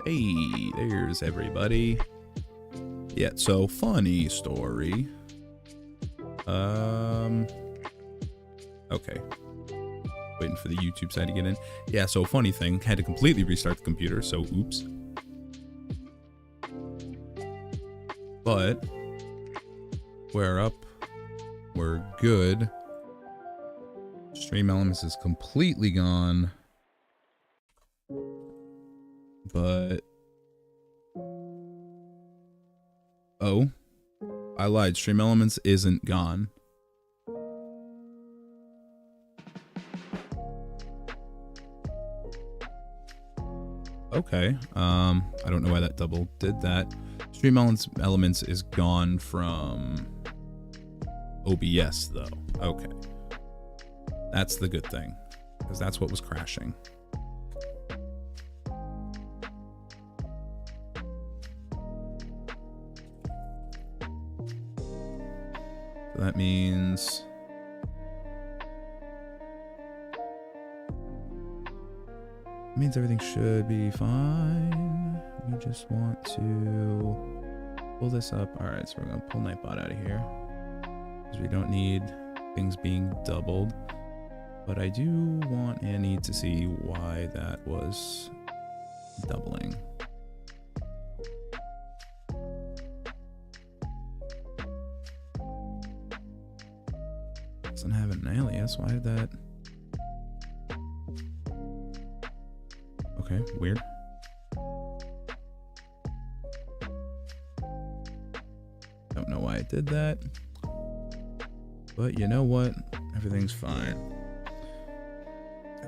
Hey, there's everybody. Yeah, so funny story. Okay. Waiting for the YouTube side to get in. Yeah, so funny thing, had to completely restart the computer, so oops. But we're up. We're good. Stream Elements is completely gone. But oh, I lied. Stream Elements isn't gone. Okay. I don't know why that double did that. Stream Elements is gone from OBS though. Okay. That's the good thing, because that's what was crashing. So that means everything should be fine. We just want to pull this up. All right, so we're gonna pull Nightbot out of here because we don't need things being doubled. But I do want and need to see why that was doubling. Doesn't have an alias. Why did that? Okay, weird. Don't know why it did that. But you know what? Everything's fine.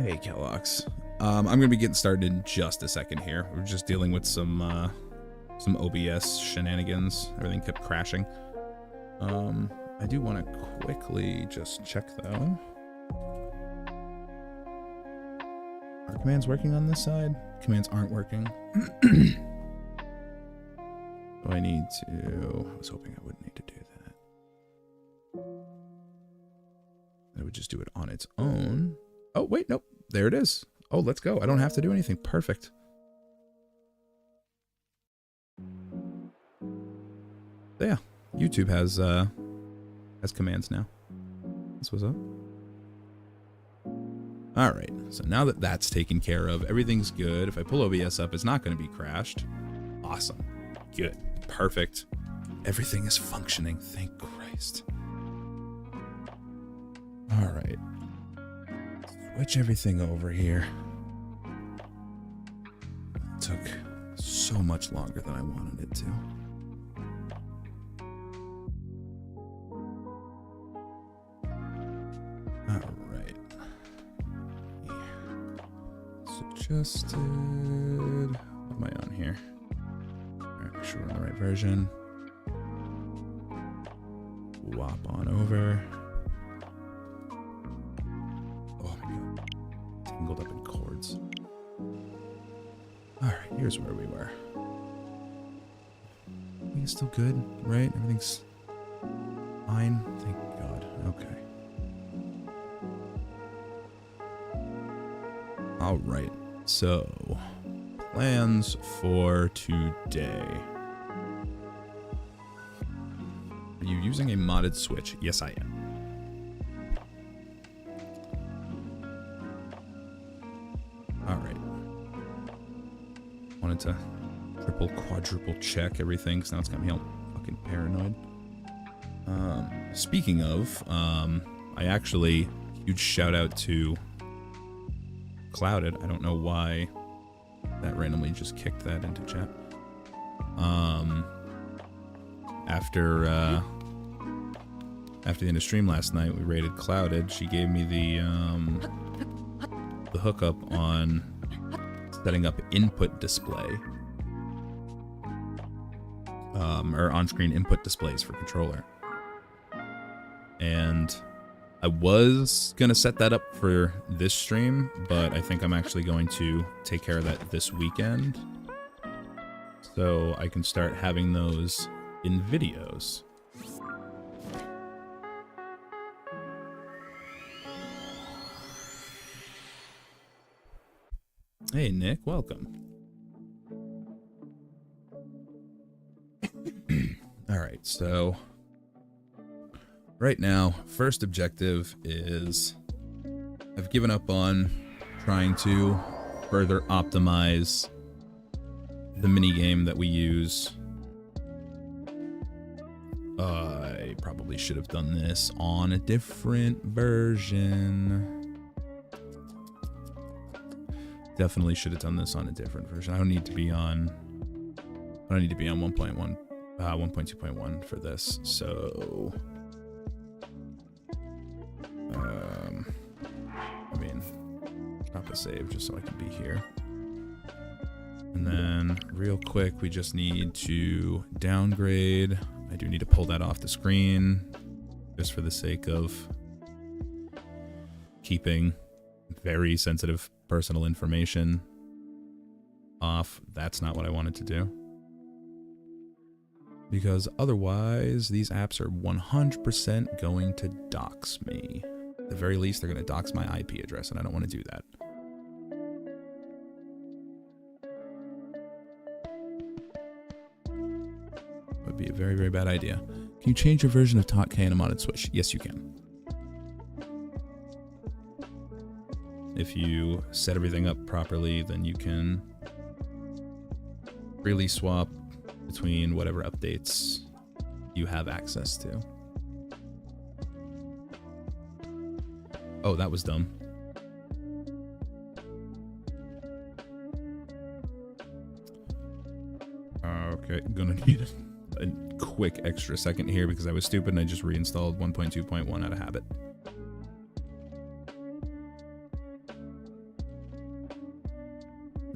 Hey, Kellogg's. I'm gonna be getting started in just a second here. We're just dealing with some OBS shenanigans. Everything kept crashing. I do want to quickly just check though. Are commands working on this side? Commands aren't working. So I need to. I was hoping I wouldn't need to do that. I would just do it on its own. Oh, wait, nope. There it is. Oh, let's go. I don't have to do anything. Perfect. So yeah, YouTube has commands now. That's what's up. All right. So now that that's taken care of, everything's good. If I pull OBS up, it's not going to be crashed. Awesome. Good. Perfect. Everything is functioning. Thank Christ. All right. Switch everything over here. It took so much longer than I wanted it to. All right. Suggested. What am I on here? All right, make sure we're on the right version. Whop on over. Tangled up in cords. All right, here's where we were. Everything's still good, right? Everything's fine. Thank God. Okay. All right. So, plans for today. Are you using a modded Switch? Yes, I am. Wanted to triple, quadruple check everything, because now it's got me all fucking paranoid. Speaking of, I actually, huge shout out to Clouded. I don't know why that randomly just kicked that into chat. After the end of stream last night, we raided Clouded. She gave me the hookup on setting up input display, or on-screen input displays for controller. And I was gonna set that up for this stream, but I think I'm actually going to take care of that this weekend, so I can start having those in videos. Hey Nick, welcome. All right, so right now, first objective is I've given up on trying to further optimize the minigame that we use. I probably should have done this on a different version. Definitely should have done this on a different version. I don't need to be on 1.1, 1.2.1 for this. So, I mean, stop the save just so I can be here. And then real quick, we just need to downgrade. I do need to pull that off the screen just for the sake of keeping very sensitive personal information off. That's not what I wanted to do. Because otherwise, these apps are 100% going to dox me. At the very least, they're going to dox my IP address, and I don't want to do that. Would be a very, very bad idea. Can you change your version of TotK in a modded Switch? Yes, you can. If you set everything up properly, then you can freely swap between whatever updates you have access to. Oh, that was dumb. Okay, gonna need a quick extra second here because I was stupid and I just reinstalled 1.2.1 out of habit.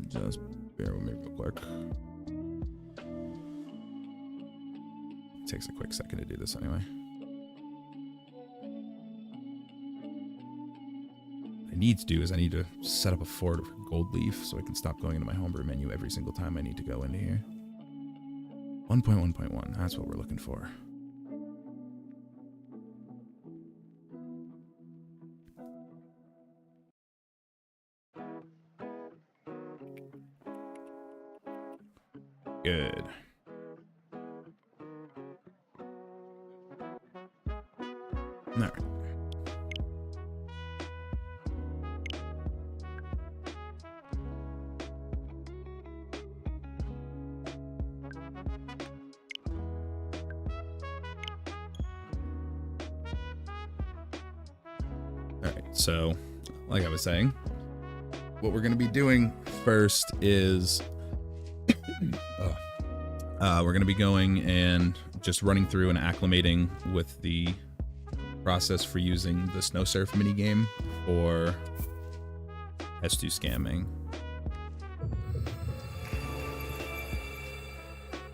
Just bear with me real quick. It takes a quick second to do this anyway. What I need to do is I need to set up a forward gold leaf so I can stop going into my homebrew menu every single time I need to go into here. 1.1.1, that's what we're looking for. Good. All right. So, like I was saying, what we're going to be doing first is we're going to be going and just running through and acclimating with the process for using the Snow Surf minigame for Hestu scamming.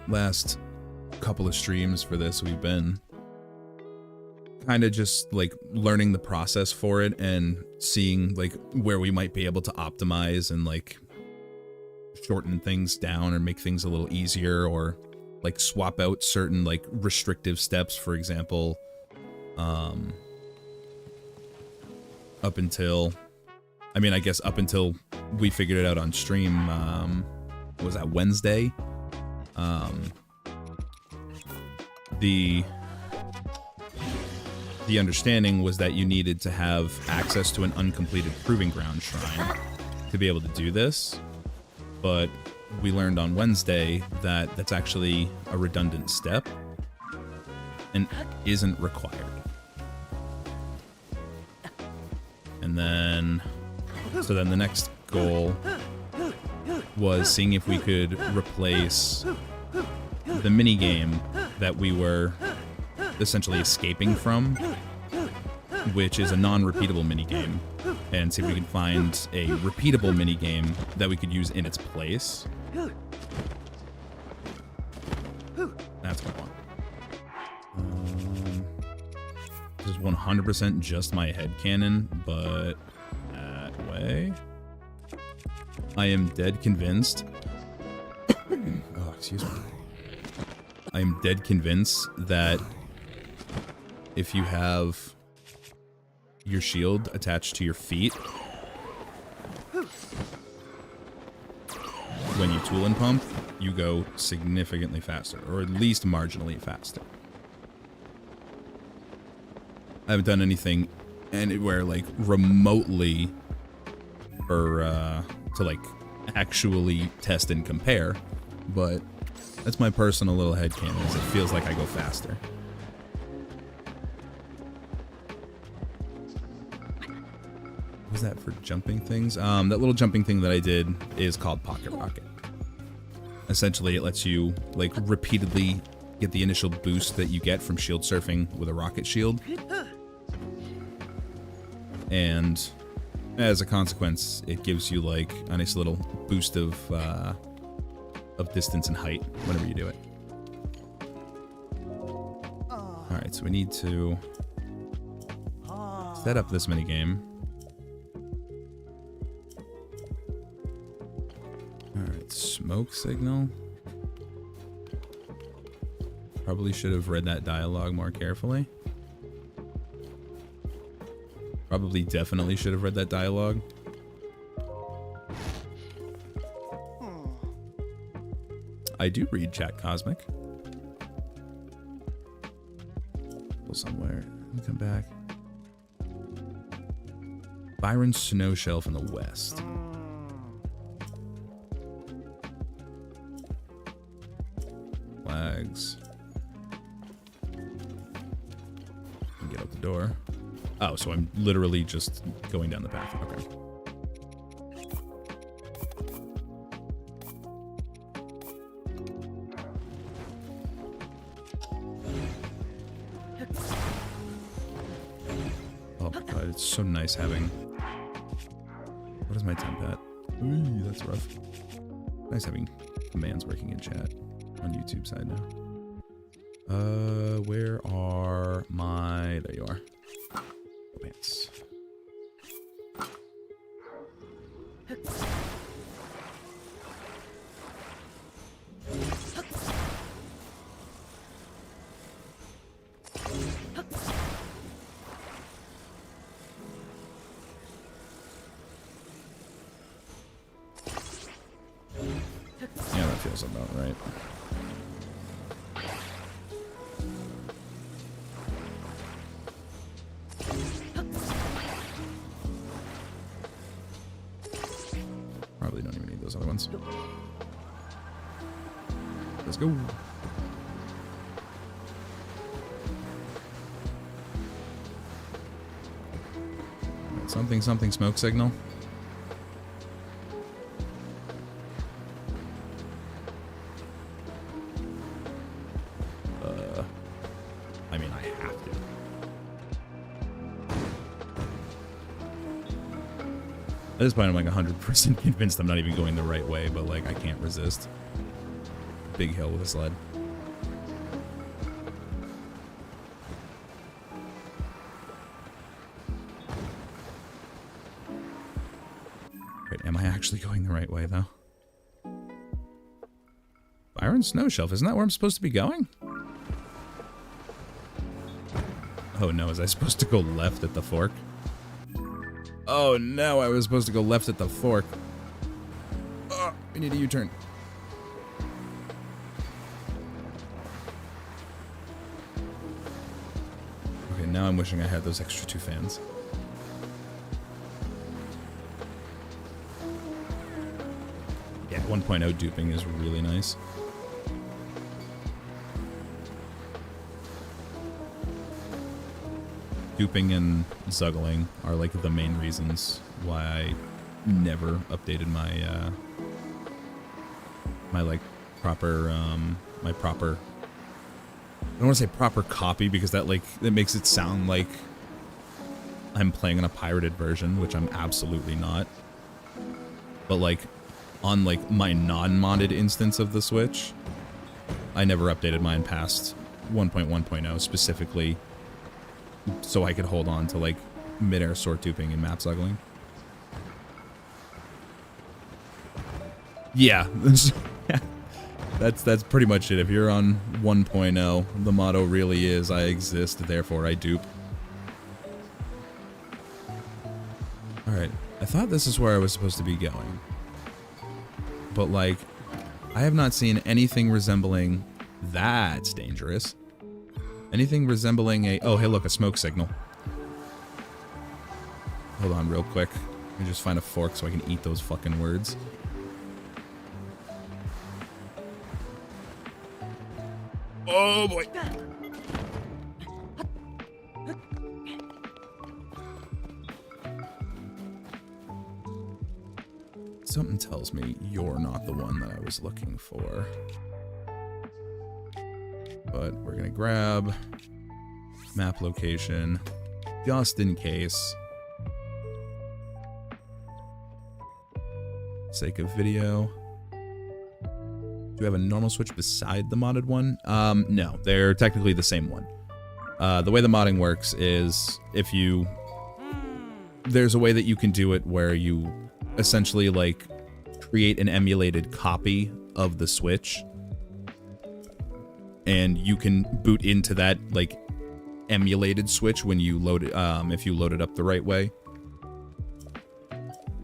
Last couple of streams for this, we've been kind of just like learning the process for it and seeing like where we might be able to optimize and like shorten things down or make things a little easier, or like swap out certain like restrictive steps. For example, up until we figured it out on stream, was that Wednesday? The understanding was that you needed to have access to an uncompleted proving ground shrine to be able to do this, but we learned on Wednesday that that's actually a redundant step and isn't required. And then, so then the next goal was seeing if we could replace the minigame that we were essentially escaping from, which is a non-repeatable minigame, and see if we can find a repeatable minigame that we could use in its place. That's what I want. This is 100% just my headcanon, but that way, I am dead convinced. Oh, excuse me. I am dead convinced that if you have your shield attached to your feet when you tool and pump, you go significantly faster, or at least marginally faster. I haven't done anything anywhere like remotely or to like actually test and compare, but that's my personal little headcanon, is it feels like I go faster. What was that for jumping things? That little jumping thing that I did is called Pocket Rocket. Essentially, it lets you like repeatedly get the initial boost that you get from shield surfing with a rocket shield. And as a consequence, it gives you like a nice little boost of distance and height whenever you do it. Alright, so we need to set up this minigame. Alright, smoke signal. Probably should have read that dialogue more carefully. Probably definitely should have read that dialogue. I do read Chat Cosmic. Go somewhere. Let me come back. Byron's snow shelf in the west. Flags. Get out the door. Oh, so I'm literally just going down the path. Okay. Oh god, it's so nice having... What is my temp at? Ooh, that's rough. Nice having commands working in chat on YouTube side now. Where are my... There you are. Pants. Yeah, that feels about right. Probably don't even need those other ones. Let's go. Something, something, smoke signal. I mean, I have to. At this point, I'm like 100% convinced I'm not even going the right way, but like, I can't resist. Big hill with a sled. Wait, am I actually going the right way, though? Byron Snow Shelf, isn't that where I'm supposed to be going? Oh no, was I supposed to go left at the fork? Oh no, I was supposed to go left at the fork. Oh, we need a U-turn. Okay, now I'm wishing I had those extra 2 fans. Yeah, 1.0 duping is really nice. Duping and zuggling are like the main reasons why I never updated my my like proper my proper, I don't want to say proper copy because that like that makes it sound like I'm playing on a pirated version, which I'm absolutely not. But like on like my non-modded instance of the Switch, I never updated mine past 1.1.0 specifically so I could hold on to like mid-air sword tubing and map zuggling. Yeah, that's pretty much it. If you're on 1.0, the motto really is I exist, therefore I dupe. Alright, I thought this is where I was supposed to be going. But like, I have not seen anything resembling that's dangerous. Anything resembling a... Oh, hey, look, a smoke signal. Hold on real quick. Let me just find a fork so I can eat those fucking words. Oh, boy. Something tells me you're not the one that I was looking for. But we're going to grab map location just in case. Sake of video. Do we have a normal switch beside the modded one? No, they're technically the same one. The way the modding works is if you... There's a way that you can do it where you essentially like create an emulated copy of the switch, and you can boot into that like emulated switch when you load it, if you load it up the right way.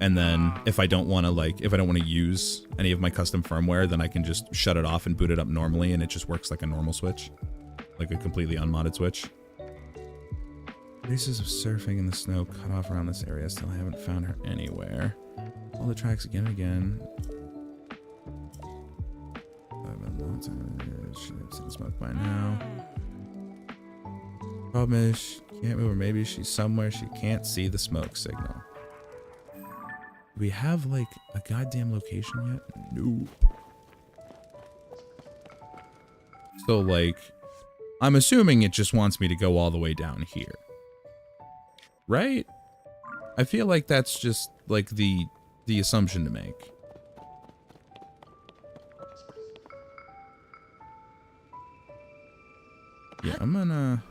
And then if I don't want to use any of my custom firmware, then I can just shut it off and boot it up normally, and it just works like a normal switch, like a completely unmodded switch. Traces of surfing in the snow cut off around this area. Still haven't found her anywhere. All the tracks again and again. Should have seen smoke by now. Problem is, she can't move, or maybe she's somewhere she can't see the smoke signal. Do we have, like, a goddamn location yet? Nope. So, like, I'm assuming it just wants me to go all the way down here. Right? I feel like that's just, like, the assumption to make. Yeah, I'm gonna...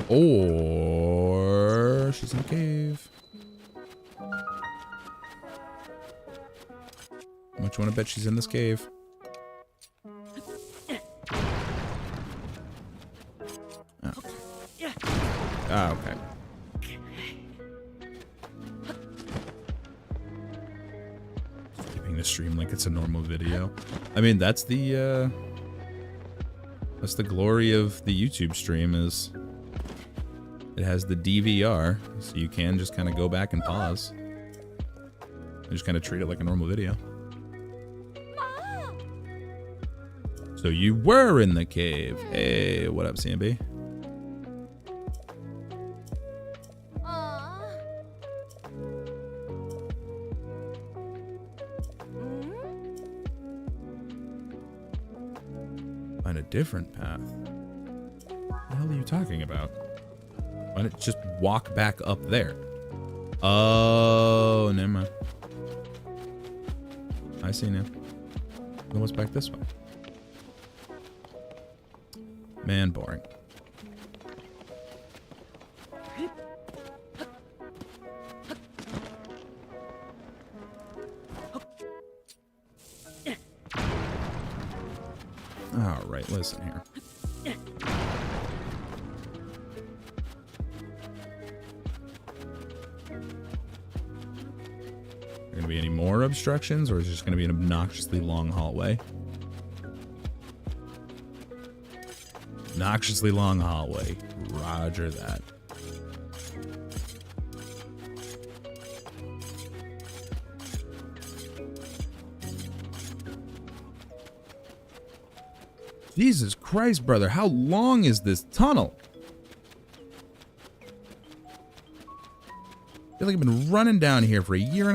Or... She's in a cave. How much you want to bet she's in this cave? Oh, okay. Ah, okay. Keeping the stream like it's a normal video. I mean, that's the glory of the YouTube stream, is it has the DVR, so you can just kind of go back and pause. And just kind of treat it like a normal video. So you were in the cave. Hey, what up, CMB? Find a different path. What the hell are you talking about? Why don't you just walk back up there? Oh, never mind. I see now. Then what's back this way? Man, boring. All right, listen here. Are gonna be any more obstructions, or is it just gonna be an obnoxiously long hallway? Obnoxiously long hallway. Roger that. Jesus Christ, brother. How long is this tunnel? I feel like I've been running down here for 1.5 years.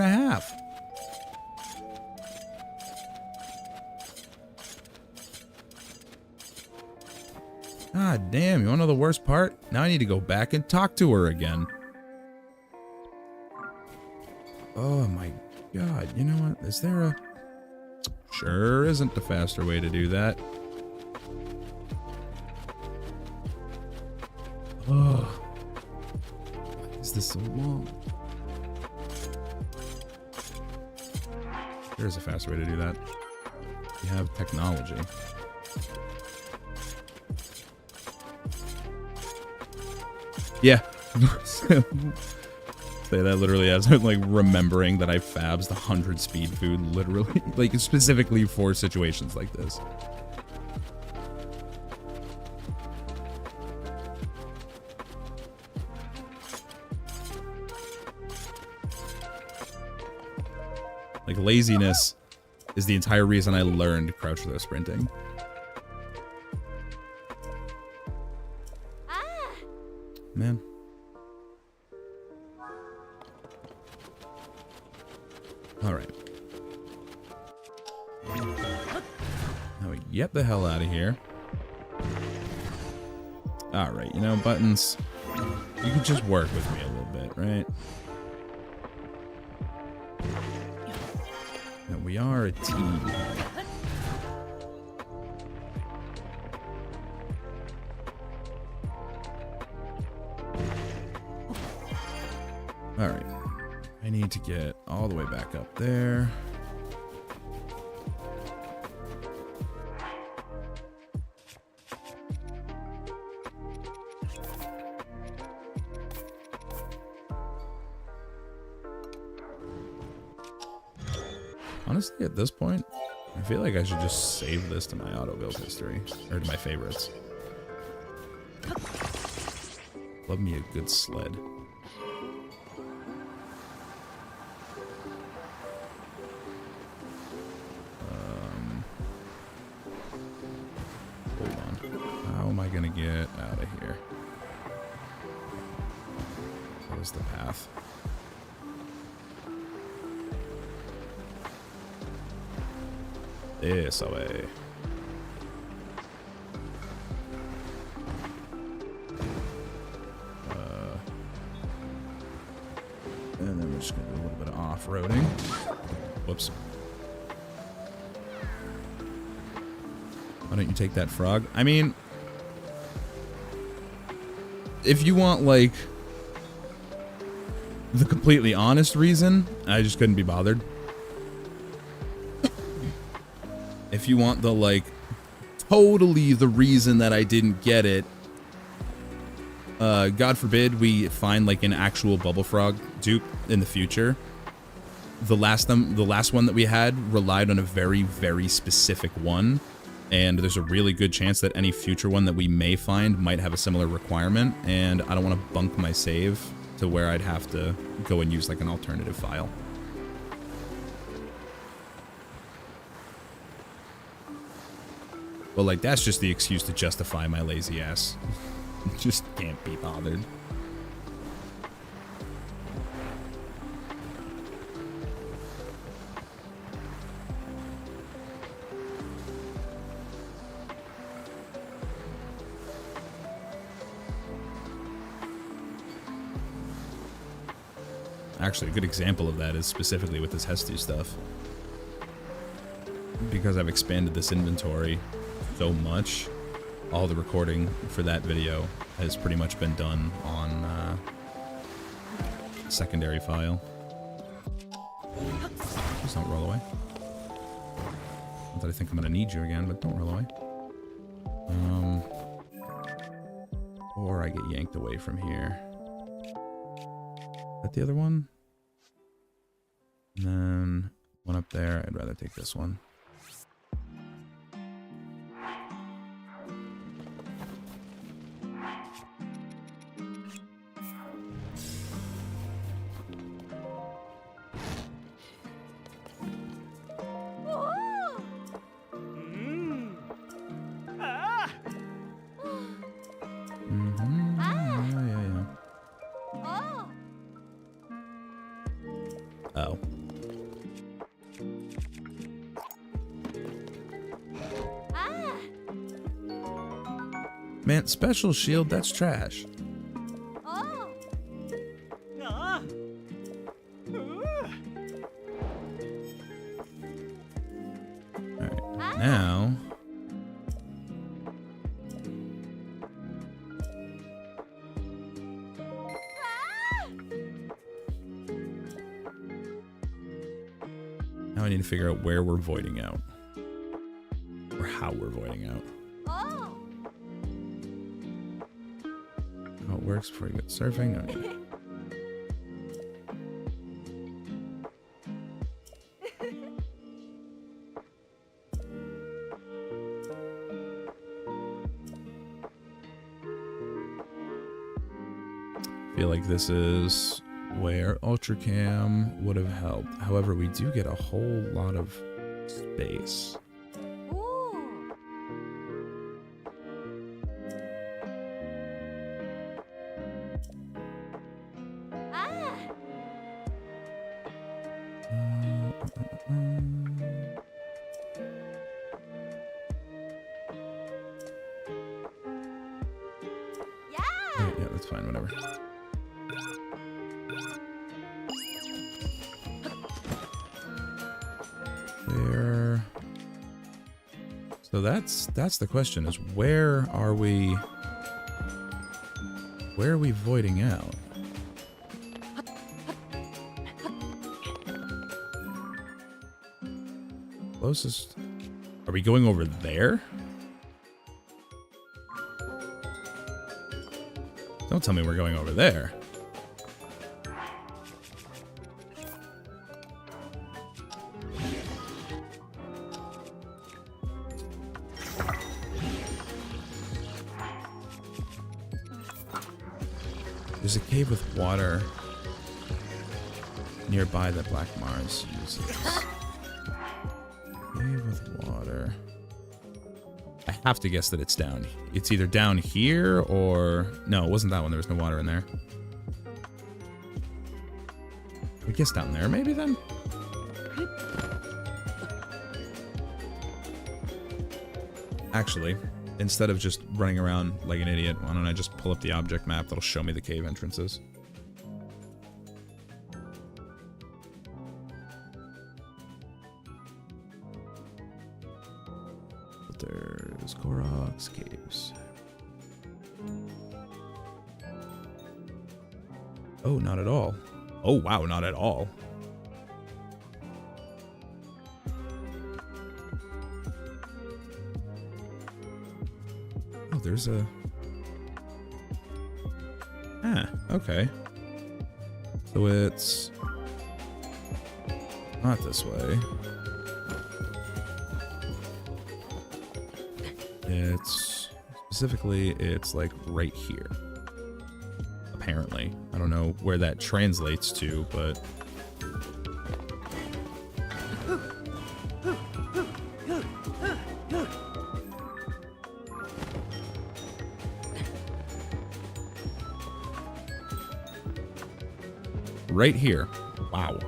God damn, you wanna know the worst part? Now I need to go back and talk to her again. Oh my god, you know what? Is there a... Sure isn't a faster way to do that. Oh. Why is this so long? There's a faster way to do that. We have technology. Yeah. say that literally as I'm like remembering that I fabs the 100 speed food, literally, like specifically for situations like this. Like laziness is the entire reason I learned crouch throw sprinting. Man. All right. Now we get the hell out of here. All right, you know, buttons, you can just work with me a little bit, right? Now, we are a team. All right. I need to get all the way back up there. Honestly, at this point, I feel like I should just save this to my auto build history, or to my favorites. Love me a good sled. Hold on. How am I gonna get out of here? What is the path? This away. And then we're just gonna do a little bit of off-roading. Whoops. Why don't you take that frog? I mean, if you want, like, the completely honest reason, I just couldn't be bothered. If you want the, like, totally the reason that I didn't get it, God forbid we find, like, an actual Bubble Frog dupe in the future. The last one that we had relied on a very, very specific one, and there's a really good chance that any future one that we may find might have a similar requirement, and I don't want to bunk my save to where I'd have to go and use, like, an alternative file. Well, like, that's just the excuse to justify my lazy ass. Just can't be bothered. Actually, a good example of that is specifically with this Hestu stuff. Because I've expanded this inventory so much, all the recording for that video has pretty much been done on secondary file. Just don't roll away. Not that I think I'm gonna need you again, but don't roll away. Or I get yanked away from here. Is that the other one? And then one up there. I'd rather take this one. Oh. Man, special shield, that's trash. Alright, now... Now I need to figure out where we're voiding out. Or how we're voiding out. How it works before you get surfing? No need. feel like this is where Ultra Cam would have helped. However, we do get a whole lot of space. Yeah, that's fine, whatever. There. So that's the question, is where are we voiding out? Closest. Are we going over there? Don't tell me we're going over there. There's a cave with water nearby that Black Mars uses. Cave with water. I have to guess that it's down. It's either down here or... No, it wasn't that one. There was no water in there. I guess down there maybe then? Actually, instead of just running around like an idiot, why don't I just pull up the object map that'll show me the cave entrances? There's Korok's caves. Oh, not at all. Oh, wow, not at all. Oh, there's a... Ah, okay. So it's... not this way. It's... specifically, it's like right here. Apparently. I don't know where that translates to, but... right here. Wow.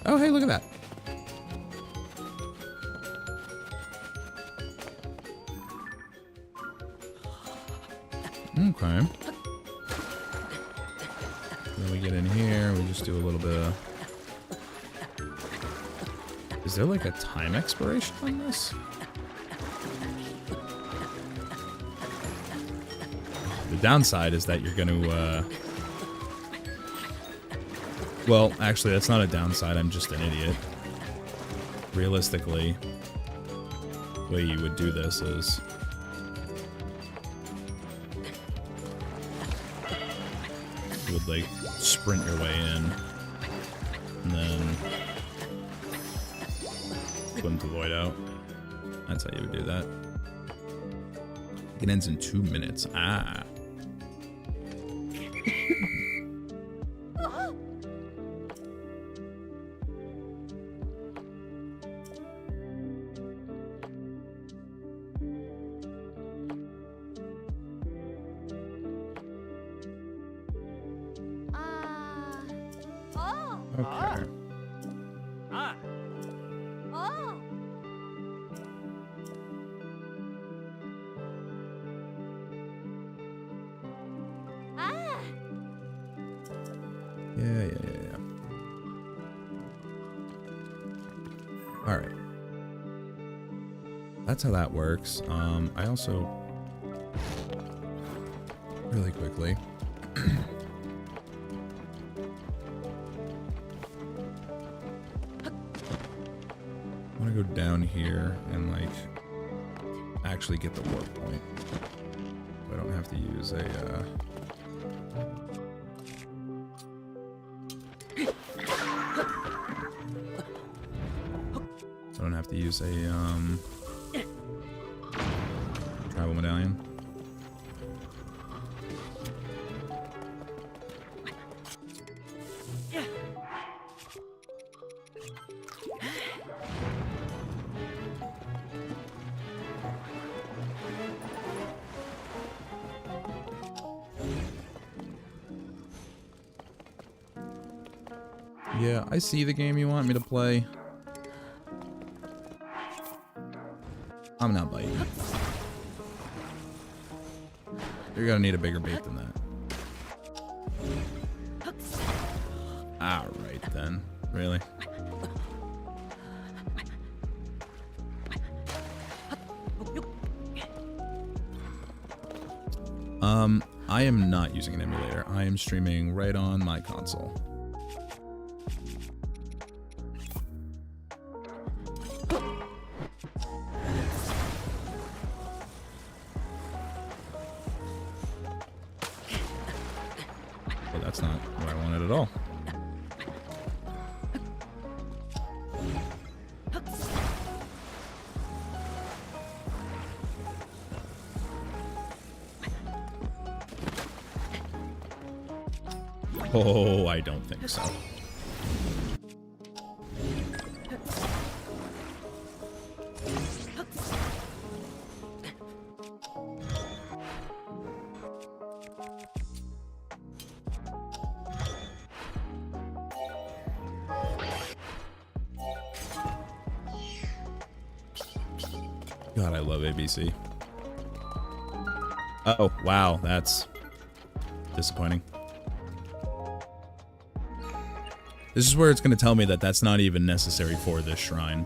Oh, hey, look at that. Okay. Then we get in here, we just do a little bit of... Is there like a time expiration on this? The downside is that you're gonna, well, actually, that's not a downside, I'm just an idiot. Realistically, the way you would do this is... you would, like, sprint your way in, and then swim to void out. That's how you would do that. It ends in 2 minutes. Ah. Okay. Yeah. All right. That's how that works. I also really quickly want to go down here and like actually get the warp point. So I don't have to use a to use a travel medallion. Yeah, I see the game you want me to play. I'm not biting. You're gonna need a bigger bait than that. Alright then. Really? I am not using an emulator. I am streaming right on my console. That's not what I wanted at all. Oh, I don't think so. God, I love ABC. Oh, wow, that's disappointing. This is where it's going to tell me that that's not even necessary for this shrine.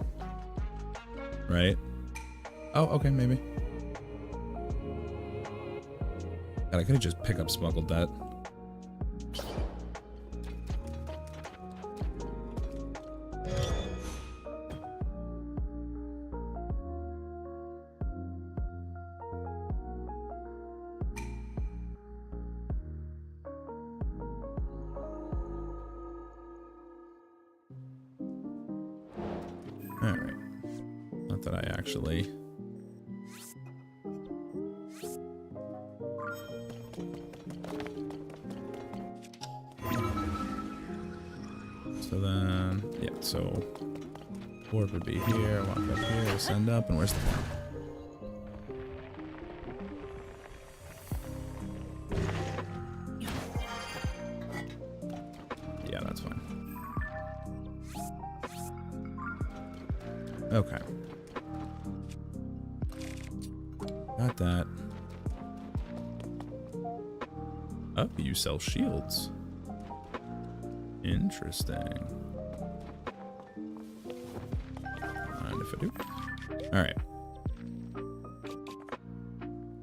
Right? Oh, okay, maybe. God, I could have just pick up smuggled that. Alright. Not that I actually... So then... Yeah, so... Orb would be here, walk up here, ascend up, and where's the farm? Yeah, that's fine. Okay. Got that. Oh, you sell shields. Interesting. Mind if I do? Alright.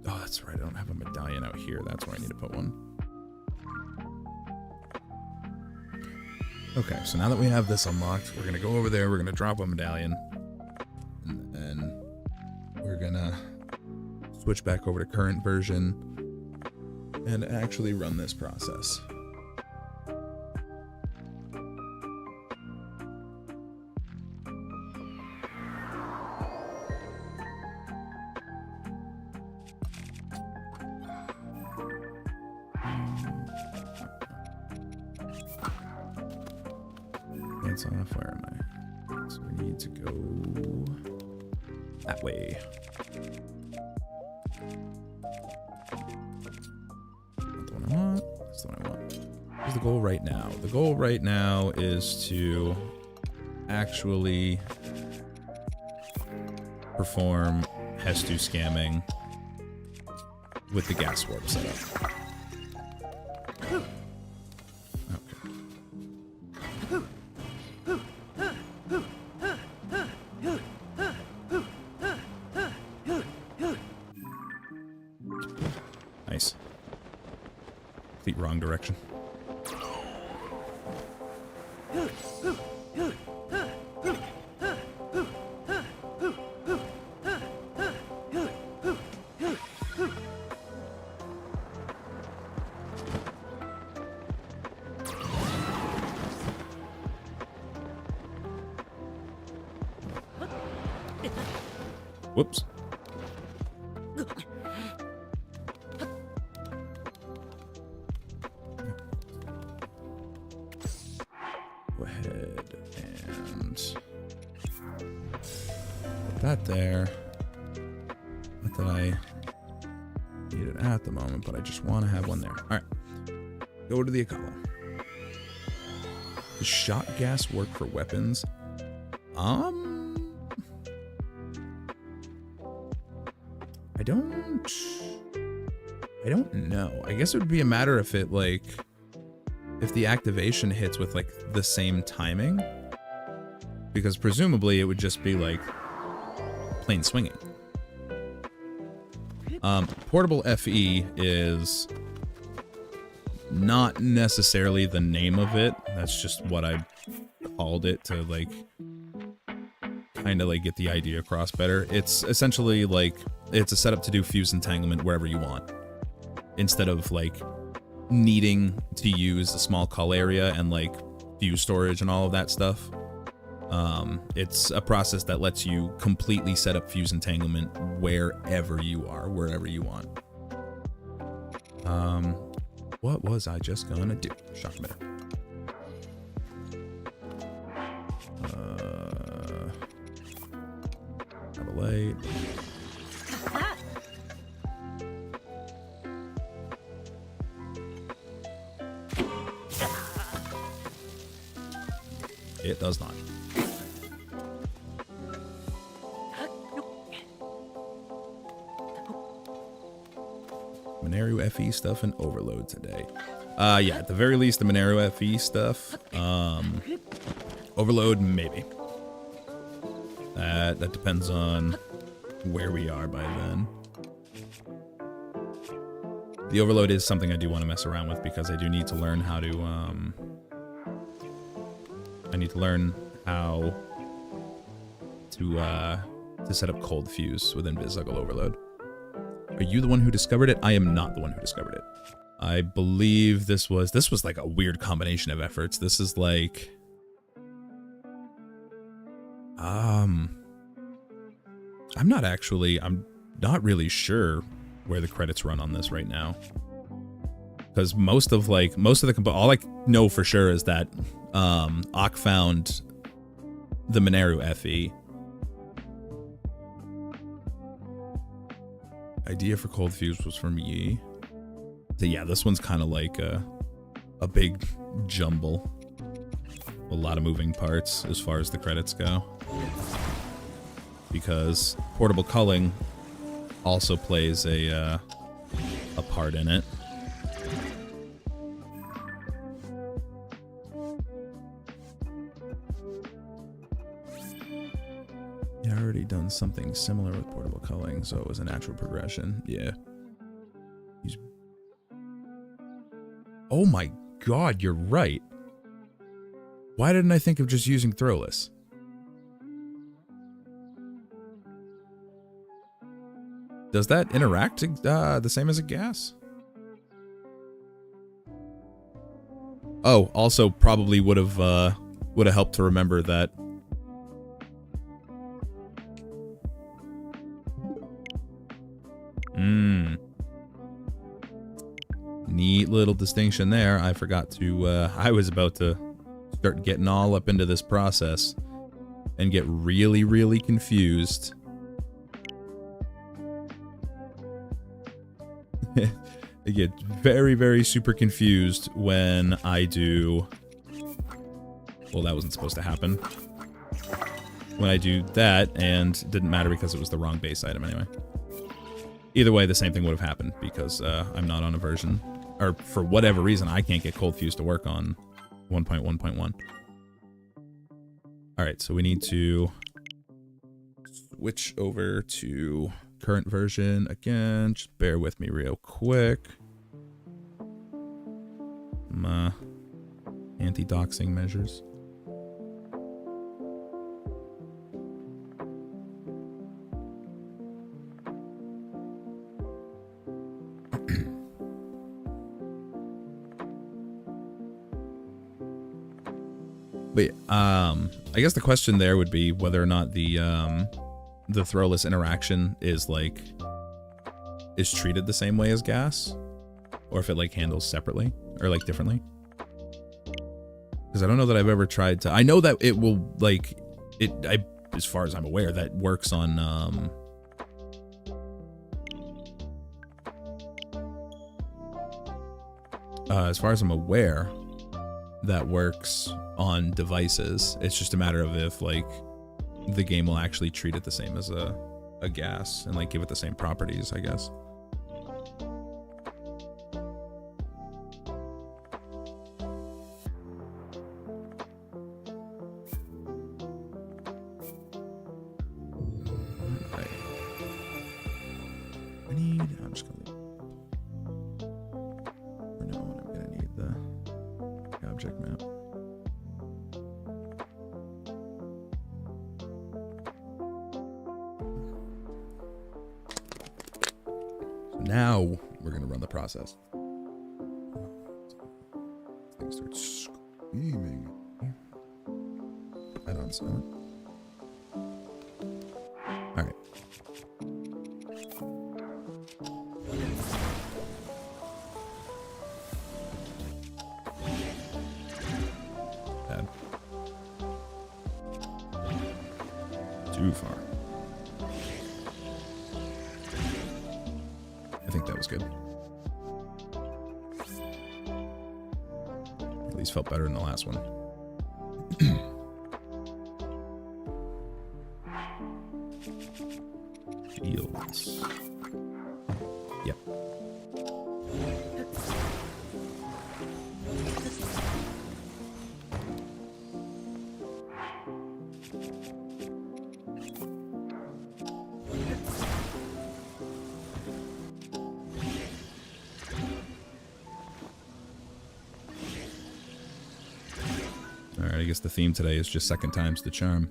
Oh, that's right. I don't have a medallion out here. That's where I need to put one. Okay, so now that we have this unlocked, we're going to go over there. We're going to drop a medallion. And then we're going to switch back over to current version and actually run this process. That's off. Where am I? So we need to go that way. Not the one I want. That's the one I want. What's the goal right now? The goal right now is to actually perform Hestu scamming with the gas warp setup. Nice. Complete wrong direction. Whoops. Go ahead and put that there. Not that I need it at the moment, but I just want to have one there. All right. Go to the Akala. Does shot gas work for weapons? I don't know. I guess it would be a matter if it, like, if the activation hits with, like, the same timing. Because presumably it would just be, like, plain swinging. Portable FE is not necessarily the name of it. That's just what I called it to, like, kind of, like, get the idea across better. It's essentially, like, it's a setup to do fuse entanglement wherever you want. Instead of, like, needing to use a small cull area and, like, fuse storage and all of that stuff. It's a process that lets you completely set up fuse entanglement wherever you are, wherever you want. What was I just gonna do? Shock emitter. Have a light. It does not. Monero FE stuff and overload today. Yeah, at the very least, the Monero FE stuff. Overload, maybe. That depends on where we are by then. The overload is something I do want to mess around with because I do need to learn how to, I need to learn how to set up cold fuse within BizZuggle overload. Are you the one who discovered it? I am not the one who discovered it. I believe this was like a weird combination of efforts. This is like, I'm not really sure where the credits run on this right now. Because most of the, all I know for sure is that, Ak found the Monero FE. Idea for cold fuse was from Yi. So yeah, this one's kind of like a big jumble. A lot of moving parts as far as the credits go. Because portable culling also plays a part in it. Yeah, I already done something similar with portable culling, so it was a natural progression. Yeah. Oh my god, you're right. Why didn't I think of just using throwless? Does that interact the same as a gas? Oh, also probably would have helped to remember that. Neat little distinction there. I forgot to, I was about to start getting all up into this process and get really, really confused. I get very, very super confused when I do... Well, that wasn't supposed to happen. When I do that, and it didn't matter because it was the wrong base item anyway. Either way, the same thing would have happened because I'm not on a version... Or for whatever reason, I can't get cold fuse to work on 1.1.1. Alright, so we need to switch over to current version again. Just bear with me real quick. My anti-doxing measures. But I guess the question there would be whether or not the the throwless interaction is like is treated the same way as gas, or if it like handles separately or like differently. Because I don't know that I've ever tried to. I know that it will like it. As far as I'm aware, that works on. As far as I'm aware, that works on devices. It's just a matter of if like the game will actually treat it the same as a gas and like give it the same properties, I guess. Now we're gonna run the process. Things start screaming. That on silent. All right. Bad. Too far. I think that was good. At least felt better than the last one. Shields. Yep. Alright, I guess the theme today is just second time's the charm.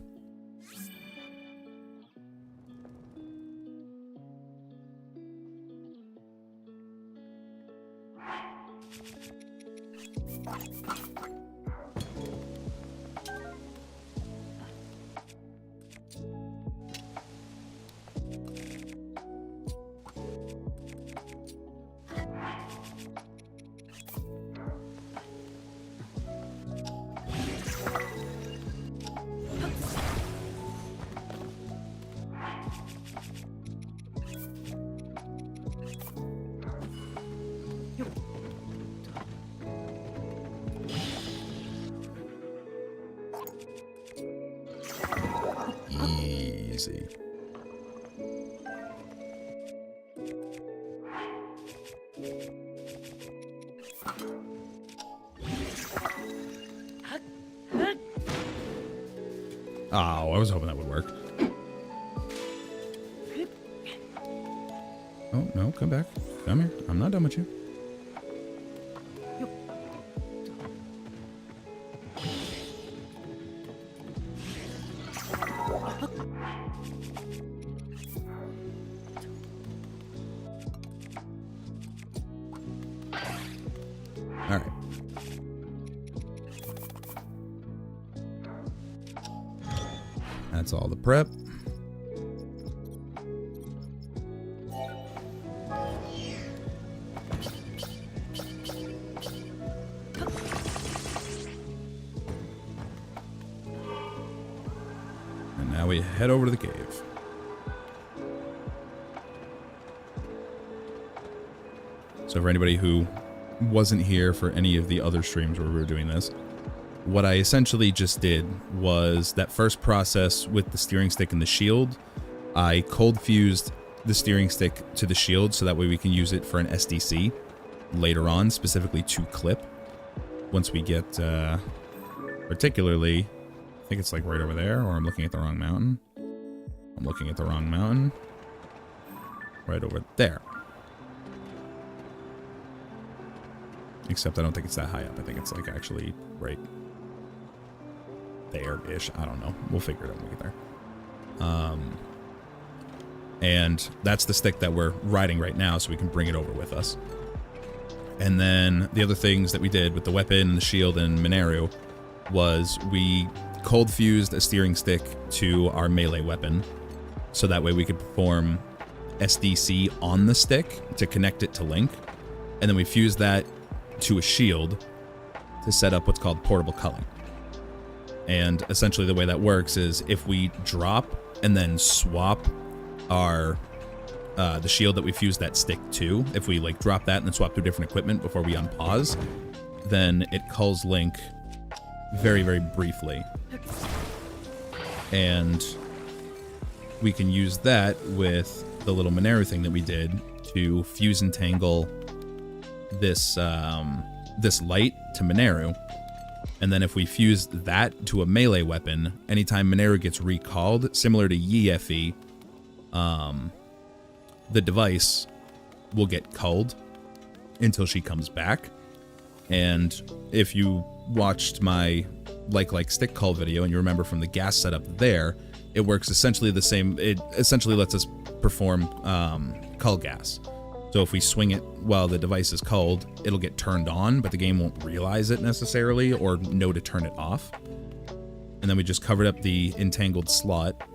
Easy. Oh, I was hoping that would work. Oh, no, come back. Come here. I'm not done with you. That's all the prep. And now we head over to the cave. So for anybody who wasn't here for any of the other streams where we were doing this, what I essentially just did was that first process with the steering stick and the shield. I cold fused the steering stick to the shield so that way we can use it for an SDC later on, specifically to clip. Once we get, particularly, I think it's like right over there, or I'm looking at the wrong mountain. I'm looking at the wrong mountain. Right over there. Except I don't think it's that high up. I think it's like actually right there-ish. I don't know. We'll figure it out when we get there. And that's the stick that we're riding right now, so we can bring it over with us. And then the other things that we did with the weapon and the shield and Minaru was we cold fused a steering stick to our melee weapon, so that way we could perform SDC on the stick to connect it to Link, and then we fuse that to a shield to set up what's called portable culling. And essentially the way that works is if we drop and then swap our the shield that we fuse that stick to, if we like drop that and then swap to different equipment before we unpause, then it culls Link very, very briefly. And we can use that with the little Mineru thing that we did to fuse and tangle this this light to Mineru. And then if we fuse that to a melee weapon, anytime Mineru gets recalled, similar to Yefi, the device will get culled until she comes back. And if you watched my like stick cull video and you remember from the gas setup there, it works essentially the same. It essentially lets us perform cull gas. So if we swing it while the device is culled, it'll get turned on, but the game won't realize it necessarily or know to turn it off. And then we just covered up the entangled slot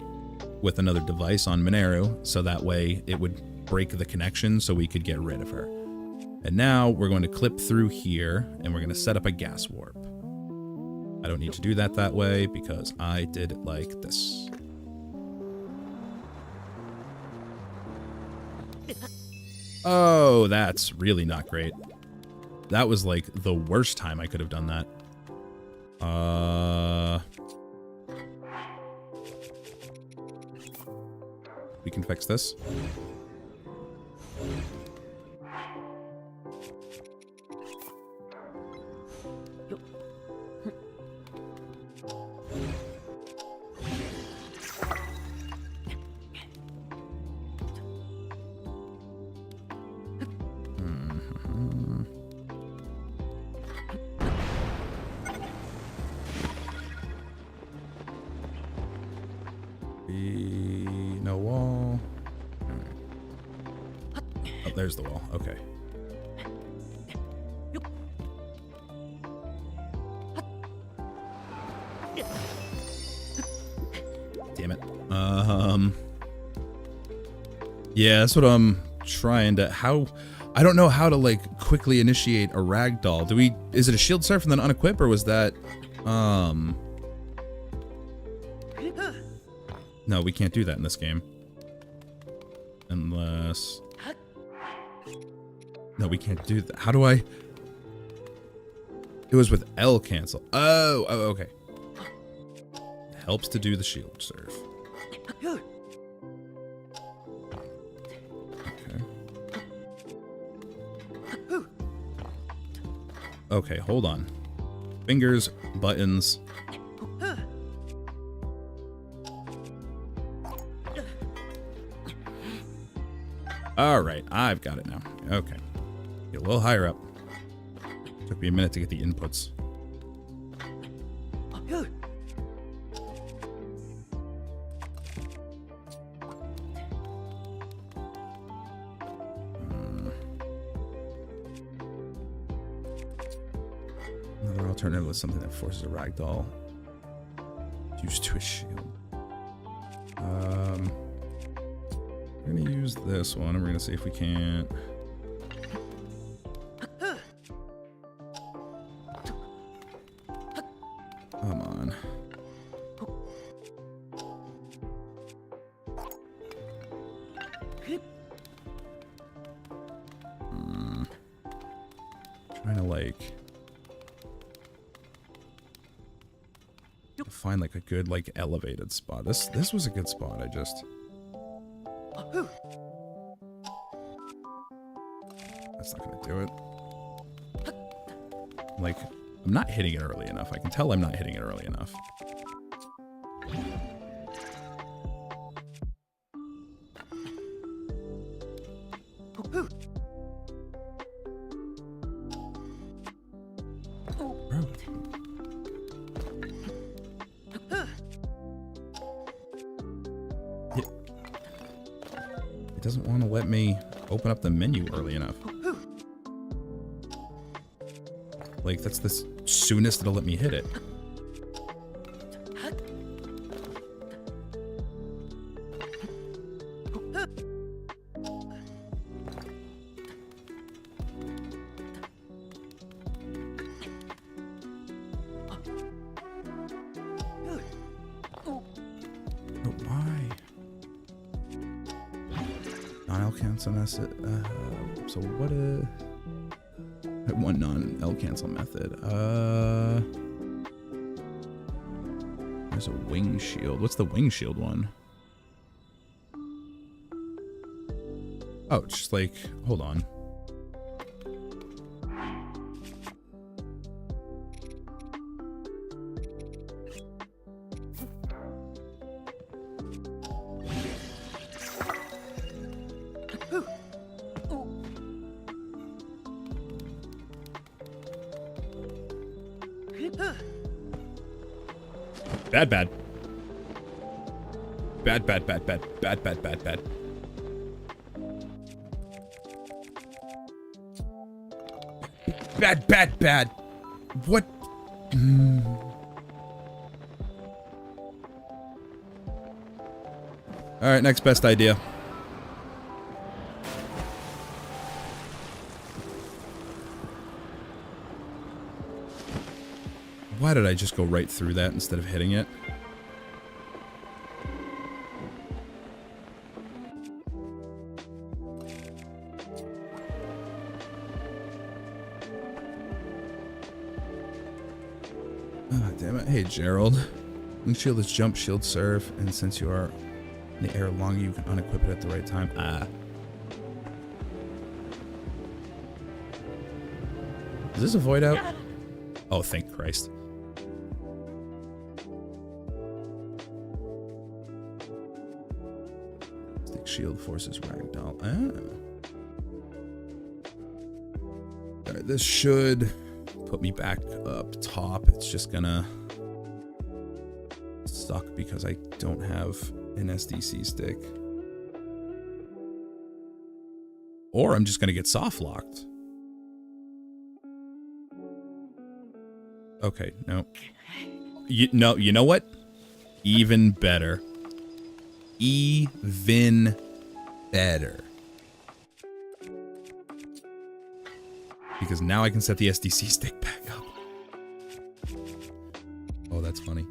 with another device on Mineru, so that way it would break the connection so we could get rid of her. And now we're going to clip through here and we're going to set up a gas warp. I don't need to do that way because I did it like this. Oh, that's really not great. That was like the worst time I could have done that. We can fix this. No wall. Oh, there's the wall. Okay. Damn it. Yeah, that's what I'm trying to. I don't know how to like quickly initiate a ragdoll. Is it a shield surf and then unequip, or was that No, we can't do that in this game. Unless... No, we can't do that. How do I... It was with L cancel. Oh, okay. Helps to do the shield surf. Okay. Okay, hold on. Fingers, buttons... All right, I've got it now. Okay. Get a little higher up. Took me a minute to get the inputs. Another alternative was something that forces a ragdoll used to a shield. We're gonna use this one and we're gonna see if we can't. Come on. Trying to like find like a good like elevated spot. This was a good spot. I just. That's not gonna do it. Like, I'm not hitting it early enough. I can tell I'm not hitting it early enough. It doesn't want to let me open up the menu early enough. Like, that's the soonest it'll let me hit it. cancel method. So what one non-L cancel method. There's a wing shield. What's the wing shield one? Oh, it's just like, hold on. Bad, bad. Bad, bad, bad, bad, bad, bad, bad, bad. Bad, bad, bad. What? All right, next best idea. Why did I just go right through that instead of hitting it? Ah, damn it. Hey, Gerald. Wing shield is jump, shield, serve, and since you are in the air longer, you can unequip it at the right time. Ah. Is this a void out? Oh, thank Christ. Stick shield forces ragdoll. Ah. Alright, this should put me back up top. It's just gonna suck because I don't have an SDC stick. Or I'm just gonna get soft locked. Okay, no. You know what? Even better. Even better. Because now I can set the SDC stick back up. Oh, that's funny.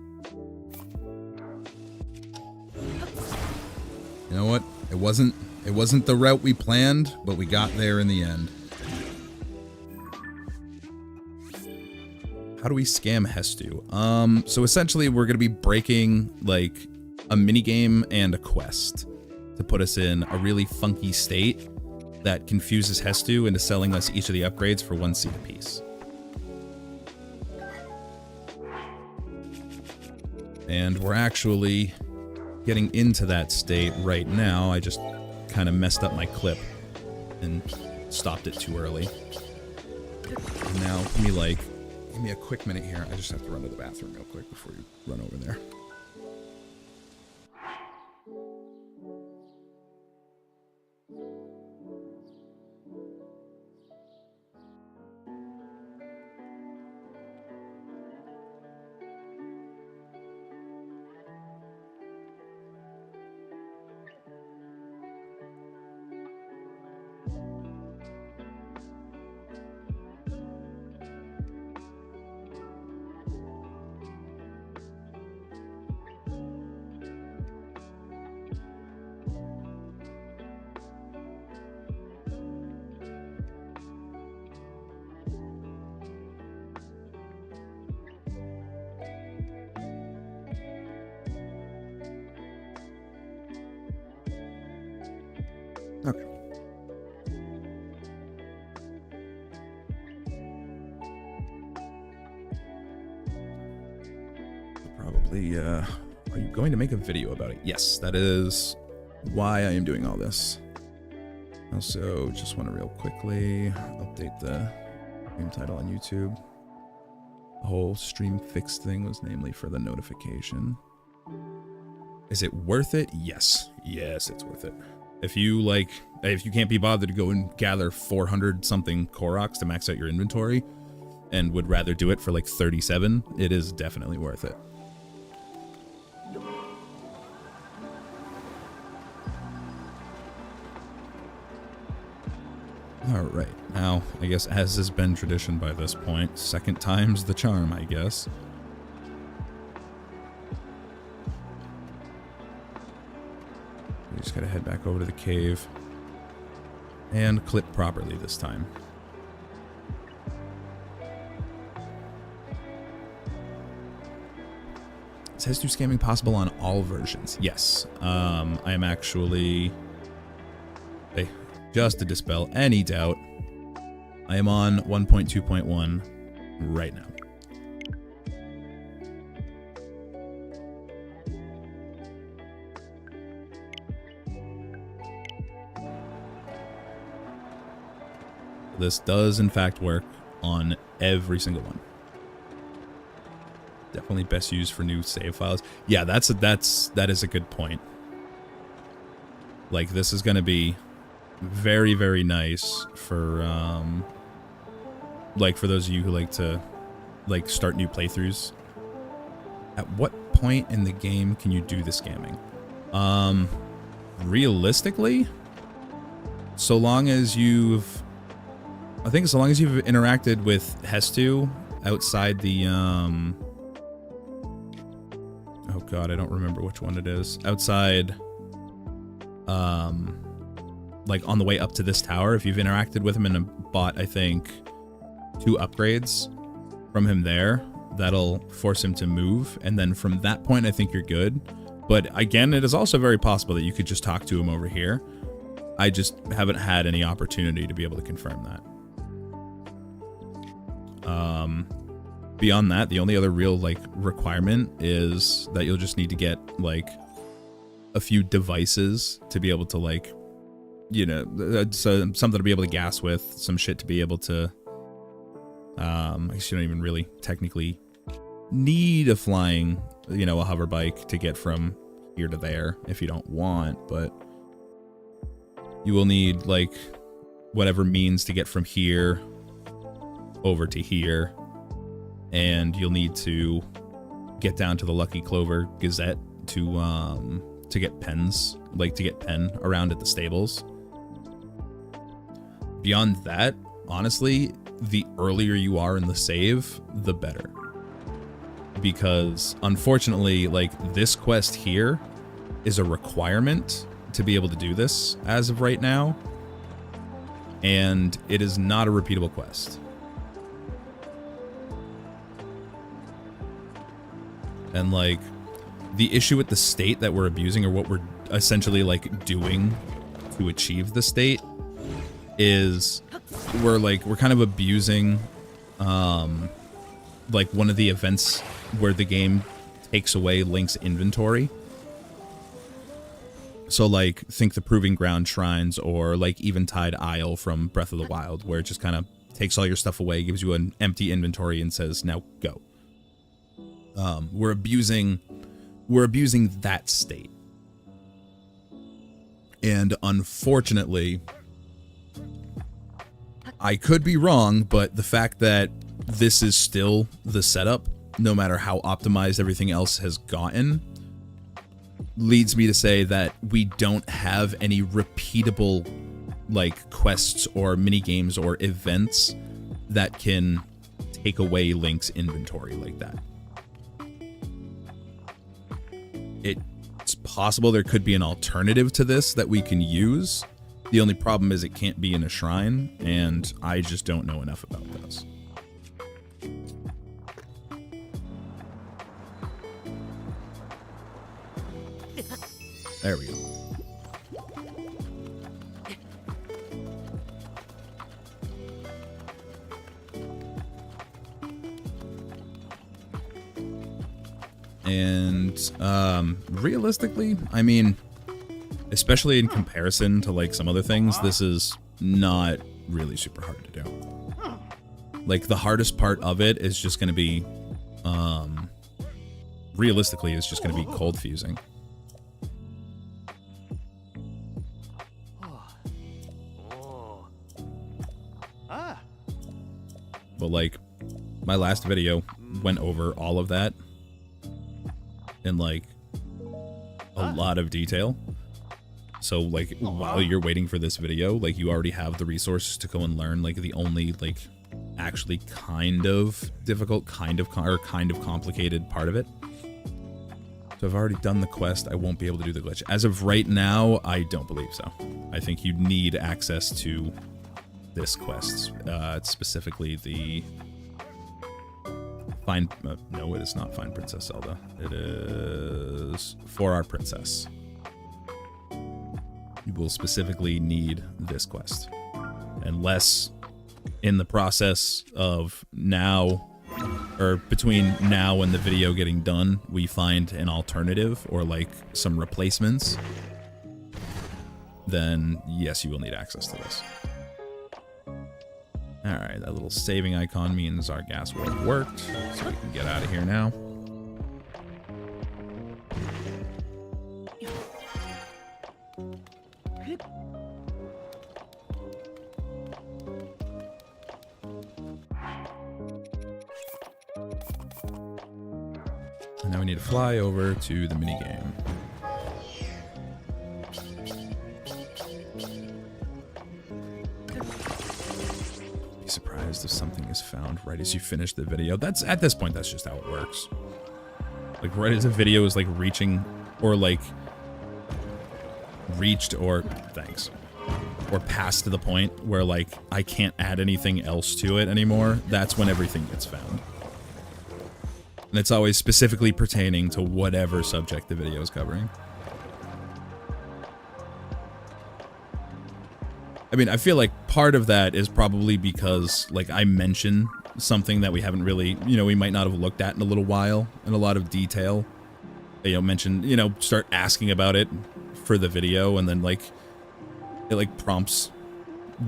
You know what? It wasn't the route we planned, but we got there in the end. How do we scam Hestu? So essentially we're gonna be breaking like a minigame and a quest to put us in a really funky state that confuses Hestu into selling us each of the upgrades for 1 seed apiece. And we're actually getting into that state right now. I just kind of messed up my clip and stopped it too early. And now, give me a quick minute here. I just have to run to the bathroom real quick before you run over there. Okay. Probably, are you going to make a video about it? Yes, that is why I am doing all this. Also, just want to real quickly update the stream title on YouTube. The whole stream fix thing was namely for the notification. Is it worth it? Yes. Yes, it's worth it. If you can't be bothered to go and gather 400 something Koroks to max out your inventory and would rather do it for like 37, it is definitely worth it. Alright, now, I guess as has been tradition by this point, second time's the charm, I guess. We just gotta head back over to the cave. And clip properly this time. Is Hestu scamming possible on all versions? Yes. I am actually... Hey, just to dispel any doubt, I am on 1.2.1 right now. This does in fact work on every single one. Definitely best used for new save files. Yeah, that is a good point. Like, this is going to be very, very nice for like for those of you who like to like start new playthroughs. At what point in the game can you do the scamming? Realistically, so long as you've interacted with Hestu outside the oh god, I don't remember which one it is. Outside like on the way up to this tower, if you've interacted with him and bought, I think, 2 upgrades from him there, that'll force him to move, and then from that point I think you're good. But again, it is also very possible that you could just talk to him over here. I just haven't had any opportunity to be able to confirm that. Beyond that, the only other real like requirement is that you'll just need to get like a few devices to be able to like, you know, so something to be able to gas with, some shit to be able to, I guess you don't even really technically need a flying, you know, a hover bike to get from here to there if you don't want, but you will need like whatever means to get from here over to here, and you'll need to get down to the Lucky Clover Gazette to get pens, like to get pen around at the stables. Beyond that, honestly, the earlier you are in the save, the better. Because unfortunately, like, this quest here is a requirement to be able to do this as of right now, and it is not a repeatable quest. And like, the issue with the state that we're abusing, or what we're essentially like doing to achieve the state, is we're kind of abusing like one of the events where the game takes away Link's inventory. So like, think the Proving Ground shrines, or like Eventide Isle from Breath of the Wild, where it just kind of takes all your stuff away, gives you an empty inventory, and says, now go. We're abusing that state. And unfortunately, I could be wrong, but the fact that this is still the setup, no matter how optimized everything else has gotten, leads me to say that we don't have any repeatable like quests or mini games or events that can take away Link's inventory like that. It's possible there could be an alternative to this that we can use. The only problem is it can't be in a shrine, and I just don't know enough about those. There we go. And realistically, I mean, especially in comparison to like some other things, this is not really super hard to do. Like, the hardest part of it is just going to be, realistically, it's just going to be cold fusing. But like, my last video went over all of that in like a lot of detail. So like, while you're waiting for this video, like, you already have the resources to go and learn like the only like actually kind of difficult, kind of complicated part of it. So I've already done the quest. I won't be able to do the glitch. As of right now, I don't believe so. I think you need access to this quest. It's specifically the Find... no, it is not Find Princess Zelda. It is For Our Princess. You will specifically need this quest. Unless in the process of now, or between now and the video getting done, we find an alternative or like some replacements, then yes, you will need access to this. Alright, that little saving icon means our gas warp worked, so we can get out of here now. And now we need to fly over to the minigame. Be surprised if something is found right as you finish the video. That's, at this point, that's just how it works. Like, right as a video is, like, reaching, or, like, reached, or, thanks, or past to the point where, like, I can't add anything else to it anymore, that's when everything gets found. And it's always specifically pertaining to whatever subject the video is covering. I mean, I feel like part of that is probably because, like, I mention something that we haven't really, you know, we might not have looked at in a little while, in a lot of detail. You know, mention, you know, start asking about it for the video, and then, like, it, like, prompts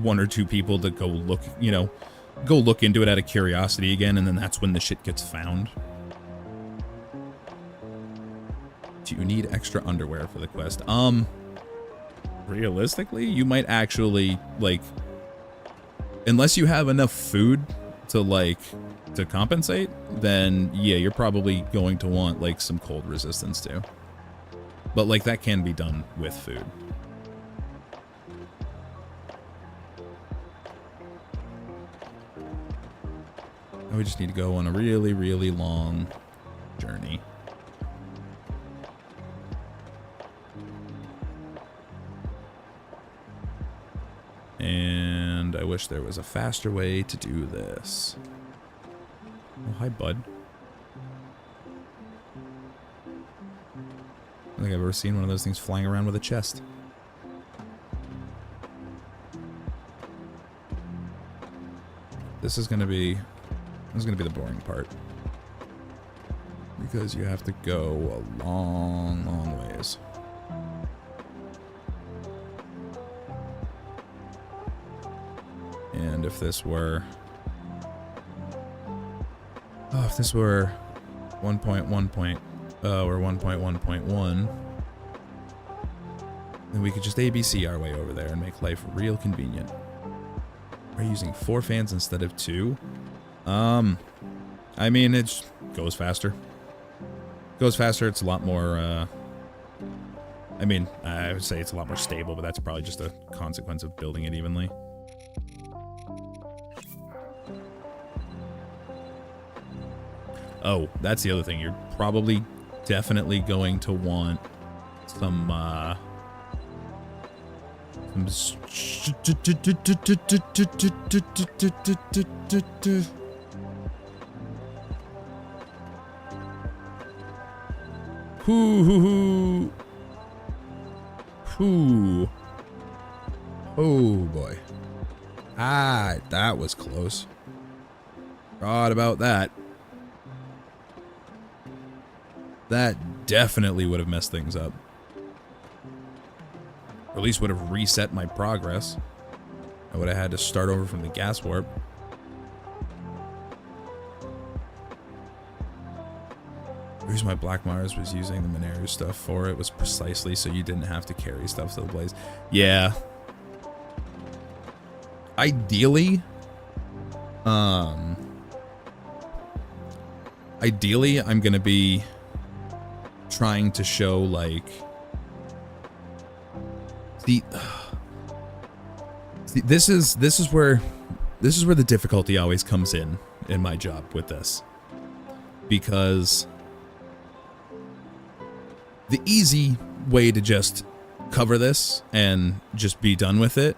one or two people to go look, you know, go look into it out of curiosity again, and then that's when the shit gets found. Do you need extra underwear for the quest? Realistically, you might actually, like, unless you have enough food to, like, to compensate, then yeah, you're probably going to want, like, some cold resistance too. But, like, that can be done with food. Now we just need to go on a really, really long journey. And I wish there was a faster way to do this. Oh, hi, bud. I don't think I've ever seen one of those things flying around with a chest. This is gonna be the boring part. Because you have to go a long, long ways. And if this were... oh, if this were 1.1. Or 1.1.1, then we could just ABC our way over there and make life real convenient. We're using 4 fans instead of 2. I mean, it just goes faster. Goes faster, it's a lot more, I mean, I would say it's a lot more stable, but that's probably just a consequence of building it evenly. Oh, that's the other thing. You're probably definitely going to want some, oh boy. Ah, that was close. Thought about that. That definitely would have messed things up. Or at least would have reset my progress. I would have had to start over from the gas warp. The reason why Black Mars was using the Mineru stuff for it was precisely so you didn't have to carry stuff to the blaze. Yeah. Ideally, I'm gonna be trying to show, like, this is where the difficulty always comes in my job with this, because the easy way to just cover this and just be done with it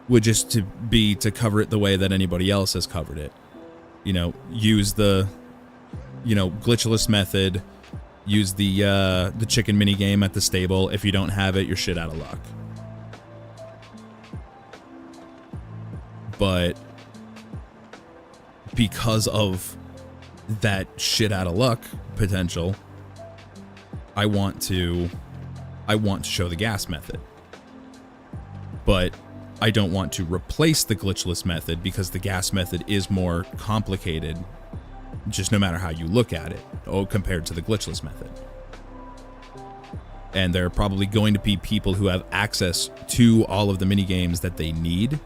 would just to cover it the way that anybody else has covered it. You know, use the, you know, glitchless method, use the chicken mini game at the stable. If you don't have it, you're shit out of luck. But because of that shit out of luck potential, I want to show the gas method. But I don't want to replace the glitchless method because the gas method is more complicated, just no matter how you look at it, compared to the glitchless method. And there are probably going to be people who have access to all of the mini games that they need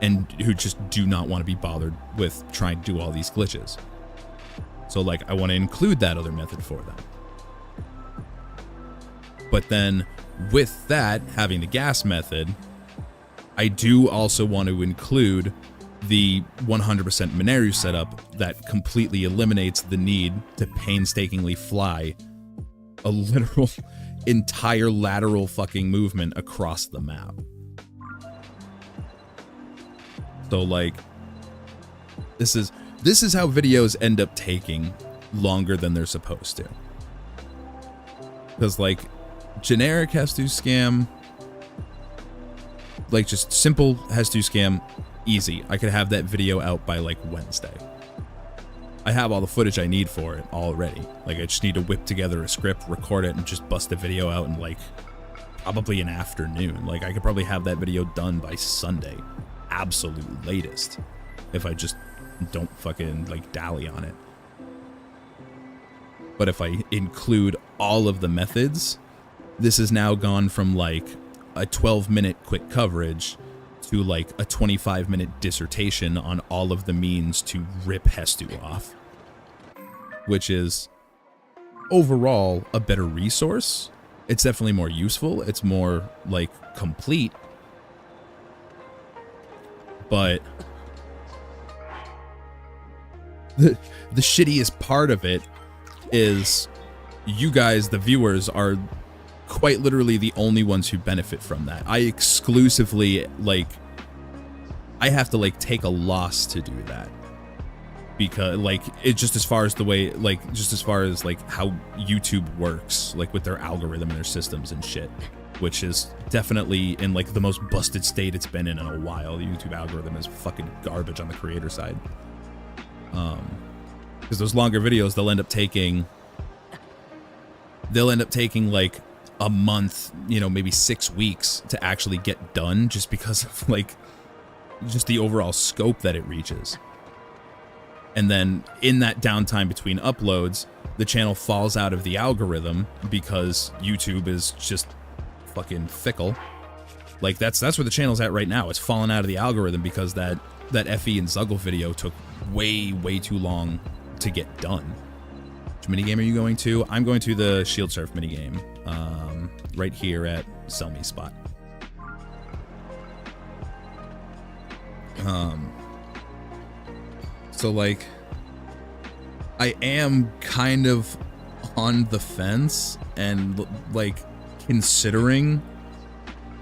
and who just do not want to be bothered with trying to do all these glitches. So like, I want to include that other method for them. But then with that, having the gas method, I do also want to include the 100% Mineru setup that completely eliminates the need to painstakingly fly a literal entire lateral fucking movement across the map. So like, this is how videos end up taking longer than they're supposed to. Because like, generic Hestu scam, like just simple Hestu scam, easy. I could have that video out by like Wednesday. I have all the footage I need for it already. Like, I just need to whip together a script, record it, and just bust a video out in like probably an afternoon. Like, I could probably have that video done by Sunday, absolute latest, if I just don't fucking like dally on it. But if I include all of the methods, this has now gone from like a 12-minute quick coverage to like a 25-minute dissertation on all of the means to rip Hestu off, which is overall a better resource. It's definitely more useful. It's more like complete, but the shittiest part of it is you guys, the viewers, are quite literally the only ones who benefit from that. I exclusively, like, I have to like take a loss to do that, because like, it just as far as the way, like, just as far as like how YouTube works, like with their algorithm and their systems and shit, which is definitely in like the most busted state it's been in a while. The YouTube algorithm is fucking garbage on the creator side. Because those longer videos, they'll end up taking like a month, you know, maybe 6 weeks to actually get done, just because of like just the overall scope that it reaches. And then in that downtime between uploads, the channel falls out of the algorithm because YouTube is just fucking fickle. Like, that's where the channel's at right now. It's falling out of the algorithm because that Effie and Zuggle video took way too long to get done. Which minigame are you going to? I'm going to the Shield Surf minigame, right here at Sell Me Spot. So like, I am kind of on the fence and like considering,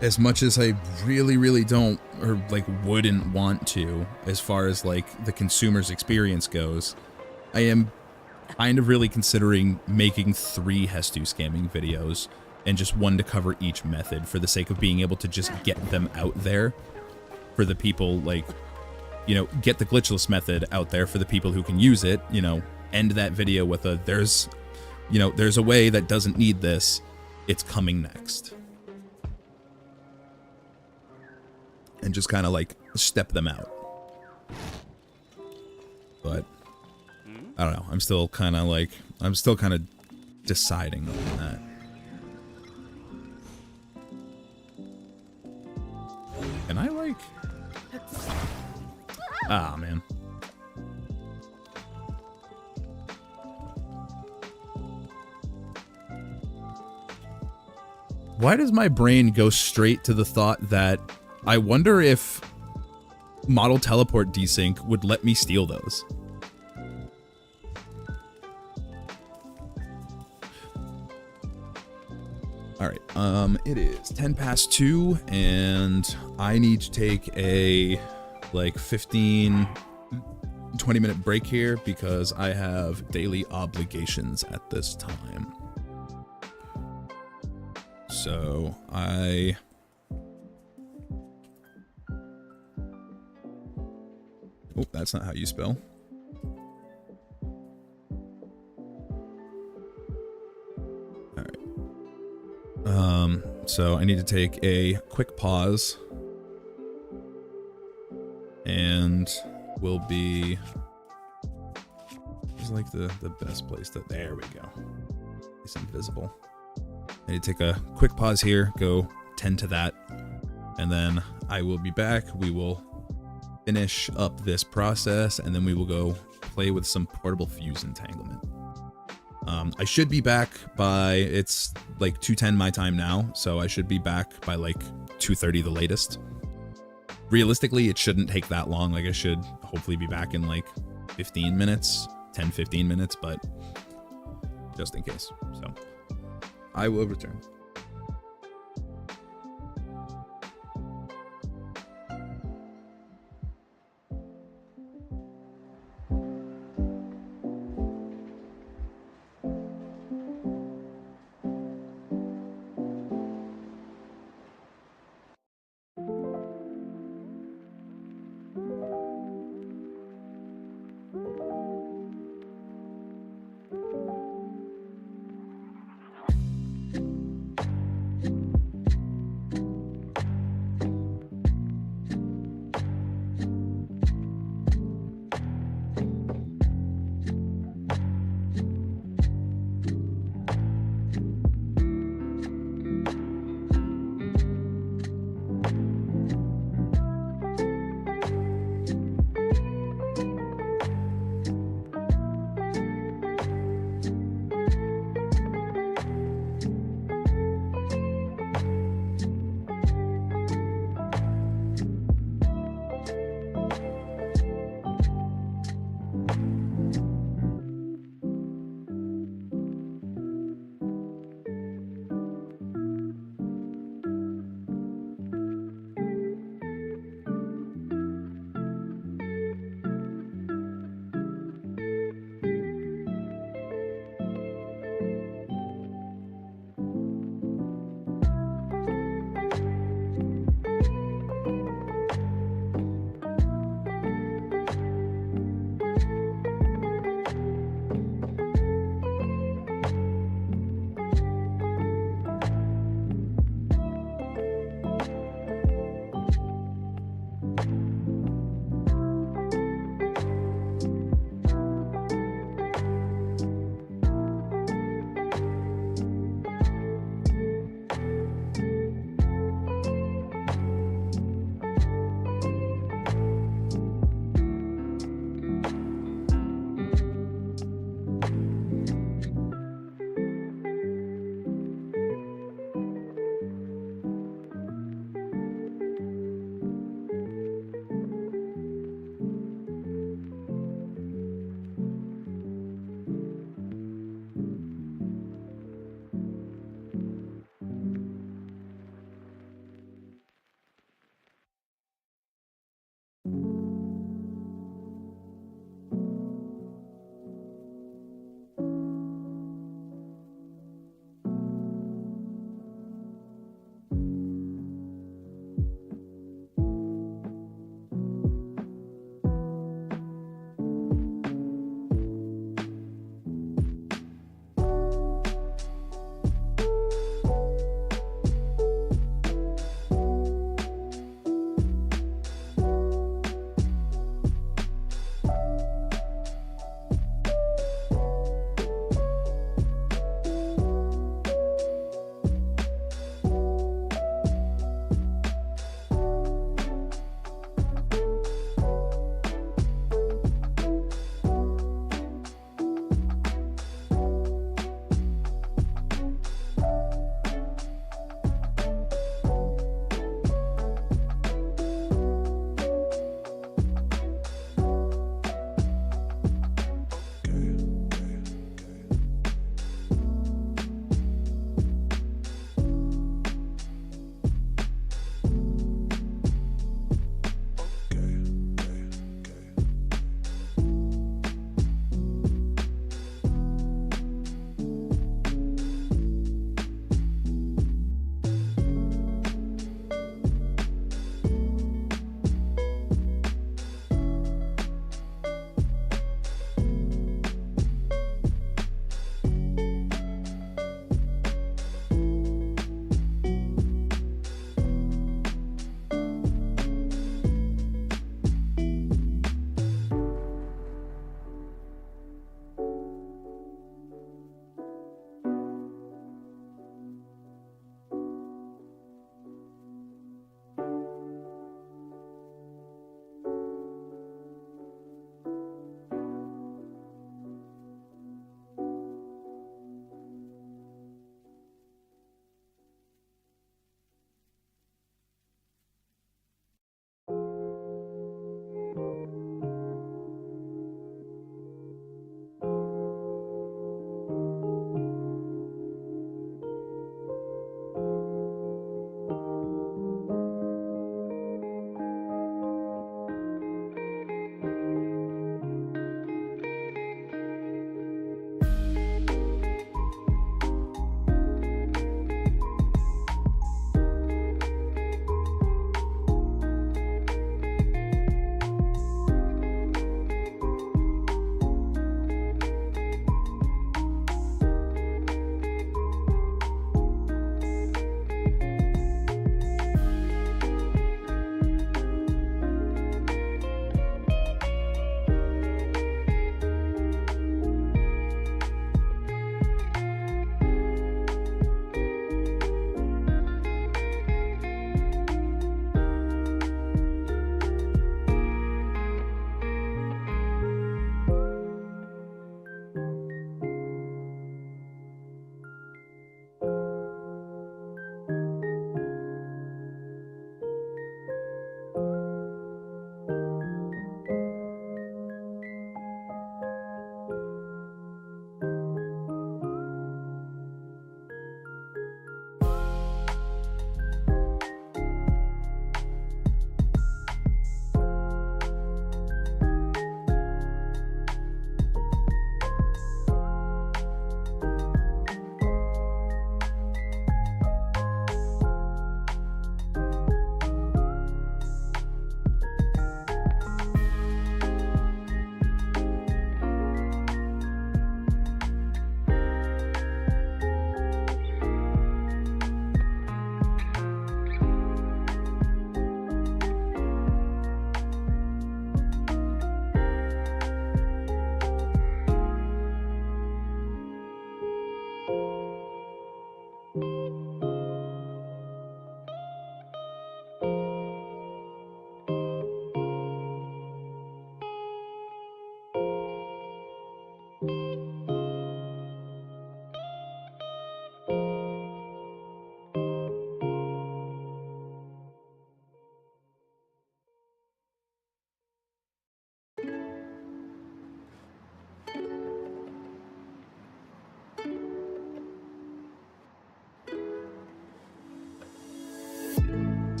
as much as I really don't, or like wouldn't want to, as far as like the consumer's experience goes, I am kind of really considering making 3 Hestu scamming videos and just one to cover each method, for the sake of being able to just get them out there for the people, like, you know, get the glitchless method out there for the people who can use it, you know, end that video with a, there's a way that doesn't need this, it's coming next. And just kind of like step them out. But I don't know. I'm still kind of deciding on that. Can I like? Ah, man. Why does my brain go straight to the thought that I wonder if model teleport desync would let me steal those? All right. It is 10 past 2, and I need to take a like 15, 20-minute break here because I have daily obligations at this time. So oh, that's not how you spell. So I need to take a quick pause, and we'll be, it's like the best place to, there we go. It's invisible. I need to take a quick pause here, go tend to that, and then I will be back. We will finish up this process, and then we will go play with some portable fuse entanglement. I should be back by, it's like 2:10 my time now, so I should be back by like 2:30 the latest. Realistically, it shouldn't take that long. Like, I should hopefully be back in like 15 minutes, 10-15 minutes, but just in case. So I will return.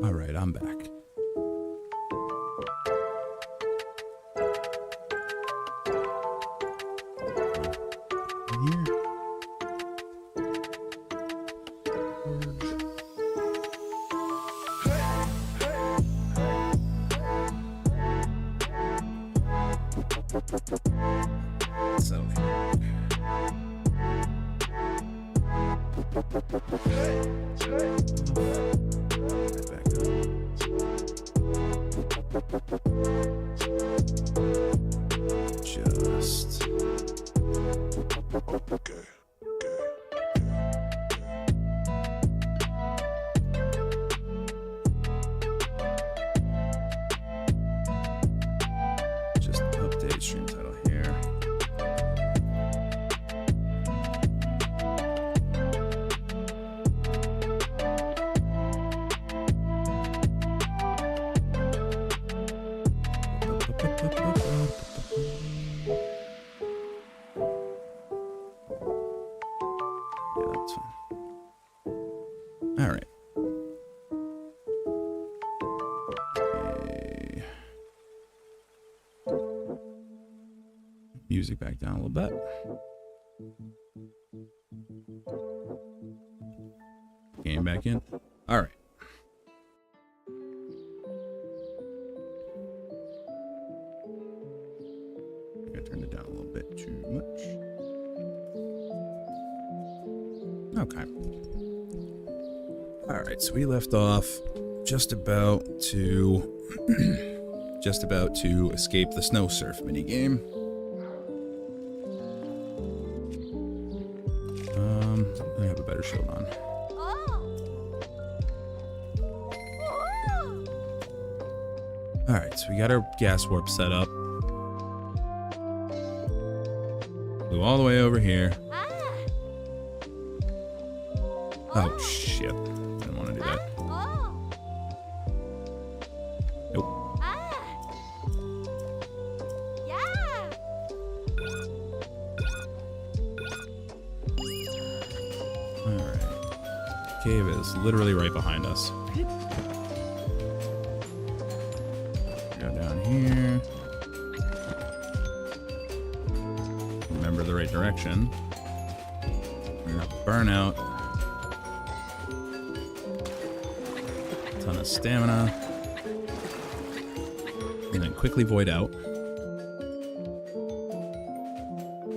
All right, I'm back. Here. So just update stream title here. Yeah, that's fine. All right. Okay. Music back down a little bit. Game back in. All right. I think I turned it down a little bit too much. Okay. All right, so we left off just about to escape the snow surf minigame. I have a better shield on. All right, so we got our gas warp set up. Flew all the way over here. Oh shit! Didn't want to do that. Nope. All right. Cave is literally right behind us. Go down here. Remember the right direction. We're gonna burn out. Ton of stamina. And then quickly void out.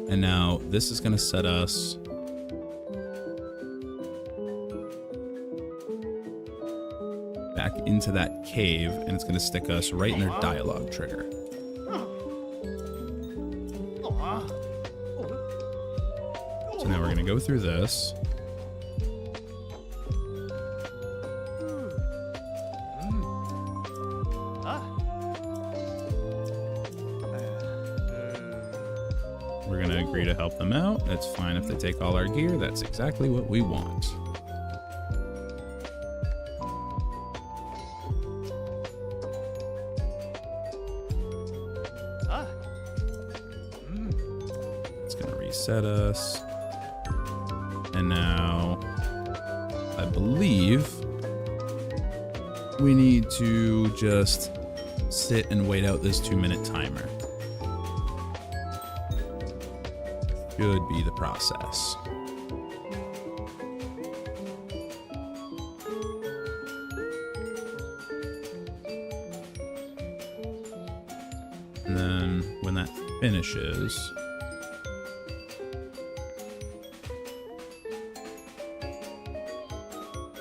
And now this is going to set us back into that cave, and it's going to stick us right in their dialogue trigger. So now we're going to go through this. We're going to agree to help them out. That's fine if they take all our gear. That's exactly what we want. It's going to reset us. And now, I believe we need to just sit and wait out this 2-minute timer. Should be the process. And then when that finishes,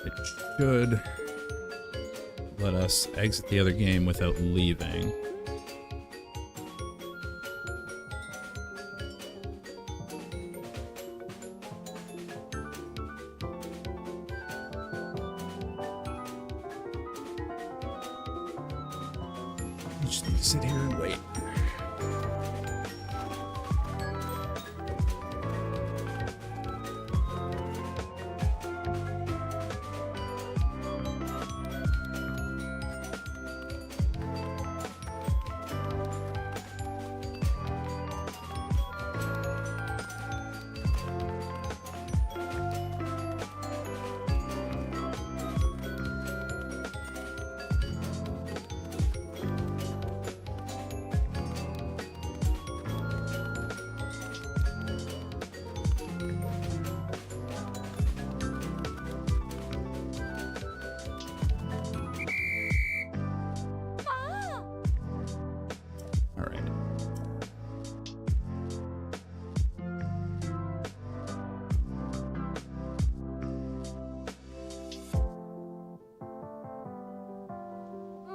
it should let us exit the other game without leaving. Just need to sit here and wait.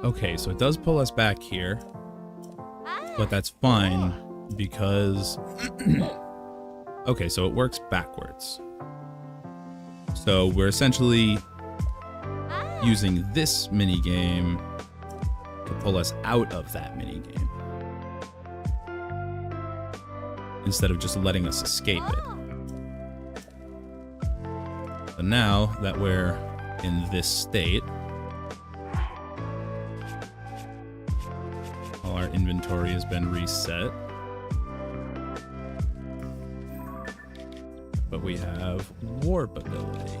Okay, so it does pull us back here, but that's fine because... Okay, so it works backwards. So we're essentially using this minigame to pull us out of that minigame, instead of just letting us escape it. So now that we're in this state, all our inventory has been reset. But we have warp ability.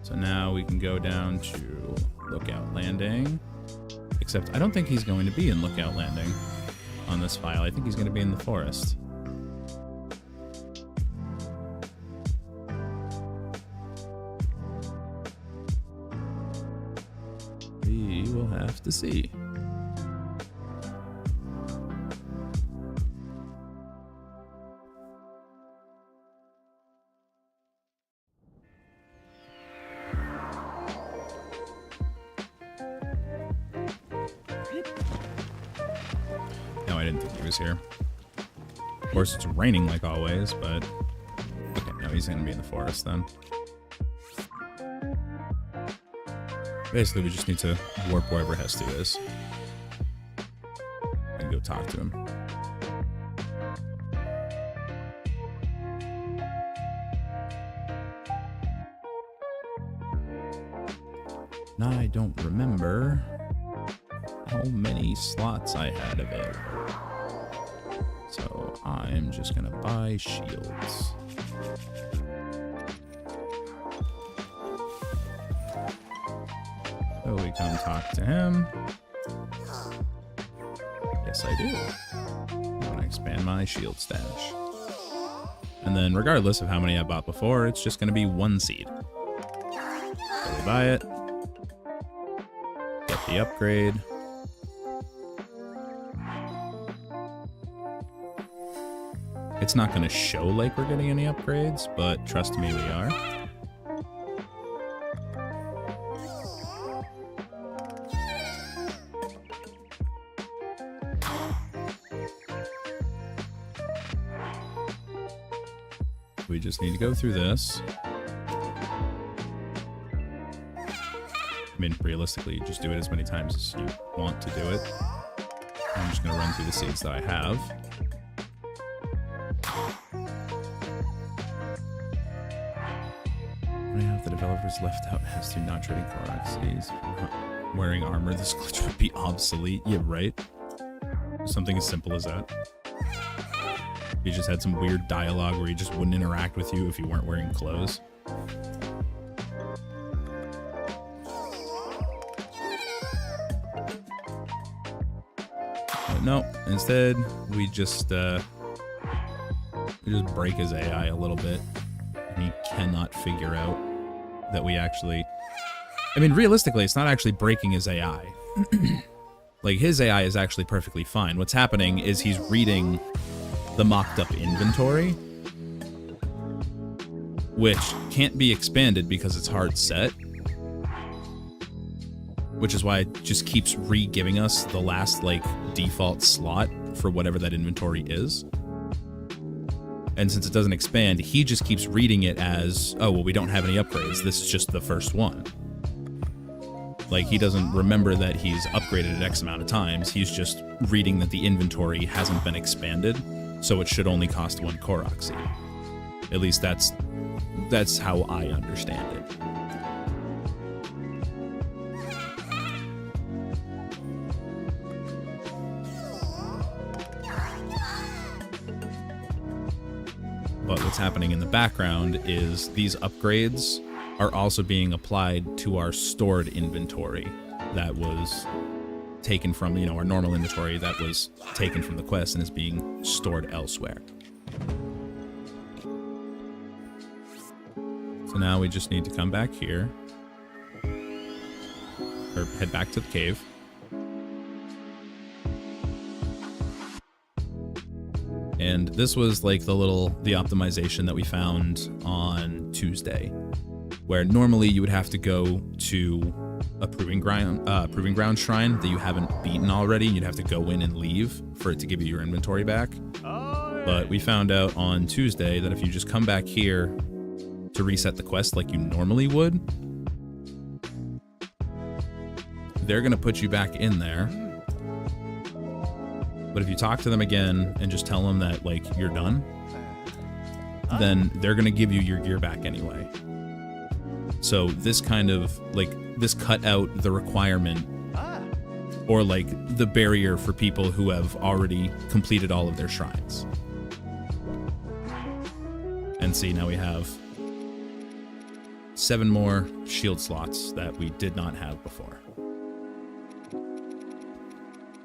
So now we can go down to Lookout Landing. Except I don't think he's going to be in Lookout Landing on this file. I think he's going to be in the forest. We will have to see. No, I didn't think he was here. Of course, it's raining like always, but... Okay, no, he's going to be in the forest then. Basically, we just need to warp wherever Hestu is. And go talk to him. Now I don't remember how many slots I had available. So I'm just gonna buy shields. So we come talk to him. Yes, I do. I'm gonna expand my shield stash. And then regardless of how many I bought before, it's just gonna be 1 seed. So we buy it. Get the upgrade. It's not going to show like we're getting any upgrades, but trust me, we are. We just need to go through this. I mean, realistically, you just do it as many times as you want to do it. I'm just going to run through the seeds that I have. The developers left out Hestu not trading Clorox. Not wearing armor. This glitch would be obsolete. Yeah, right? Something as simple as that. You just had some weird dialogue where he just wouldn't interact with you if you weren't wearing clothes. no. Instead, we just break his AI a little bit. And he cannot figure out that we actually... I mean, realistically, it's not actually breaking his AI. Like, his AI is actually perfectly fine. What's happening is he's reading the mocked-up inventory, which can't be expanded because it's hard set, which is why it just keeps re-giving us the last, like, default slot for whatever that inventory is. And since it doesn't expand, he just keeps reading it as, oh, well, we don't have any upgrades. This is just the first one. Like, he doesn't remember that he's upgraded it X amount of times. He's just reading that the inventory hasn't been expanded, so it should only cost 1 Korok seed. At least that's how I understand it. But what's happening in the background is these upgrades are also being applied to our stored inventory that was taken from, our normal inventory that was taken from the quest and is being stored elsewhere. So now we just need to come back here, or head back to the cave. And this was like the optimization that we found on Tuesday, where normally you would have to go to a proving ground shrine that you haven't beaten already. You'd have to go in and leave for it to give you your inventory back. But we found out on Tuesday that if you just come back here to reset the quest like you normally would, they're going to put you back in there. But if you talk to them again and just tell them that, like, you're done, then they're going to give you your gear back anyway. So this kind of, like, this cut out the requirement or, like, the barrier for people who have already completed all of their shrines. And see, now we have 7 more shield slots that we did not have before.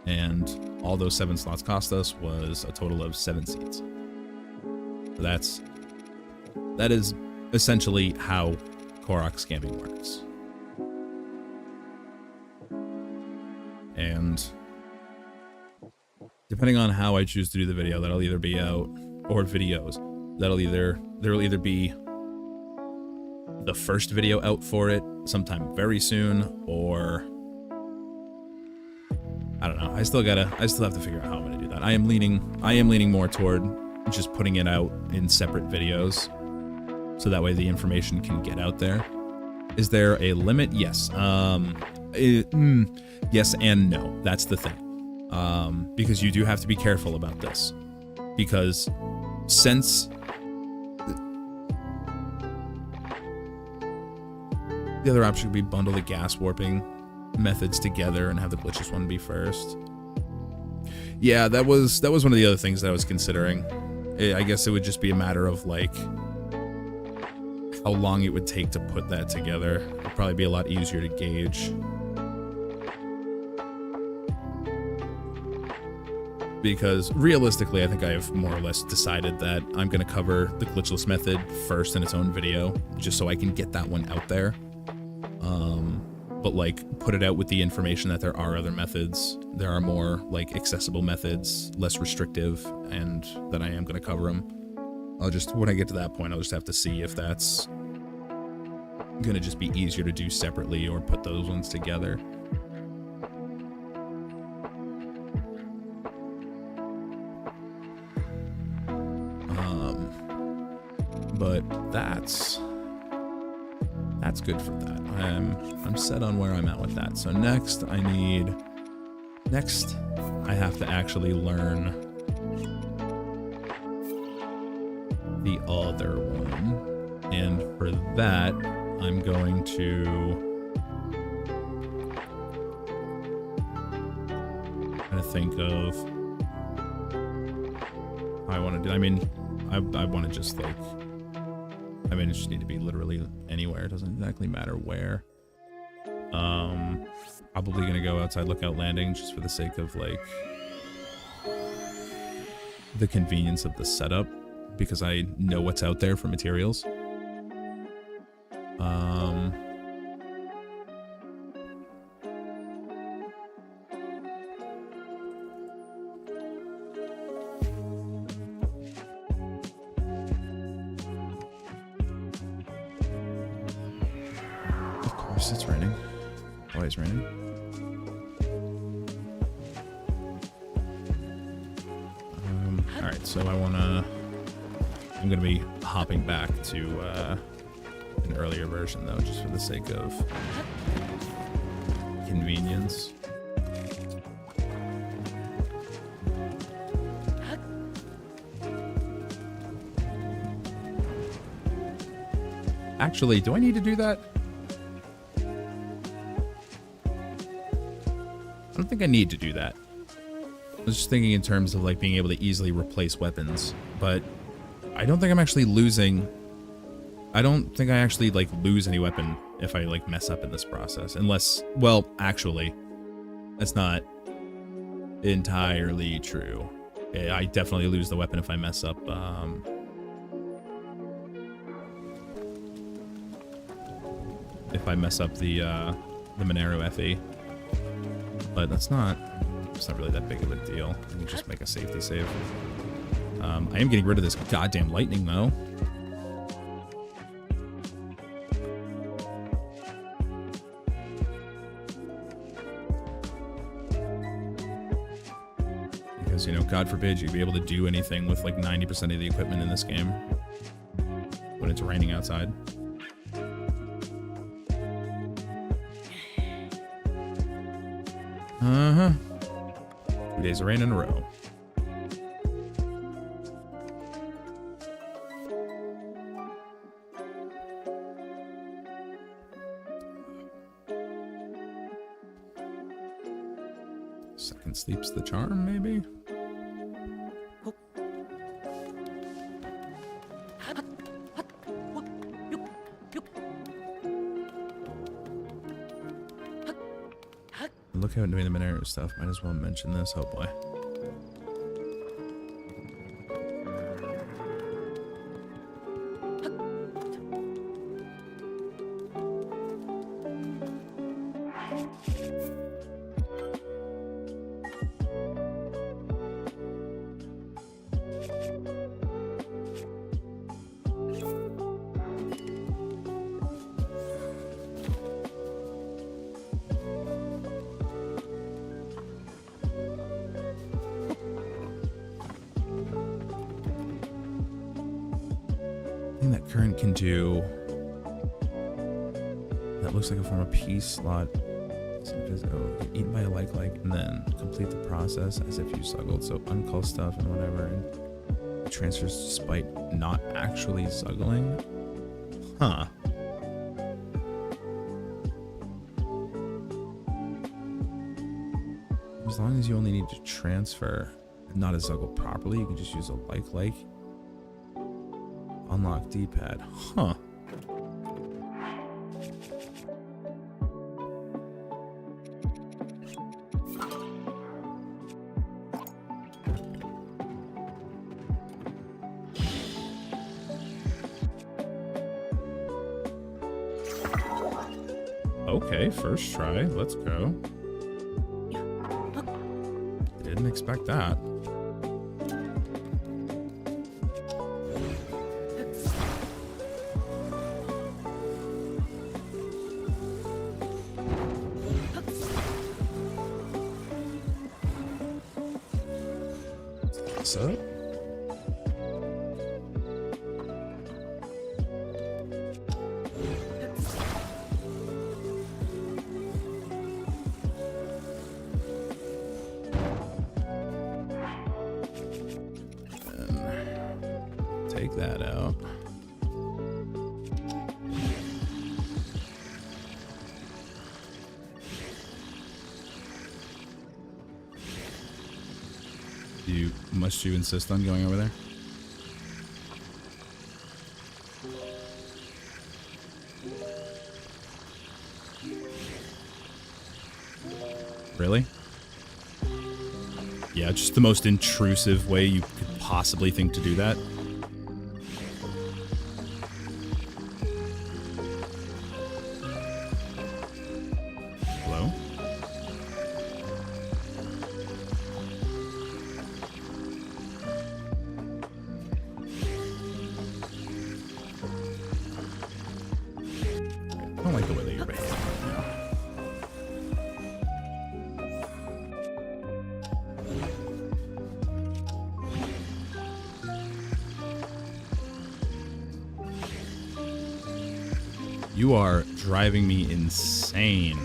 And all those 7 slots cost us was a total of 7 seeds. So that is essentially how Korok scamming works. And depending on how I choose to do the video, that'll either be out, or videos, there'll either be the first video out for it sometime very soon, or I don't know. I still have to figure out how I'm gonna do that. I am leaning more toward just putting it out in separate videos, so that way the information can get out there. Is there a limit? Yes. Yes and no. That's the thing. Because you do have to be careful about this. Because since the other option would be bundle the gas warping methods together and have the glitchless one be first. Yeah, that was one of the other things that I was considering. I guess it would just be a matter of, like, how long it would take to put that together. It'd probably be a lot easier to gauge. Because realistically, I think I've more or less decided that I'm going to cover the glitchless method first in its own video, just so I can get that one out there. But, like, put it out with the information that there are other methods. There are more, like, accessible methods, less restrictive, and that I am going to cover them. When I get to that point, I'll just have to see if that's going to just be easier to do separately or put those ones together. But that's good for that. I'm set on where I'm at with that. So next I have to actually learn the other one. And for that, I'm going to kind of think of how I want to do. I mean, I want to just, like, it just need to be literally anywhere. It doesn't exactly matter where. Probably gonna go outside Lookout Landing just for the sake of, like, the convenience of the setup because I know what's out there for materials. Of course, it's raining. Always raining. Alright, so I'm gonna be hopping back to an earlier version though, just for the sake of convenience. Actually, do I need to do that? I don't think I need to do that. I was just thinking in terms of like being able to easily replace weapons, but I don't think I'm actually losing. I don't think I actually like lose any weapon if I like mess up in this process, unless, well, actually, that's not entirely true. I definitely lose the weapon if I mess up. If I mess up the Monero FE, but it's not really that big of a deal. Let me just make a safety save. I am getting rid of this goddamn lightning though. Because, you know, God forbid you be able to do anything with like 90% of the equipment in this game when it's raining outside. Uh-huh. 2 days of rain in a row. Second sleep's the charm, maybe? Look how I'm doing the Monero stuff. Might as well mention this. Oh boy. That current can do. That looks like a form of peace slot. Eaten by a like, and then complete the process as if you suggled. So uncall stuff and whatever. And it transfers despite not actually suggling. Huh. As long as you only need to transfer, not a suggle properly, you can just use a like. Unlock D-pad. Huh. Okay, first try. Let's go. Didn't expect that. What's up? Take that out. Must you insist on going over there? Really? Yeah, Yeah, just the most intrusive way you could possibly think to do that. Hello? I don't like the way that you're behaving right now. You are driving me insane.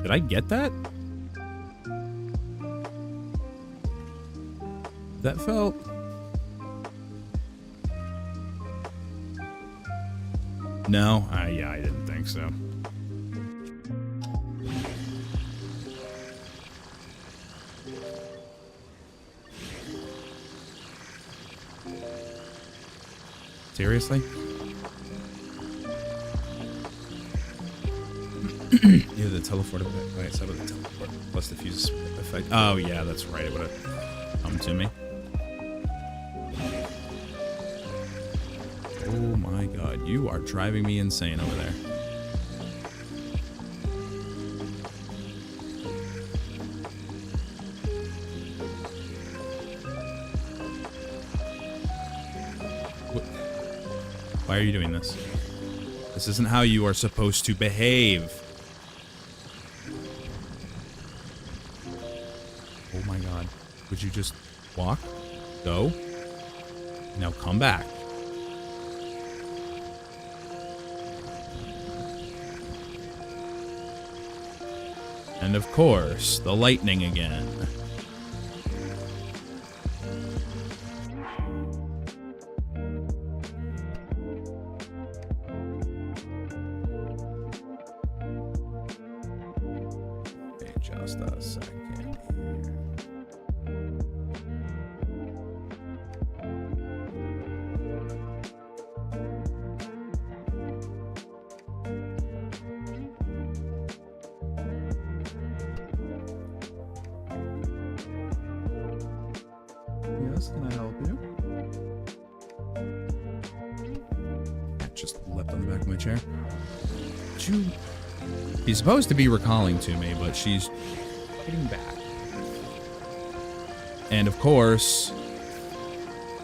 Did I get that? That felt... No? Yeah, I didn't think so. Seriously? Yeah, the teleport effect. Right, so the teleport plus the fuse effect. Oh, yeah, that's right. It would have come to me. Oh my god, you are driving me insane over there. Why are you doing this? This isn't how you are supposed to behave. Oh my god. Would you just walk? Go? Now come back. And of course, the lightning again. Okay, just a second here. Yes, can I help you? That just leapt on the back of my chair. She's supposed to be recalling to me, but she's hitting back. And of course,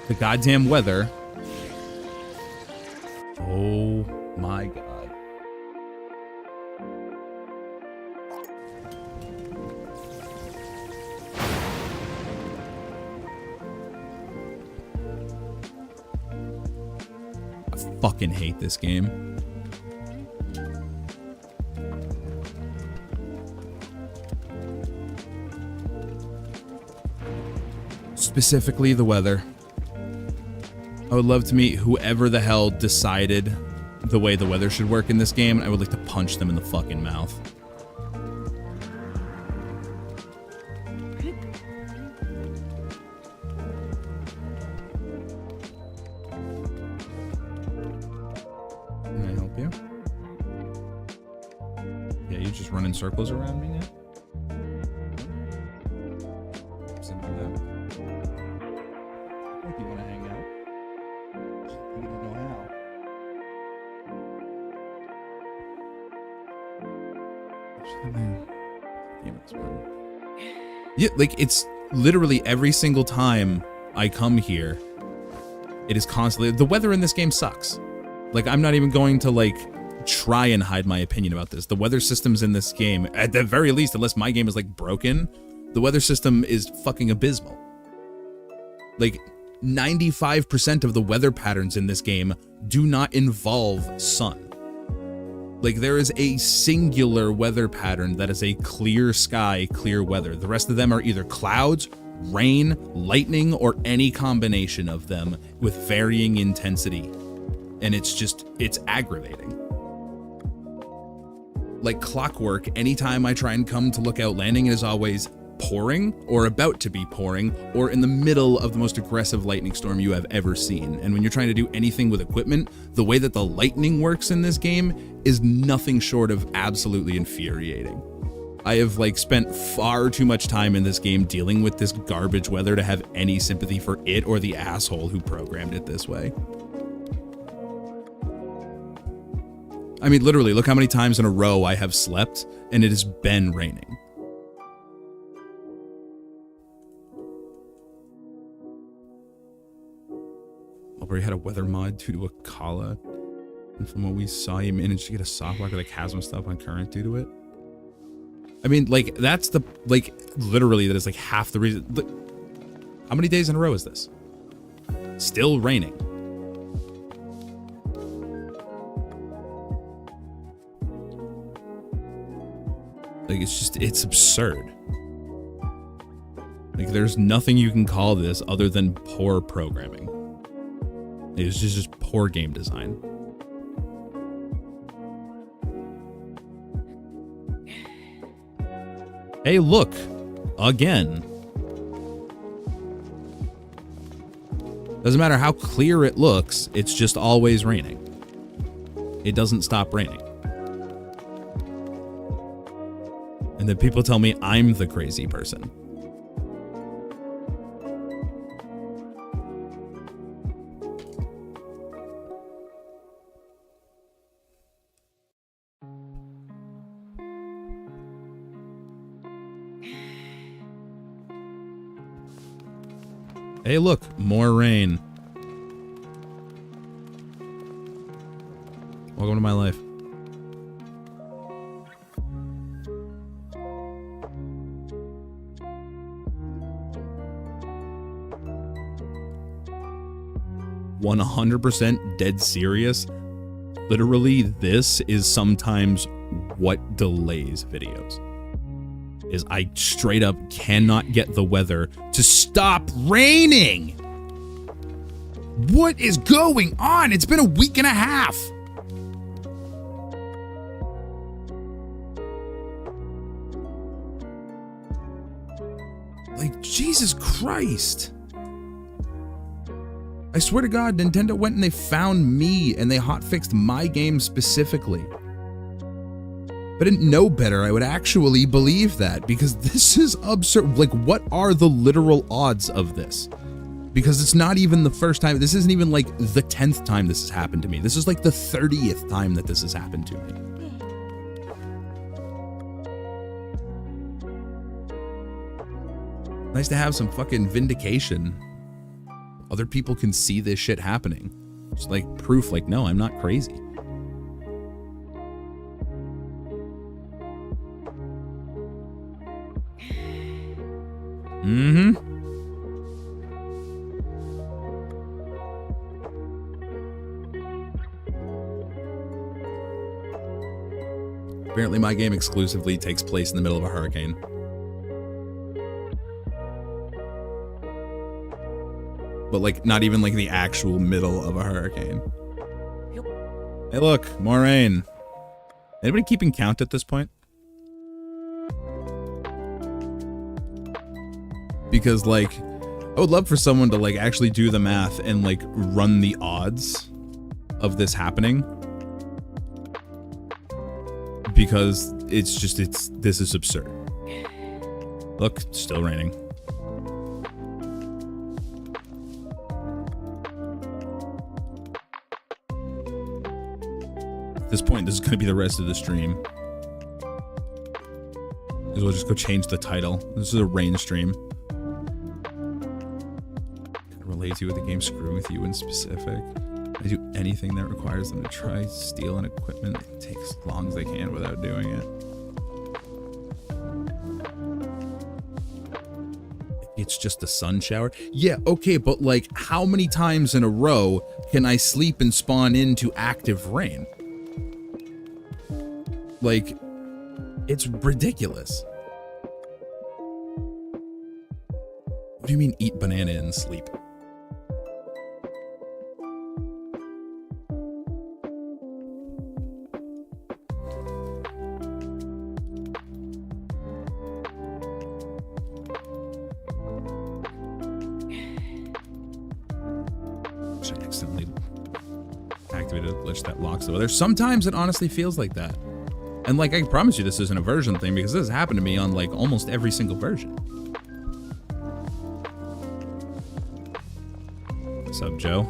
the goddamn weather. Oh my god. I fucking hate this game. Specifically the weather. I would love to meet whoever the hell decided the way the weather should work in this game. I would like to punch them in the fucking mouth. Can I help you? Yeah, you just run in circles around me now? Simple that. You want to hang out? You don't know how. Yeah, like it's literally every single time I come here, it is constantly the weather in this game sucks. Like I'm not even going to like try and hide my opinion about this. The weather systems in this game, at the very least, unless my game is like broken, the weather system is fucking abysmal. Like 95% of the weather patterns in this game do not involve sun. Like there is a singular weather pattern that is a clear sky, clear weather. The rest of them are either clouds, rain, lightning, or any combination of them with varying intensity. And it's aggravating. Like clockwork, anytime I try and come to look out landing, it is always pouring or about to be pouring or in the middle of the most aggressive lightning storm you have ever seen. And when you're trying to do anything with equipment, the way that the lightning works in this game is nothing short of absolutely infuriating. I have like spent far too much time in this game dealing with this garbage weather to have any sympathy for it or the asshole who programmed it this way. I mean, literally, look how many times in a row I have slept and it has been raining. Where he had a weather mod due to a Kala. And from what we saw, he managed to get a soft lock with like Chasm stuff on current due to it. I mean, like, that's the, like, literally, that is like half the reason. Look, how many days in a row is this? Still raining. Like, it's just, it's absurd. Like, there's nothing you can call this other than poor programming. It's just poor game design. Hey, look, again. Doesn't matter how clear it looks, it's just always raining. It doesn't stop raining. And then people tell me I'm the crazy person. Hey, look, more rain. Welcome to my life. $100% dead serious. Literally, this is sometimes what delays videos. Is I straight up cannot get the weather to stop raining. What is going on? It's been a week and a half. Like, Jesus Christ. I swear to God, Nintendo went and they found me and they hotfixed my game specifically. If I didn't know better, I would actually believe that, because this is absurd. Like, what are the literal odds of this? Because it's not even the first time. This isn't even like the 10th time this has happened to me. This is like the 30th time that this has happened to me. Nice to have some fucking vindication. Other people can see this shit happening. It's like proof, like, no, I'm not crazy. Mm-hmm. Apparently my game exclusively takes place in the middle of a hurricane. But like, not even like the actual middle of a hurricane. Hey look, more rain. Anybody keeping count at this point? Because like, I would love for someone to like actually do the math and like run the odds of this happening. Because it's just, this is absurd. Look, it's still raining. At this point, this is going to be the rest of the stream. Because we'll just go change the title. This is a rain stream. Lazy with the game screwing with you in specific. I do anything that requires them to try stealing equipment. It takes as long as they can without doing it. It's just a sun shower. Yeah, okay, but like, how many times in a row can I sleep and spawn into active rain? Like, it's ridiculous. What do you mean eat banana and sleep? glitch that locks the weather. Sometimes it honestly feels like that. And like, I promise you this isn't a version thing because this has happened to me on like almost every single version. What's up, Joe?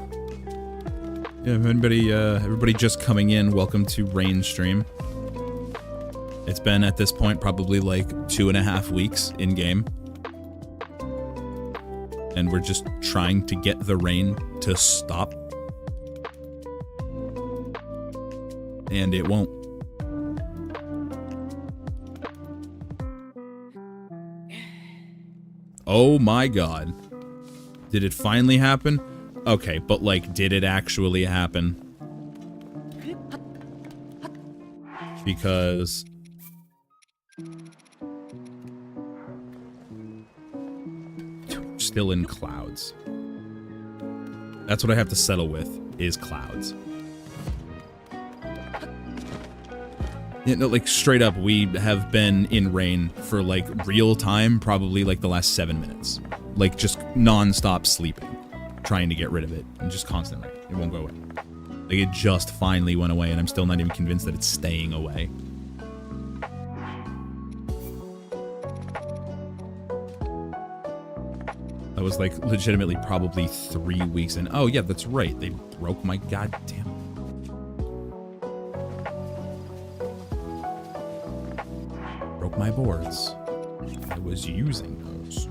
Yeah, everybody just coming in, welcome to Rain Stream. It's been at this point probably like 2.5 weeks in game. And we're just trying to get the rain to stop. And it won't. Oh my god. Did it finally happen? Okay, but like, did it actually happen? Because... still in clouds. That's what I have to settle with, is clouds. You know, like, straight up, we have been in rain for, like, real time, probably, like, the last 7 minutes. Like, just non-stop sleeping, trying to get rid of it, and just constant rain. It won't go away. Like, it just finally went away, and I'm still not even convinced that it's staying away. That was, like, legitimately probably 3 weeks in. Oh, yeah, that's right. They broke my goddamn... broke my boards. I was using those.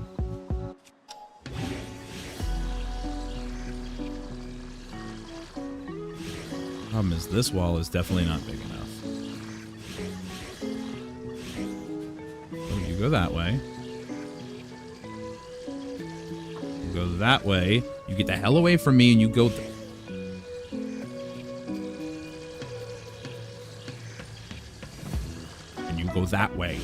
Problem is, this wall is definitely not big enough. Oh, you go that way. Go that way. You get the hell away from me and you go... and you go that way.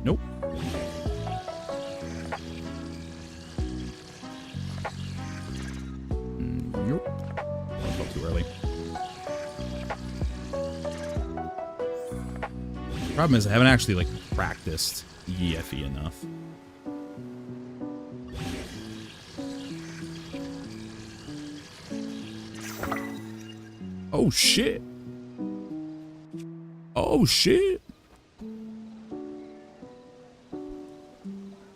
Nope. Nope. That felt too early. Problem is, I haven't actually, like, practiced EFE enough. Oh, shit. Oh, shit.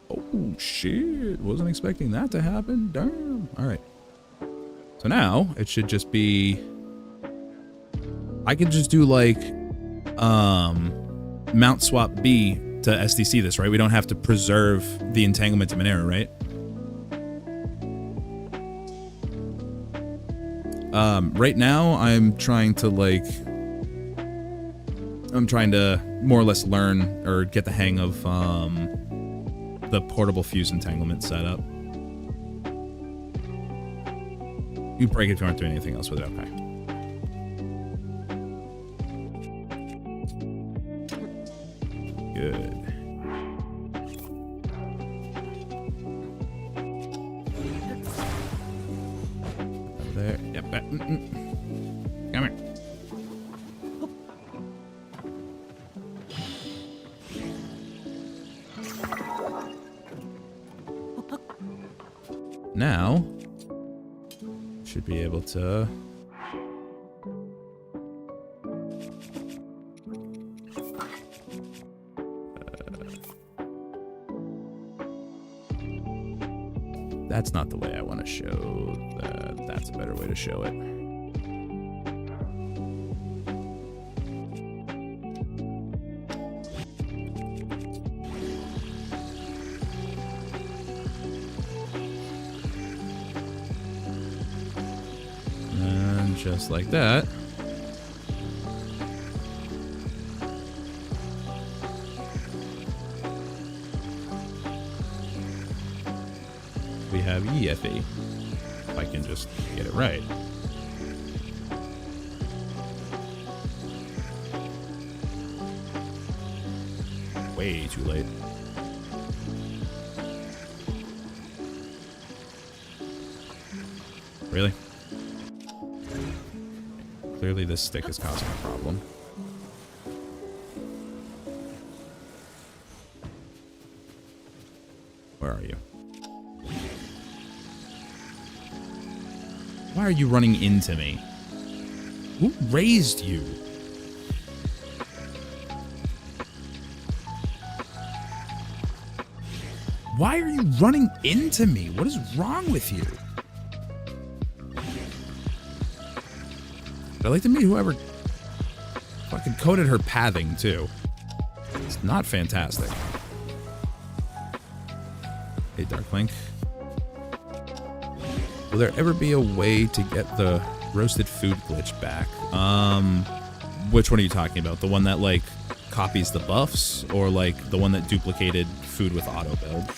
Oh, shit. Wasn't expecting that to happen. Damn. All right. So now it should just be... I can just do, like, mount swap B to SDC this, right? We don't have to preserve the entanglement to Monero, right? Right now, I'm trying to, like... I'm trying to more or less learn or get the hang of, the portable fuse entanglement setup. You can break it if you aren't doing anything else with it, okay. Good. Over there. Yep. Come here. Now, should be able to... that's not the way I want to show that. That's a better way to show it. And just like that. We have EFE, if I can just get it right. Way too late. Really? Clearly this stick is causing a problem. Where are you? Why are you running into me? Who raised you? Why are you running into me? What is wrong with you? I'd like to meet whoever fucking coded her pathing, too. It's not fantastic. Hey, Darklink. Will there ever be a way to get the roasted food glitch back? Which one are you talking about? The one that, like, copies the buffs? Or, like, the one that duplicated food with auto build?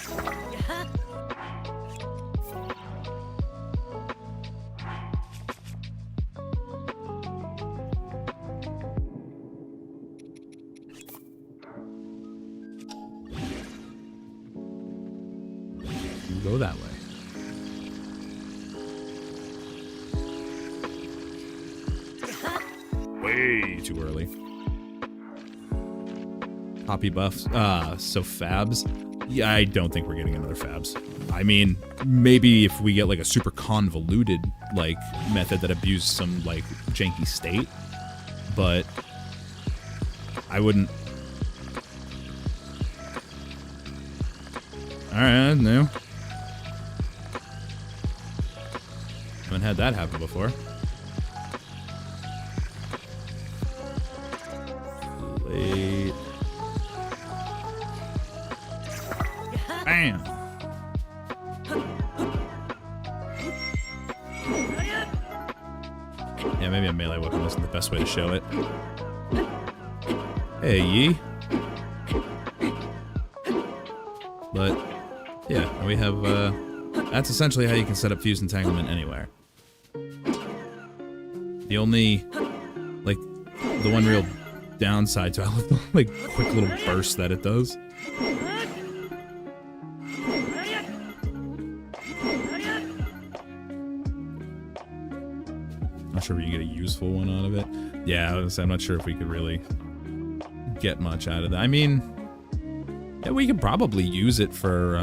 Go that way. Way too early. Copy buffs. So Fabs. Yeah, I don't think we're getting another Fabs. I mean, maybe if we get like a super convoluted like method that abuses some like janky state, but I wouldn't. All right, no. Haven't had that happen before. Late. Bam. Yeah, maybe a melee weapon isn't the best way to show it. Hey, Yi. But, yeah, we have, that's essentially how you can set up fuse entanglement anywhere. The only, like, the one real downside to it, like, quick little burst that it does. Not sure if you get a useful one out of it. Yeah, I'm not sure if we could really get much out of that. I mean, yeah, we could probably use it for,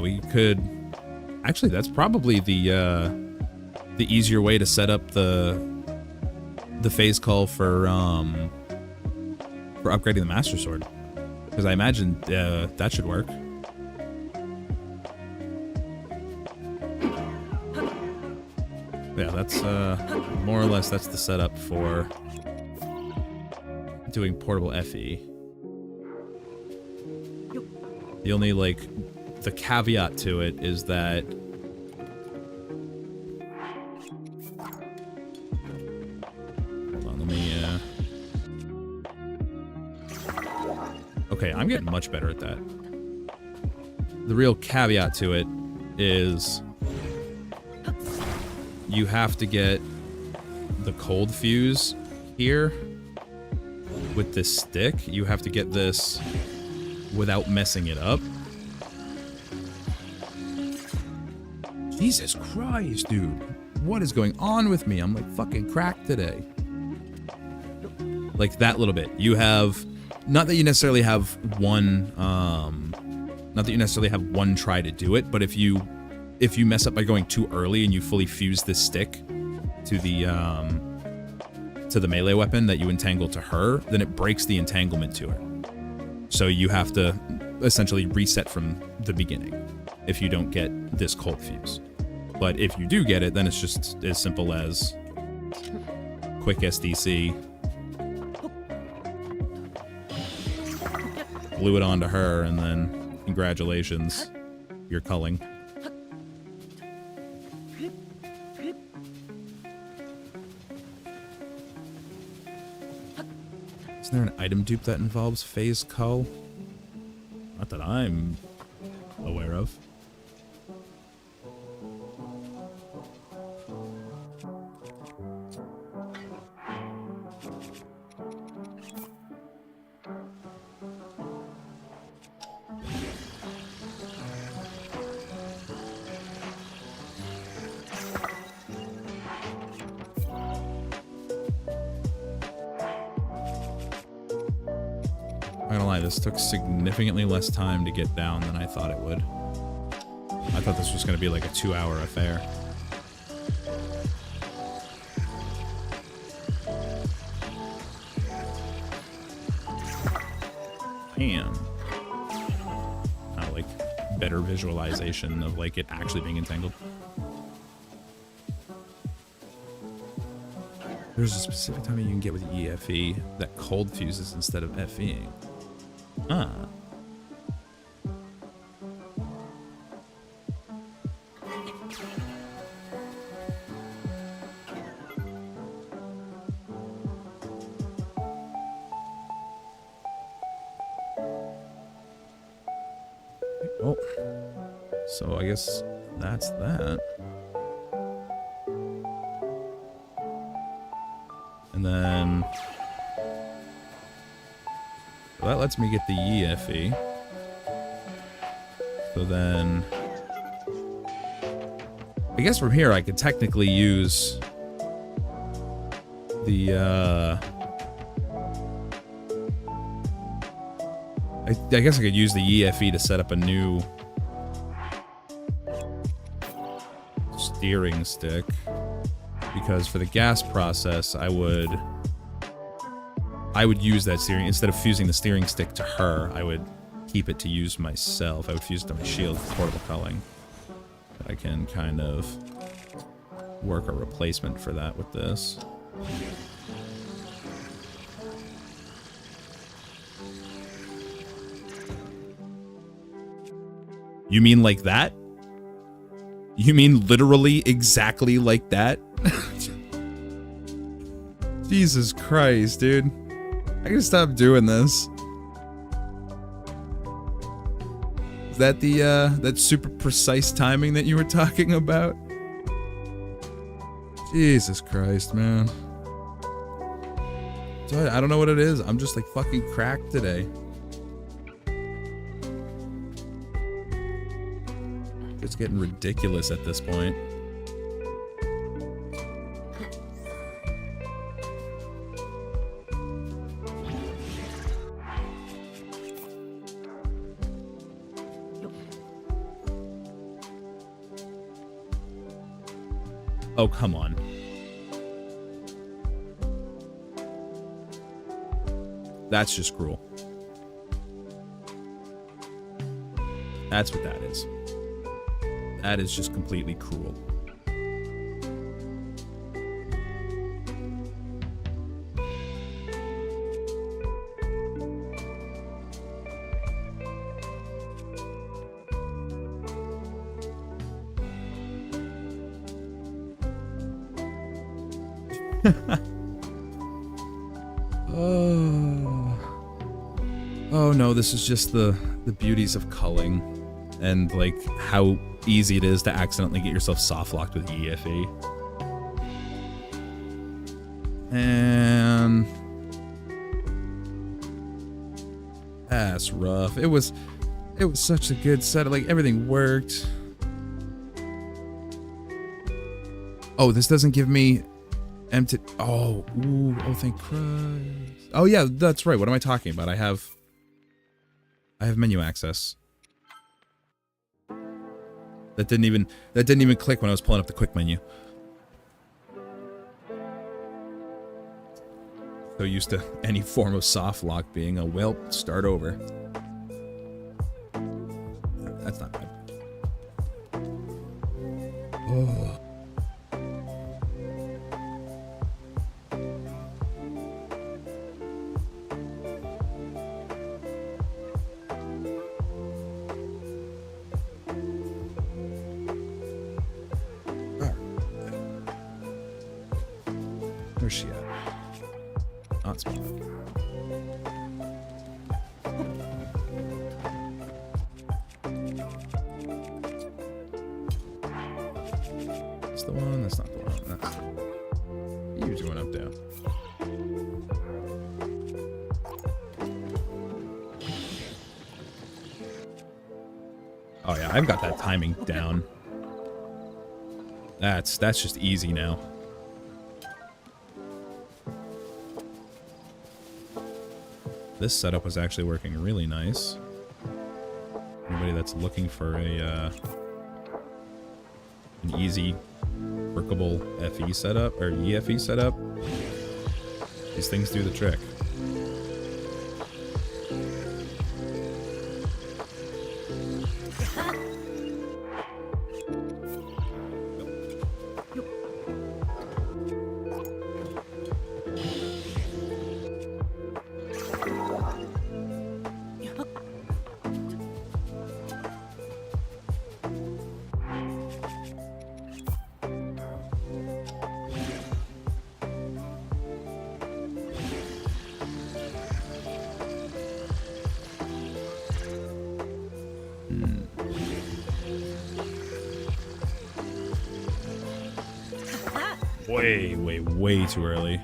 we could... Actually, that's probably the easier way to set up the phase call for upgrading the Master Sword. Because I imagine that should work. Yeah, that's more or less that's the setup for doing portable FE. The only, like, the caveat to it is that hold on, let me okay, I'm getting much better at that. The real caveat to it is you have to get the cold fuse here with this stick. You have to get this without messing it up. Jesus Christ, dude. What is going on with me? I'm like fucking cracked today. Like that little bit. You have, not that you necessarily have one, not that you necessarily have one try to do it, but if you mess up by going too early and you fully fuse this stick to the melee weapon that you entangle to her, then it breaks the entanglement to her. So you have to essentially reset from the beginning if you don't get this cold fuse. But if you do get it, then it's just as simple as quick SDC, glue it onto her, and then congratulations, you're culling. Is there an item dupe that involves phase cull? Not that I'm aware of. gonna lie, this took significantly less time to get down than I thought it would. I thought this was gonna be like a 2-hour affair. Damn. Like better visualization of like it actually being entangled. There's a specific timing you can get with EFE that cold fuses instead of FEing. Ah. Oh. So I guess that's that. And then well, that lets me get the EFE. So then I guess from here I could technically use the I guess I could use the EFE to set up a new steering stick, because for the gas process I would use that steering, instead of fusing the steering stick to her, I would keep it to use myself. I would fuse it to my shield for portable culling. But I can kind of work a replacement for that with this. You mean like that? You mean literally exactly like that? Jesus Christ, dude. I gotta stop doing this. Is that the, that super precise timing that you were talking about? Jesus Christ, man. So I don't know what it is. I'm just like fucking cracked today. It's getting ridiculous at this point. Oh, come on. That's just cruel. That's what that is. That is just completely cruel. Oh no, this is just the beauties of culling and like how easy it is to accidentally get yourself soft locked with EFE. And that's rough. It was such a good set. Like everything worked. Oh, this doesn't give me empty. Oh, ooh, oh, thank Christ. Oh yeah, that's right. What am I talking about? I have menu access. That didn't even click when I was pulling up the quick menu. So used to any form of soft lock being a well, start over. That's not bad. Oh. Where's she at? Not small. That's the one. That's not the one. That's the one. What are you doing up there? Oh yeah, I've got that timing down. That's just easy now. this setup was actually working really nice. Anybody that's looking for a an easy, workable FE setup or EFE setup, these things do the trick. Way too early.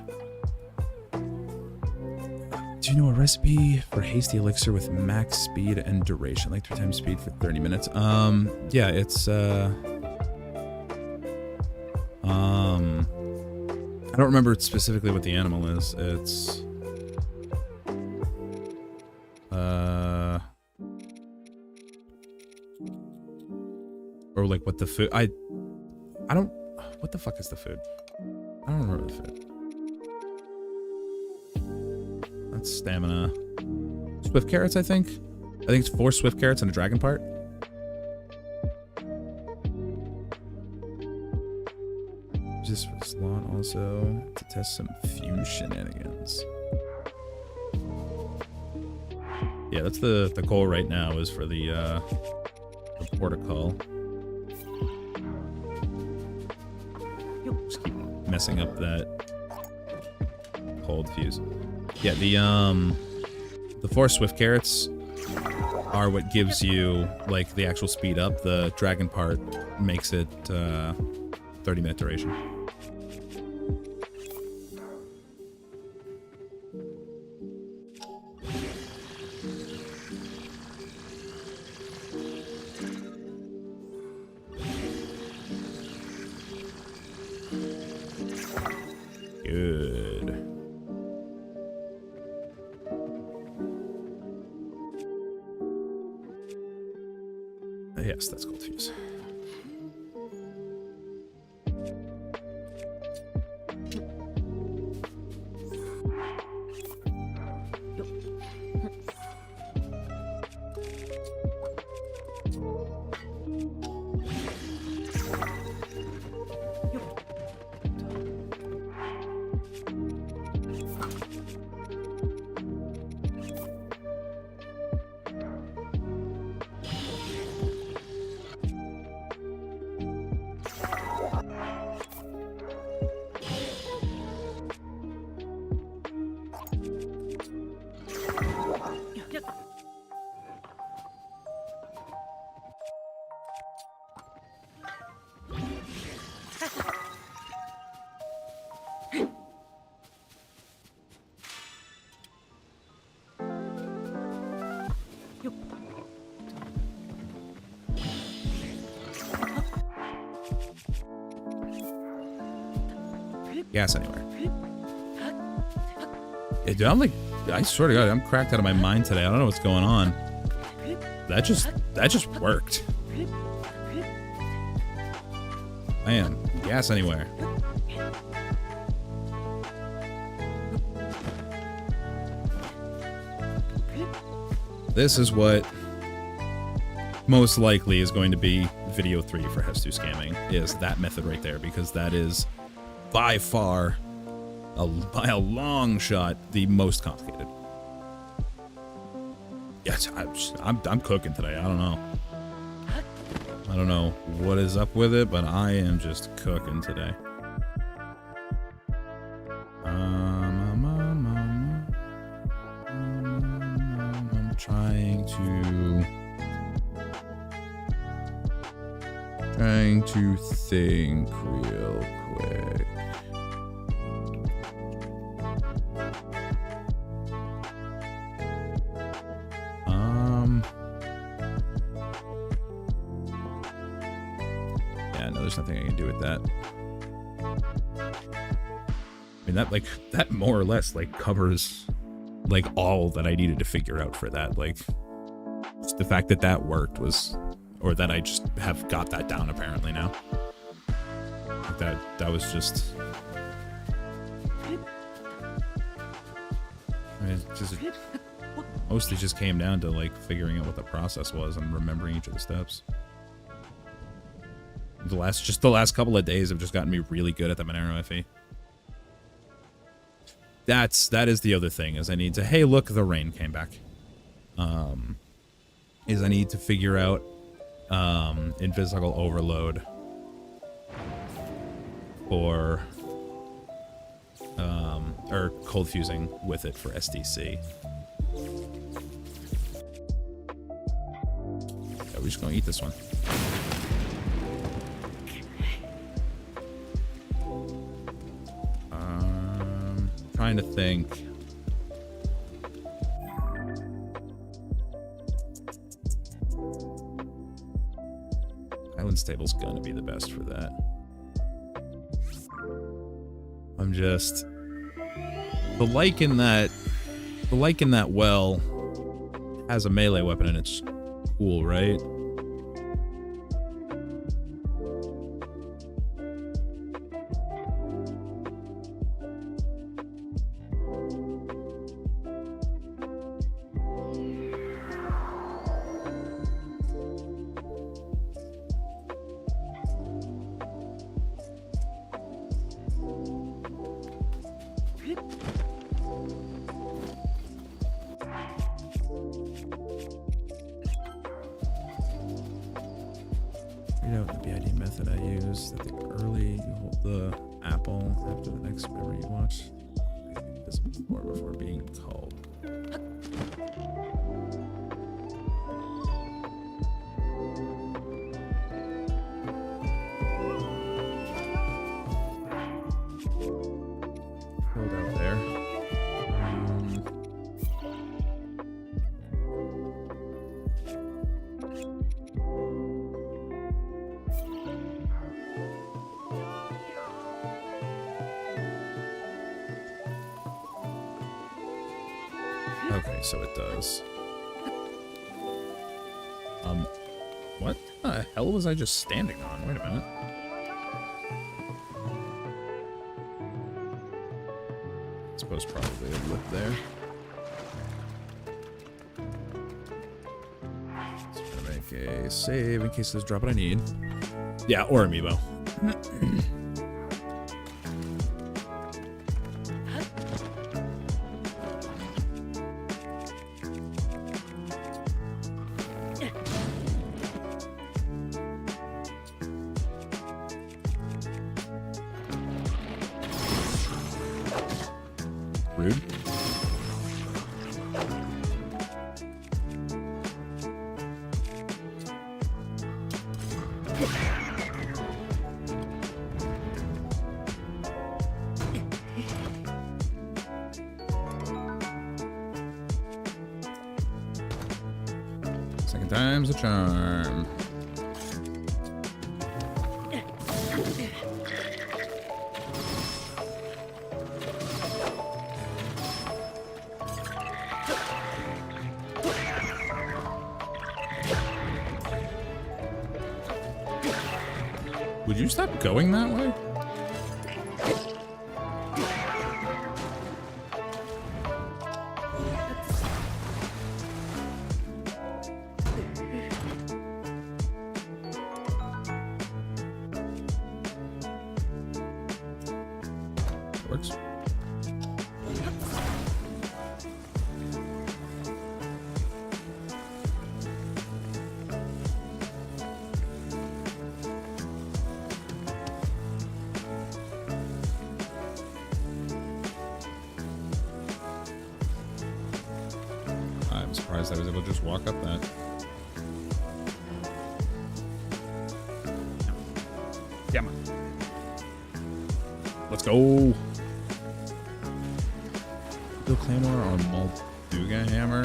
Do you know a recipe for hasty elixir with max speed and duration? Like 3 times speed for 30 minutes? Yeah, it's, I don't remember specifically what the animal is. It's, or like what the food, I don't, what the fuck is the food? I don't remember the food. That's stamina. Swift carrots, I think. I think it's 4 swift carrots and a dragon part. Use this for the slot also to test some fuse shenanigans. Yeah, that's the goal right now is for the protocol. Just keep messing up that hold fuse. Yeah, the 4 swift carrots are what gives you like the actual speed up. The dragon part makes it 30-minute duration. Good. Yes, that's gold fuse. Gas anywhere. Yeah, dude, I'm like, I swear to God, I'm cracked out of my mind today. I don't know what's going on. That just worked. Man, gas anywhere. This is what most likely is going to be video 3 for Hestu scamming, is that method right there, because that is by far, by a long shot, the most complicated. Yes, I'm cooking today. I don't know. I don't know what is up with it, but I am just cooking today. I'm trying to think real quick. Yeah, no, there's nothing I can do with that. I mean, that more or less like covers like all that I needed to figure out for that. Like just the fact that that worked was, or that I just have got that down apparently now. Like that was just. I mean, it just mostly just came down to like figuring out what the process was and remembering each of the steps. The last couple of days have just gotten me really good at the Monero FE. That is the other thing, is I need to, hey look, the rain came back. Is I need to figure out invisible overload for or cold fusing with it for SDC. Yeah, we're just gonna eat this one. Trying to think. Island Stable's gonna be the best for that. I'm just the like in that well has a melee weapon and it's cool, right? Read out the BID method I use. I think early you hold the apple after the next memory you watch. I think this before being called. Hold out there. Okay, so it does. What the hell was I just standing on? Wait a minute. I suppose probably a lip there. So I'm gonna make a save in case there's a drop what I need. Yeah, or amiibo. Rude. Second time's a charm. Would you stop going that way? Works. I'm surprised I was able to just walk up that. Yeah, man. Let's go. Bill Claymore on Molduga hammer.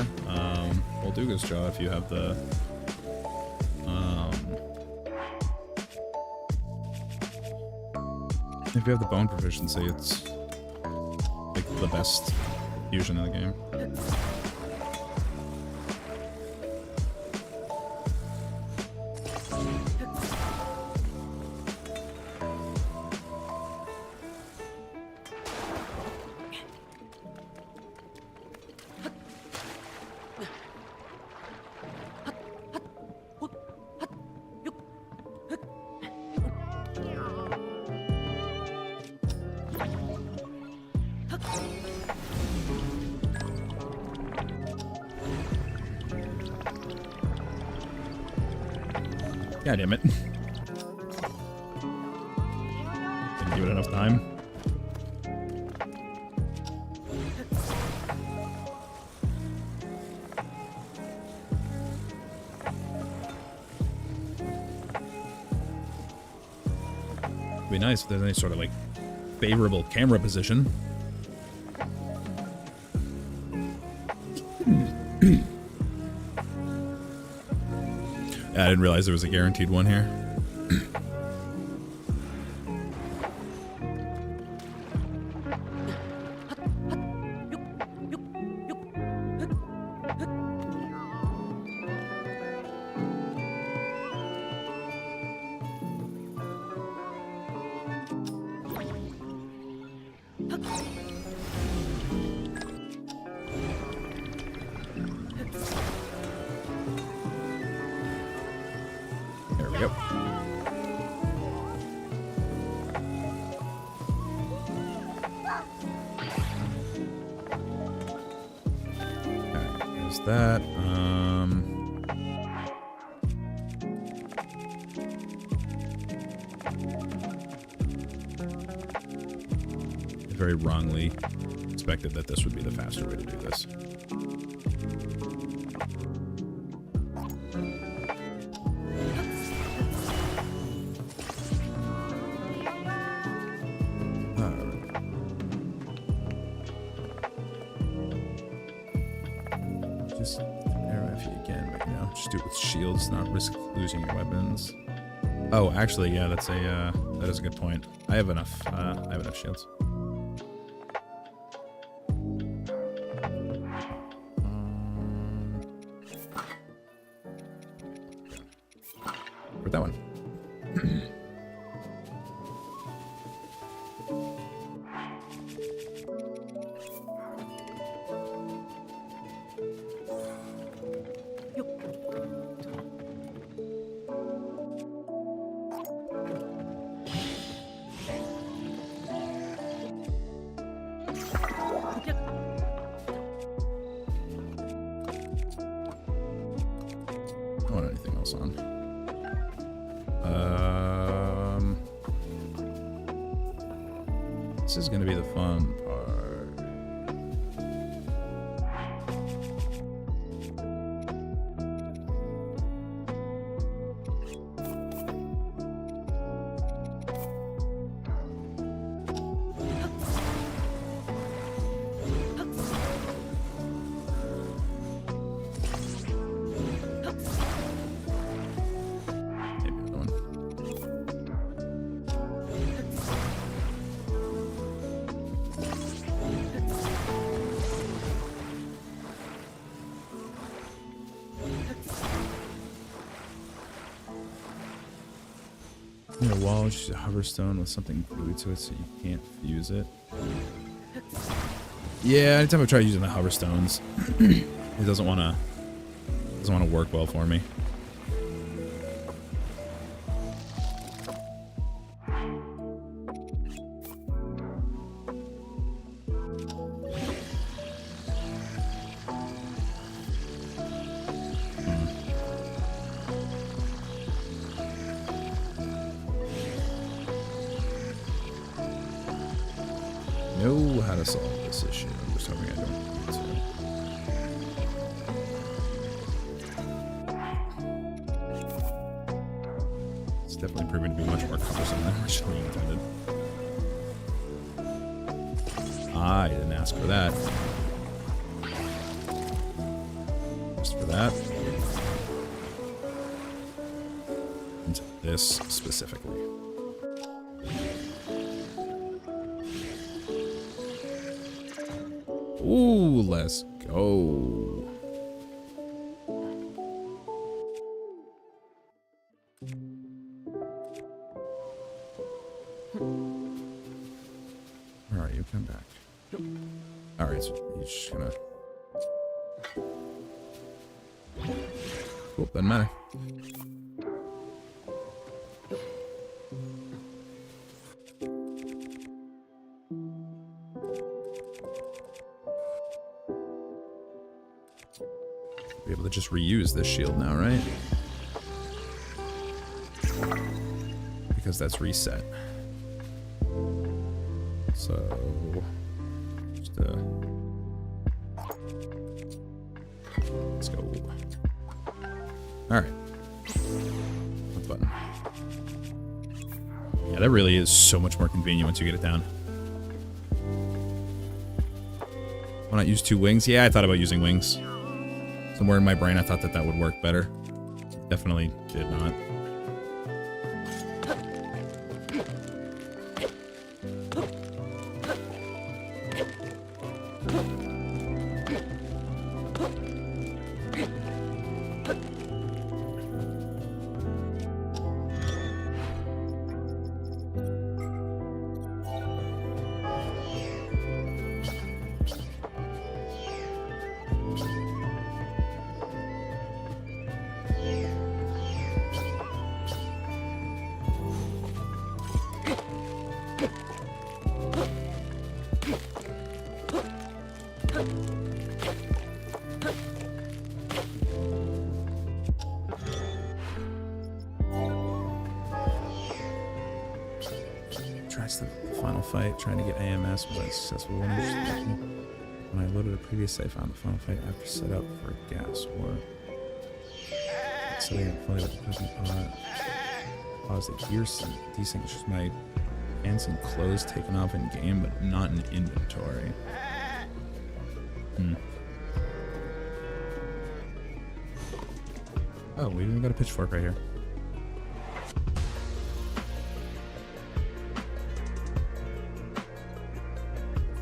Molduga's jaw if you have the if you have the bone proficiency, it's like the best fusion in the game. God damn it. Didn't give it enough time. It'd be nice if there's any sort of like favorable camera position. I didn't realize there was a guaranteed one here. There we go. Alright, there's that. I very wrongly expected that this would be the faster way to do this. Just RFE again, but you know, just do it with shields, not risk losing your weapons. Oh, actually, yeah, that's a that is a good point. I have enough shields. Where'd that one? I don't want anything else on. This is gonna be the fun part. Maybe another one. Near a wall, just a hover stone with something glued to it so you can't fuse it. Yeah, anytime I try using the hover stones, it doesn't want to work well for me. Know how to solve this issue. I'm just hoping I don't need to. It's definitely proving to be much more cumbersome than originally intended. I didn't ask for that. Just for that. And this specifically. Ooh, let's go. Where are you? Come back. Alright, so he's just gonna... Cool, doesn't matter. Be able to just reuse this shield now, right? because that's reset. So just let's go. All right. What button? Yeah, that really is so much more convenient once you get it down. Why not use 2 wings? Yeah, I thought about using wings. Somewhere in my brain, I thought that that would work better. Definitely did not. Tries the final fight, trying to get AMS was unsuccessful. When I loaded a previous save, found the final fight after set up for a gas war. So we fully with the cooking pot. Pause the gear desync. It's just my hands and clothes taken off in game, but not in inventory. Oh, we even got a pitchfork right here.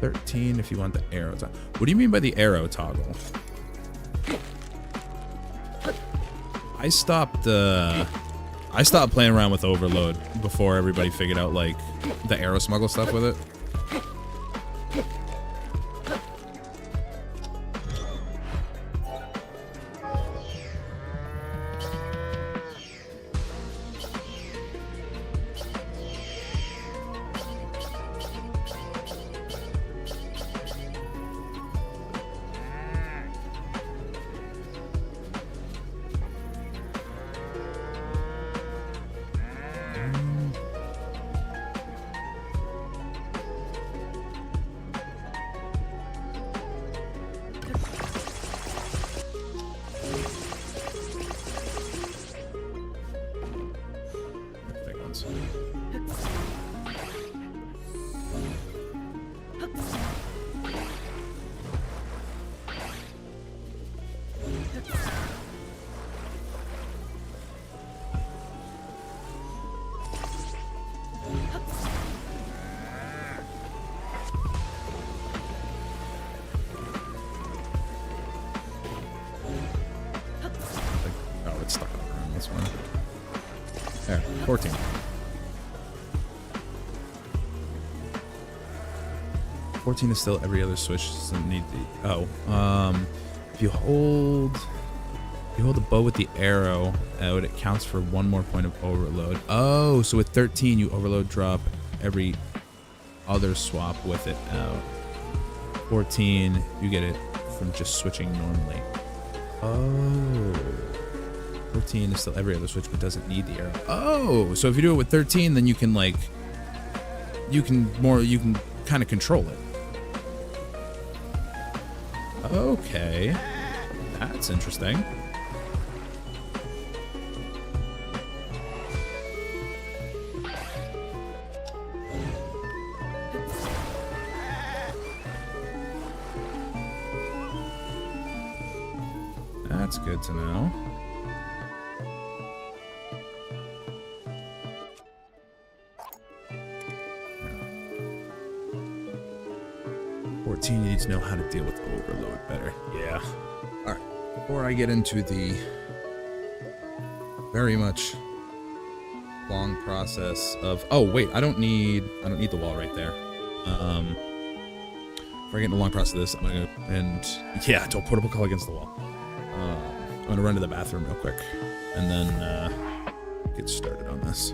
$13 if you want the arrow toggle. What do you mean by the arrow toggle? I stopped playing around with overload before everybody figured out like the arrow smuggle stuff with it. Oh, it's stuck on the ground, this one. There, 14. $14 is still every other switch. Doesn't need the if you hold the bow with the arrow out, it counts for 1 more point of overload. Oh, so with 13 you overload drop every other swap with it out. 14 you get it from just switching normally. Oh, 14 is still every other switch but doesn't need the arrow. Oh, so if you do it with 13, then you can like you can kind of control it. Okay, that's interesting. That's good to know. You need to know how to deal with overload better. Yeah. All right. Before I get into the very much long process of I don't need the wall right there. Before I get into the long process of this, I'm gonna don't portable call against the wall. I'm gonna run to the bathroom real quick and then get started on this.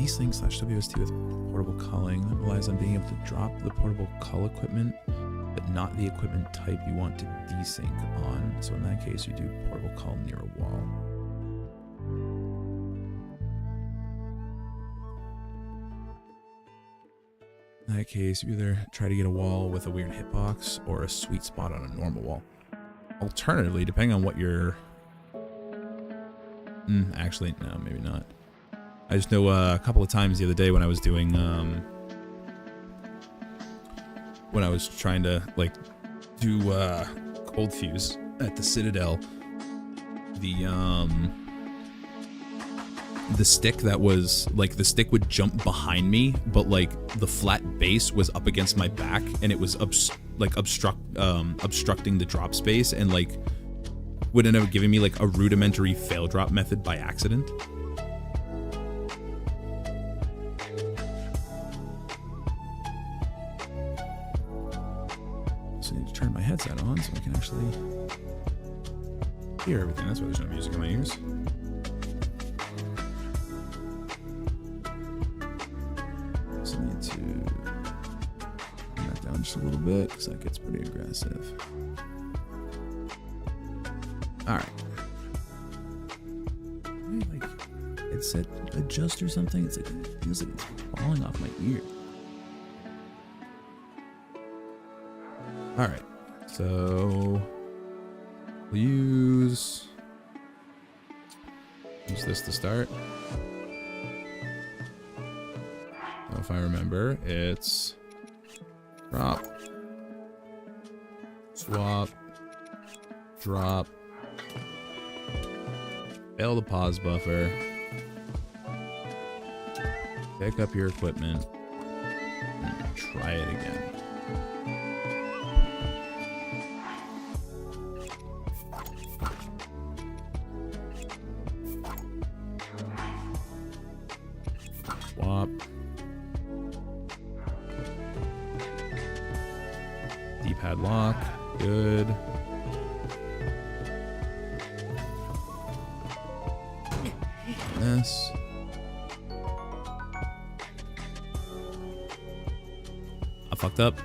desync/WST with portable culling that relies on being able to drop the portable cull equipment, but not the equipment type you want to desync on. So in that case, you do portable cull near a wall. In that case, you either try to get a wall with a weird hitbox or a sweet spot on a normal wall. Alternatively, depending on what you're... actually, no, maybe not. I just know a couple of times the other day when I was doing... when I was trying to, like, do cold fuse at the Citadel, the stick that was, like, the stick would jump behind me, but, like, the flat base was up against my back, and it was, obstructing the drop space, and, like, would end up giving me, like, a rudimentary fail drop method by accident. So I need to turn my headset on so I can actually hear everything. That's why there's no music in my ears. So I need to turn that down just a little bit because that gets pretty aggressive. Alright. Like, it said adjust or something. It's like, it feels like it's falling off my ear. Alright. So we'll use this to start. So if I remember, it's drop, swap, drop, fail the pause buffer, pick up your equipment, and try it again. Swap. D-pad lock. Good. This. I fucked up.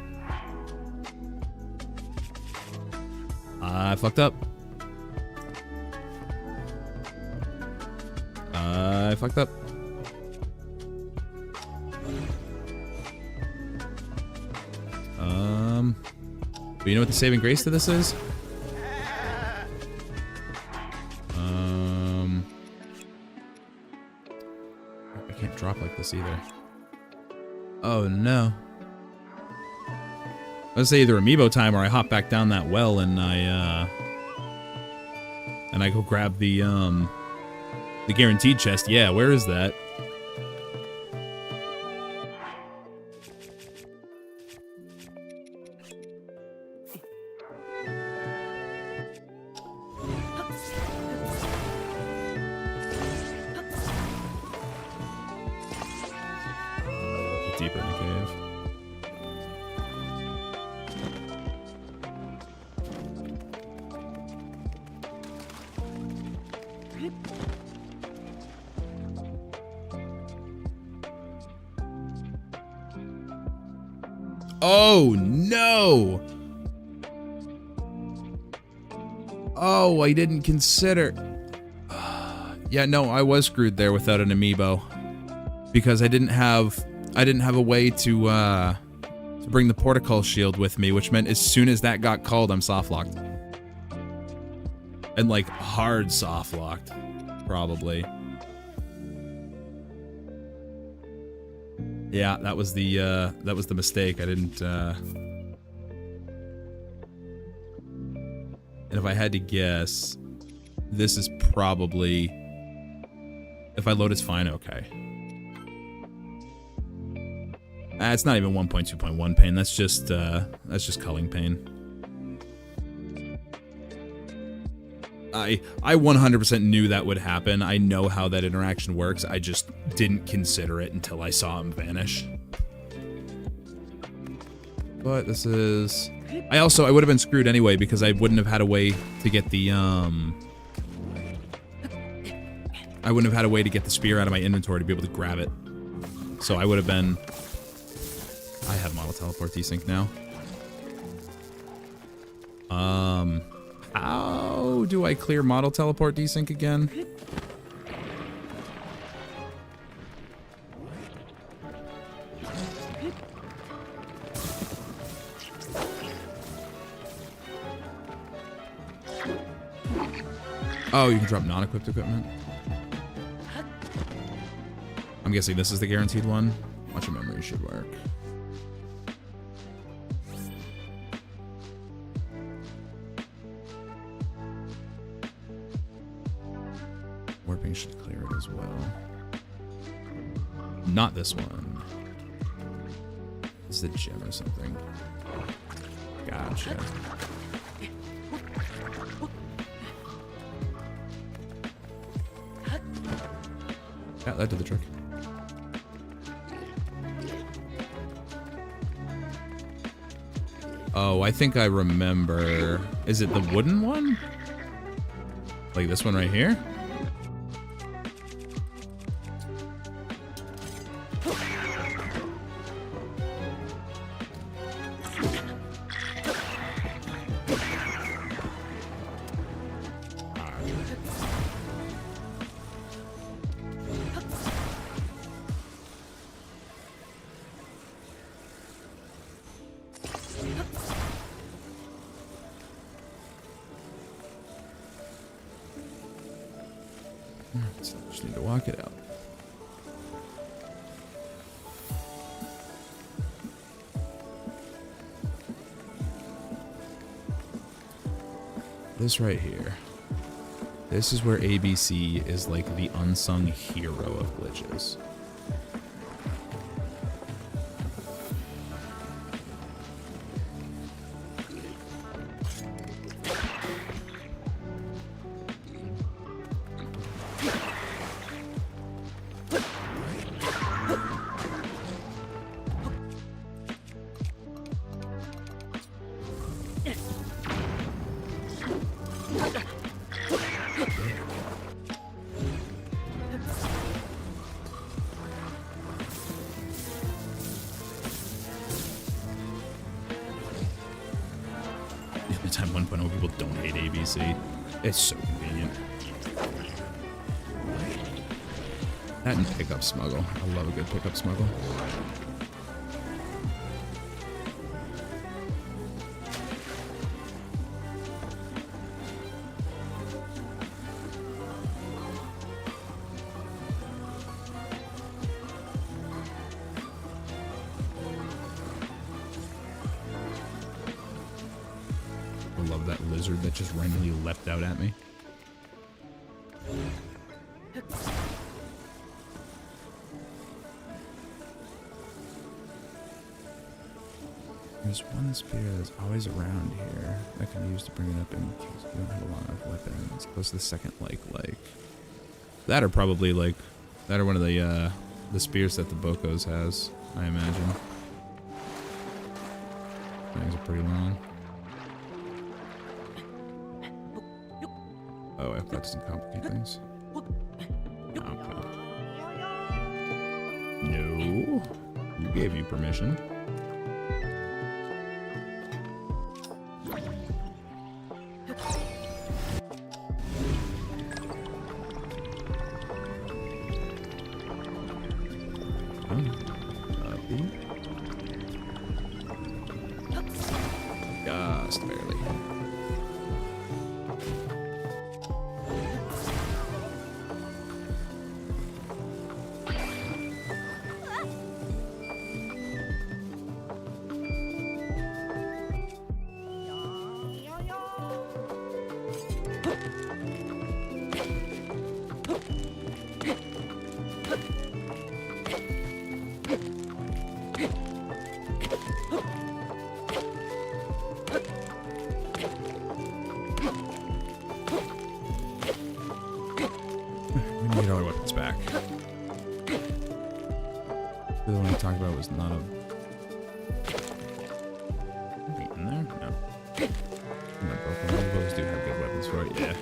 I fucked up. I fucked up. But you know what the saving grace to this is? I can't drop like this either. Oh no. Let's say either amiibo time or I hop back down that well and I go grab the guaranteed chest. Yeah, where is that? Deeper in the cave. Oh no! Oh, I didn't consider. Yeah, no, I was screwed there without an amiibo because I didn't have a way to bring the portical shield with me, which meant as soon as that got called, I'm soft locked. And like hard soft locked, probably. Yeah, that was the mistake. I didn't and if I had to guess, this is probably, if I load it's fine, okay. It's not even 1.2.1 pain. That's just culling pain. I 100% knew that would happen. I know how that interaction works. I just didn't consider it until I saw him vanish. But this is... I would have been screwed anyway because I wouldn't have had a way to get the I wouldn't have had a way to get the spear out of my inventory to be able to grab it. So I would have been... I have model teleport desync now. How do I clear model teleport desync again? Oh, you can drop non-equipped equipment. I'm guessing this is the guaranteed one. Watch your memory should work. Warping should clear it as well. Not this one. It's the gem or something. Gotcha. Yeah, that did the trick. Oh, I think I remember. Is it the wooden one? Like this one right here? So I just need to walk it out. This right here. This is where ABC is like the unsung hero of glitches. Time 1.0 people don't hate ABC. It's so convenient. That and pickup smuggle. I love a good pickup smuggle. I love that lizard that just randomly leapt out at me. There's one spear that's always around here that can be used to bring it up in case you don't have a long enough weapon. It's close to the second like. That are probably like, that are one of the spears that the Bokos has, I imagine. Things are pretty long. Oh, I hope that doesn't complicate things. Okay. No. Who gave you permission? Just barely. We need our weapons back. The one we talked about was not a... Wait, in there? No. No, both of those do have good weapons for it, yeah.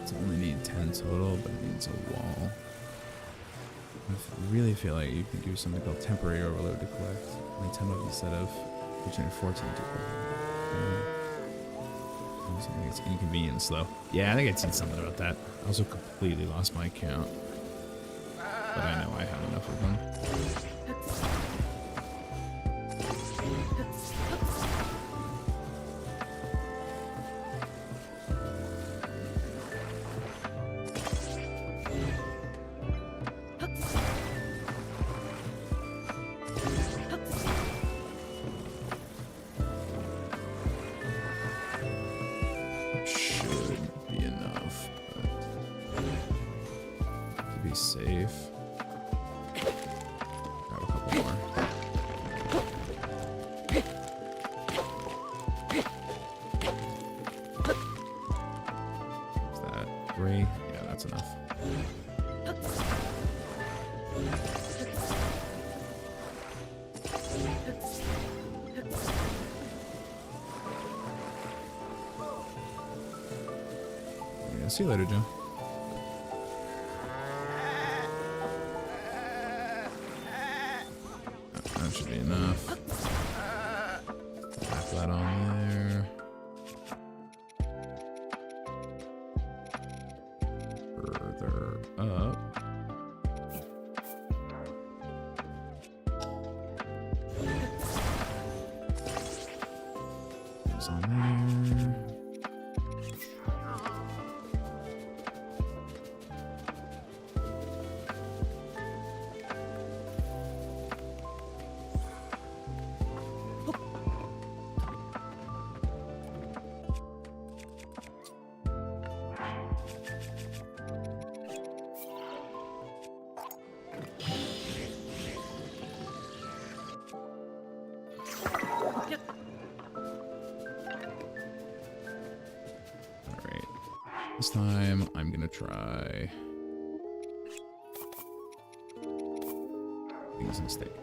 It's only need 10 total, but it needs a wall. I really feel like you could do something called temporary overload to collect only 10 of instead of featuring 14 to collect. I think it's inconvenience though. Yeah, I think I'd seen something about that. I also completely lost my account. But I know I have enough of them. Safe. Grab a couple more. Is that 3? Yeah, that's enough. Yeah, see you later, Joe. That should be enough. Slap that on there. Further up. It's on there. This time, I'm gonna try things in steak.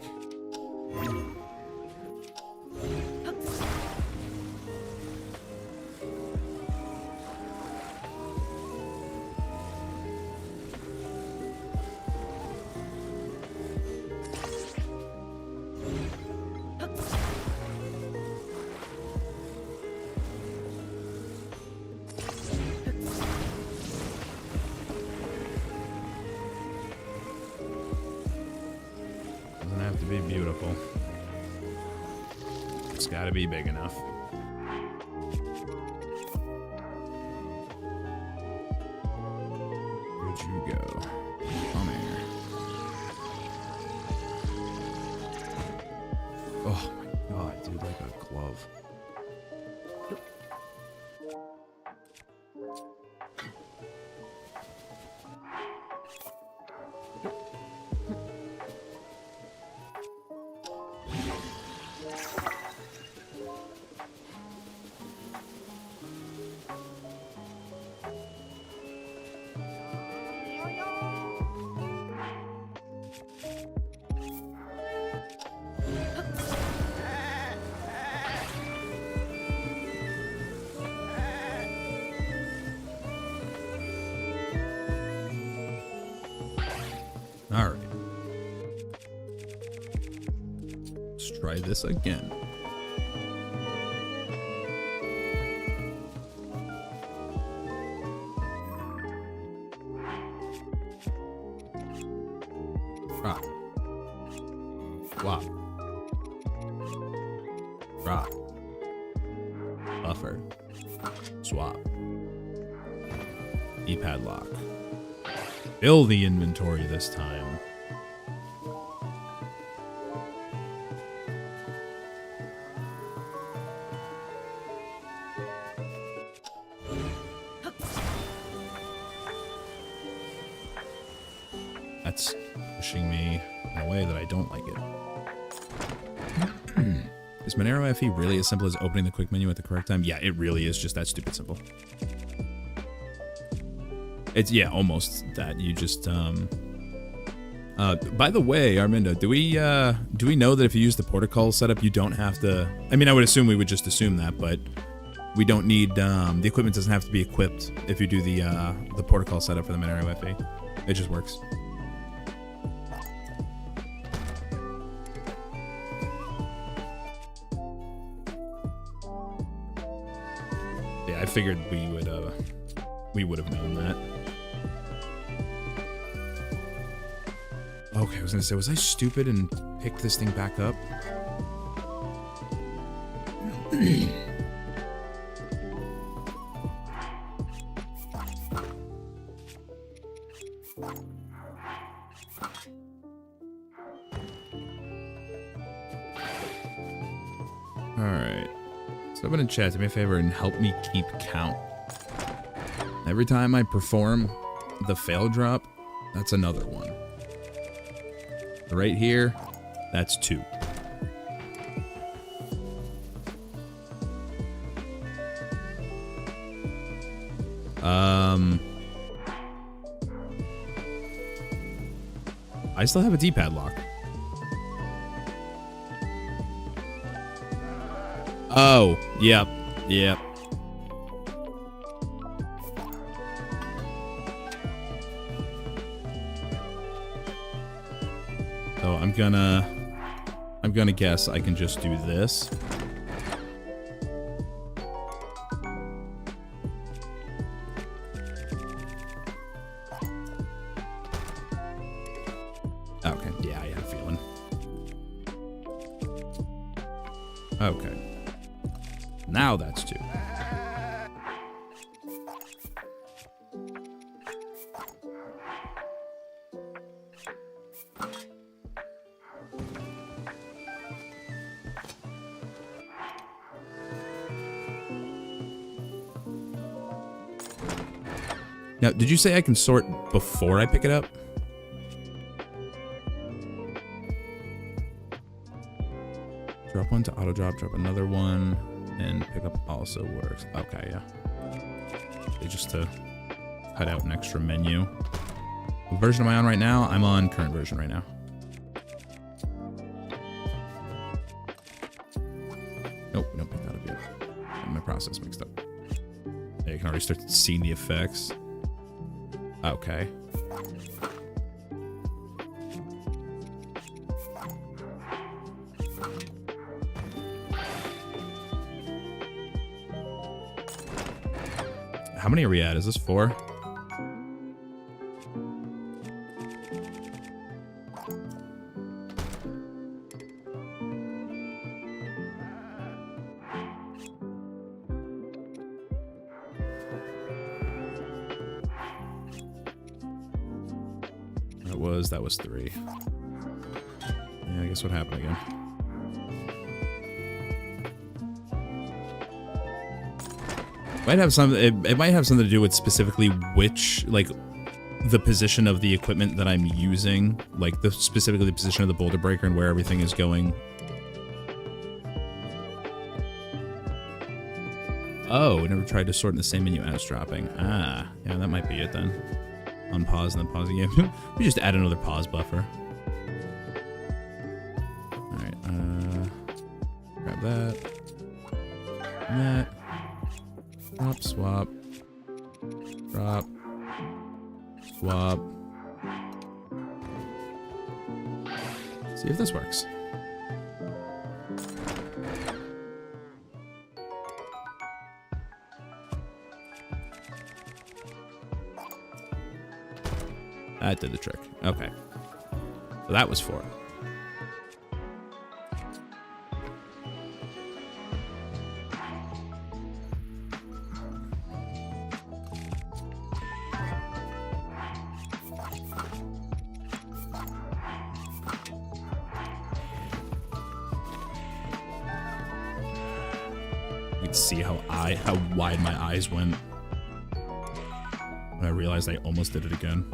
Be beautiful. It's got to be big enough. Where'd you go? Come here. Oh my god, dude, like a glove. All right. Let's try this again. Rock. Swap. Rock. Buffer. Swap. D-pad lock. Fill the inventory this time. That's pushing me in a way that I don't like it. Is Monero FE really as simple as opening the quick menu at the correct time? Yeah, it really is just that stupid simple. It's, yeah, almost that. You just, by the way, Armindo, do we know that if you use the protocol setup, you don't have to, I mean, I would assume we would just assume that, but We don't need, the equipment doesn't have to be equipped if you do the protocol setup for the mid-area Wi-Fi. It just works. Yeah, I figured we would have known that. Okay, I was gonna say, was I stupid and picked this thing back up? Alright. Someone in chat, do me a favor and help me keep count. Every time I perform the fail drop, that's another one. Right here, that's 2. I still have a D-pad lock. Oh, yep, yep. So I'm gonna guess I can just do this. Okay, yeah, I had a feeling. Okay. Now that's 2. Now, did you say I can sort before I pick it up? Drop one to auto drop another one, and pick up also works. Okay, yeah. Just to cut out an extra menu. What version am I on right now? I'm on current version right now. Nope, we don't pick that up yet. Got my process mixed up. Yeah, you can already start seeing the effects. Okay. How many are we at? Is this 4? That was 3. Yeah, I guess what happened again. Might have some. It might have something to do with specifically which, like, the position of the equipment that I'm using, like specifically the position of the boulder breaker and where everything is going. Oh, we never tried to sort in the same menu as dropping. Ah, yeah, that might be it then. Unpause and then pause again. We just add another pause buffer. Alright, grab that. And that. Drop, swap. Drop. Swap. See if this works. That did the trick. Okay. So that was 4. You can see how wide my eyes went when I realized I almost did it again.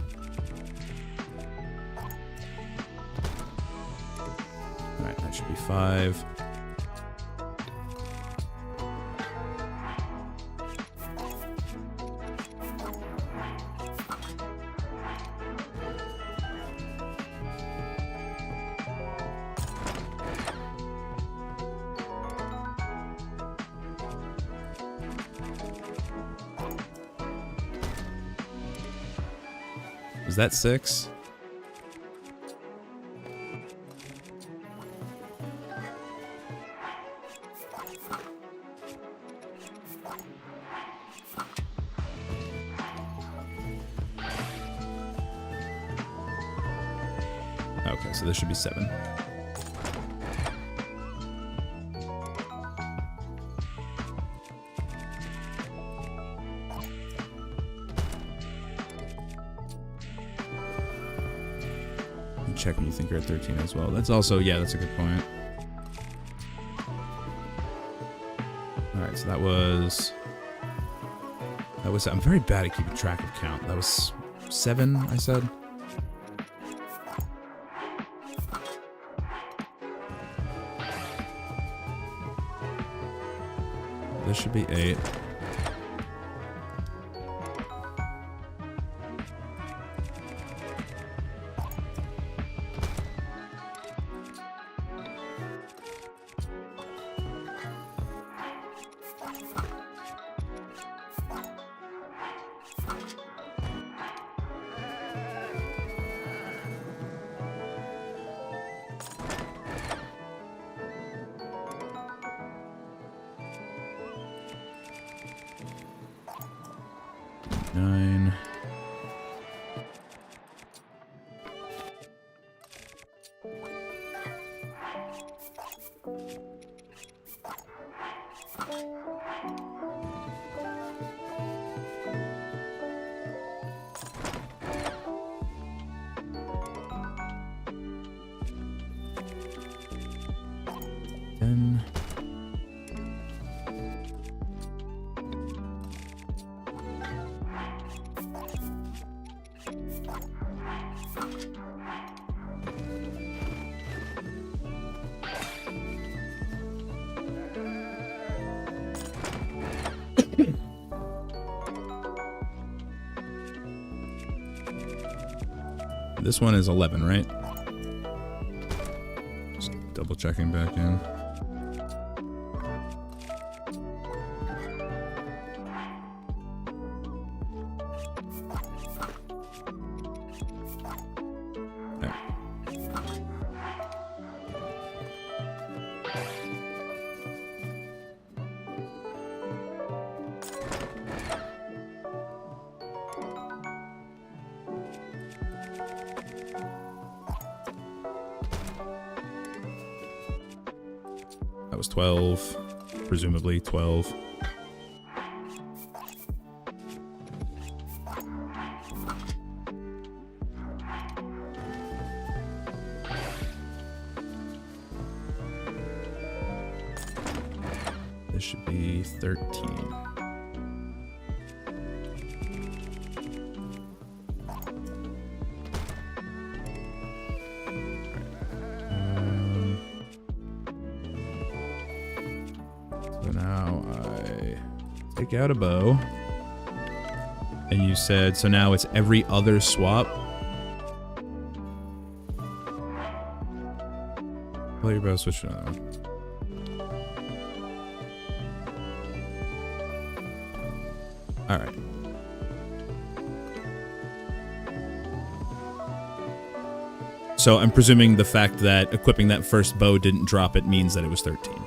That should be 5. Is that 6? Okay, so this should be 7. Check when you think you're at 13 as well. That's also, yeah, that's a good point. Alright, so that was, I'm very bad at keeping track of count. That was 7, I said. This should be 8. This one is 11, right? Just double checking back in. There. That was 12, presumably 12. This should be 13. Take out a bow. And you said, so now it's every other swap? Pull your bow, switch to another one. Alright. So I'm presuming the fact that equipping that first bow didn't drop it means that it was 13.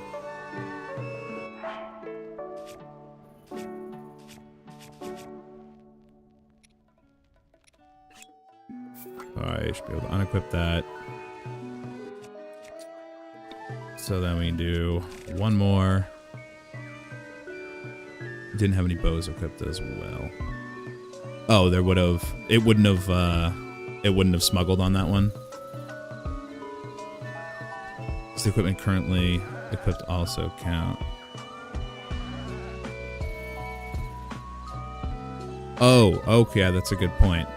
I should be able to unequip that. So then we can do one more. Didn't have any bows equipped as well. Oh, there would have. It wouldn't have smuggled on that one. Does the equipment currently equipped also count? Oh, okay, that's a good point.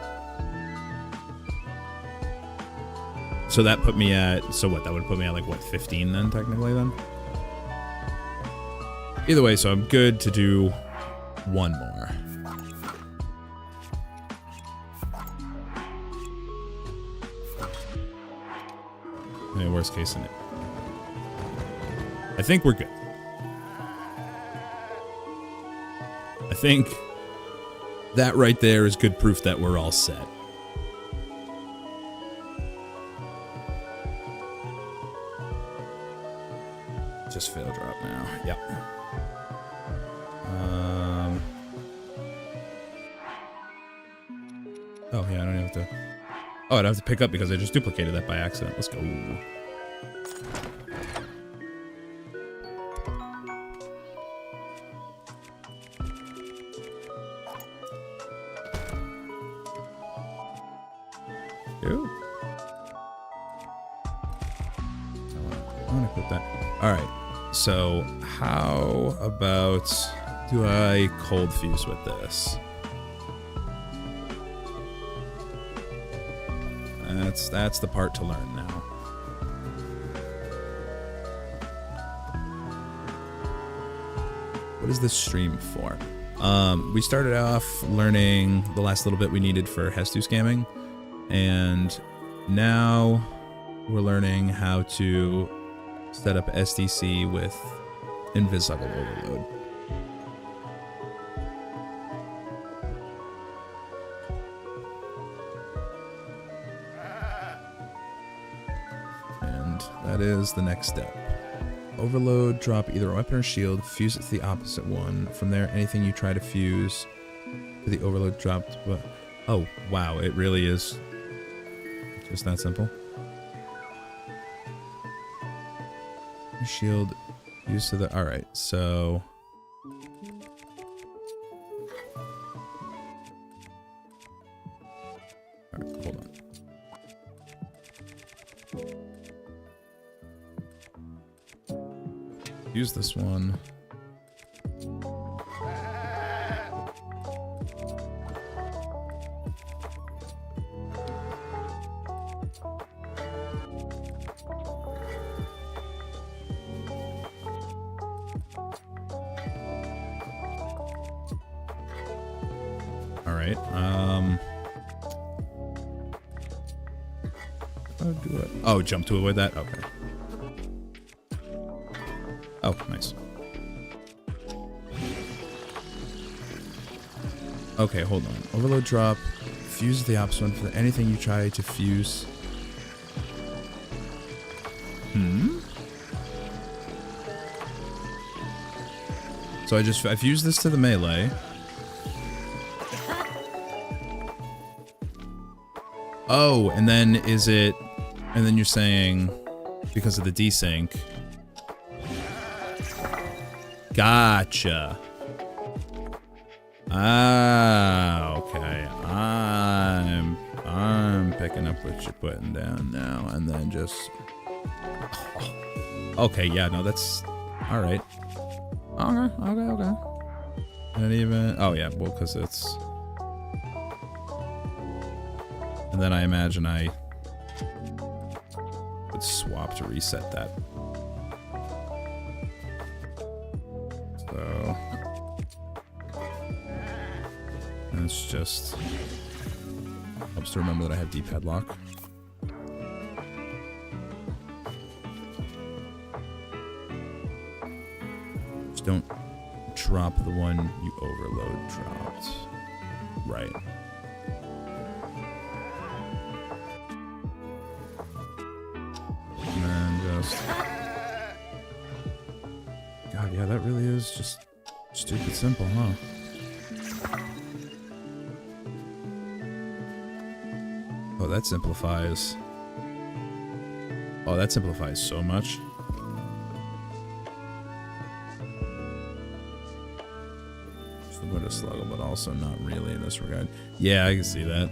So that put me at, so what, that would put me at like, what, 15 then, technically then? Either way, so I'm good to do one more. I mean, worst case scenario. I think we're good. I think that right there is good proof that we're all set. Just fail drop now. Yep. Oh, yeah, I don't even have to... Oh, I don't have to pick up because I just duplicated that by accident. Let's go. Ooh. I want to put that. All right. So how about do I cold fuse with this? That's the part to learn now. What is this stream for? We started off learning the last little bit we needed for Hestu scamming, and now we're learning how to set up SDC with invisible overload. And that is the next step. Overload, drop either a weapon or shield, fuse it to the opposite one. From there, anything you try to fuse to the overload dropped. But oh, wow, it really is just that simple. Shield used to the... Alright, so... Alright, hold on. Use this one. Alright, how do I... Oh, jump to avoid that? Okay. Oh, nice. Okay, hold on. Overload drop. Fuse the opposite one for anything you try to fuse. So I fused this to the melee. Oh, and then is it... And then you're saying because of the desync... Gotcha. Ah, okay. I'm picking up what you're putting down now, and then just... Okay, yeah, no, that's... Alright. Okay. And even... Oh, yeah, well, because it's... And then I imagine I would swap to reset that. So... And it's just... Helps to remember that I have D-pad lock. Just don't drop the one you overload dropped. Right. And then just... God, yeah, that really is just stupid simple, huh? Oh, that simplifies. Oh, that simplifies so much. Similar to Sluggle, but also not really in this regard. Yeah, I can see that.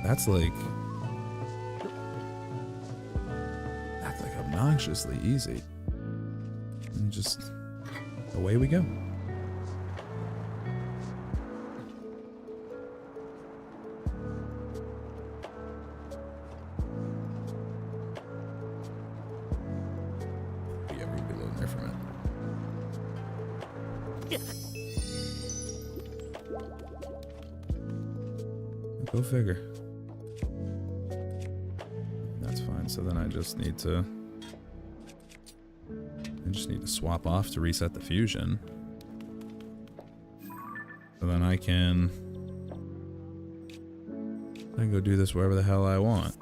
That's like obnoxiously easy. And just away we go. Yeah, we'll be loading there for a minute. Go figure. That's fine. So then I just need to swap off to reset the fusion. So then I can go do this wherever the hell I want.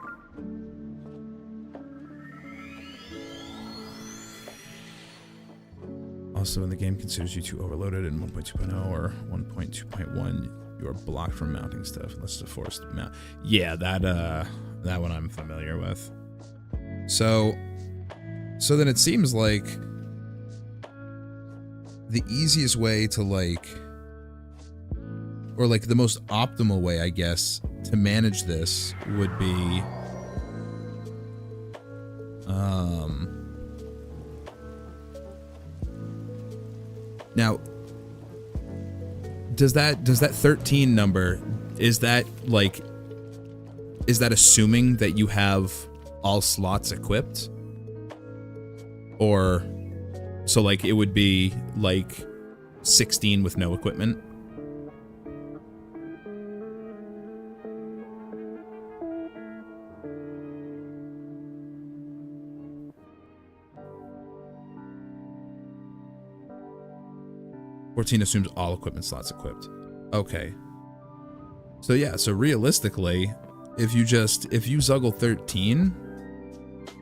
Also, when the game considers you too overloaded in 1.2.0 or 1.2.1, you are blocked from mounting stuff unless it's a forced mount. Yeah, that one I'm familiar with. So then it seems like the easiest way to like, or like the most optimal way, I guess, to manage this would be now does that 13 number, is that assuming that you have all slots equipped? Or so like it would be like 16 with no equipment? Assumes all equipment slots equipped. Okay. So yeah, so realistically, if you zuggle 13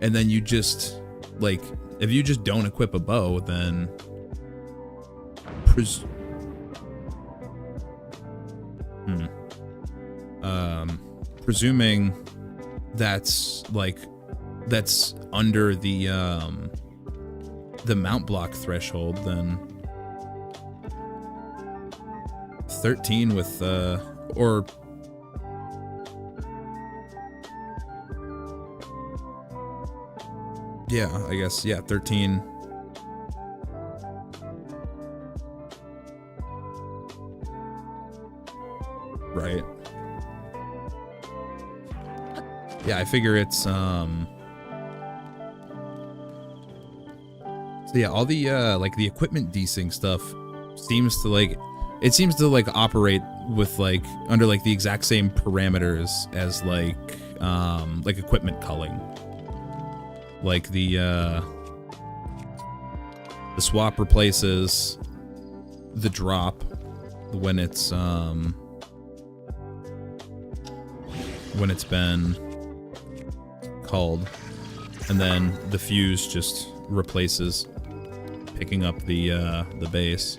and then you just like, if you just don't equip a bow, then presuming that's under the mount block threshold, then 13 with or yeah, I guess, yeah, 13. Right. Yeah, I figure it's so yeah, all the like the equipment desync stuff seems to like, it seems to like operate with like under like the exact same parameters as like equipment culling. Like the swap replaces the drop when it's been culled, and then the fuse just replaces picking up the base.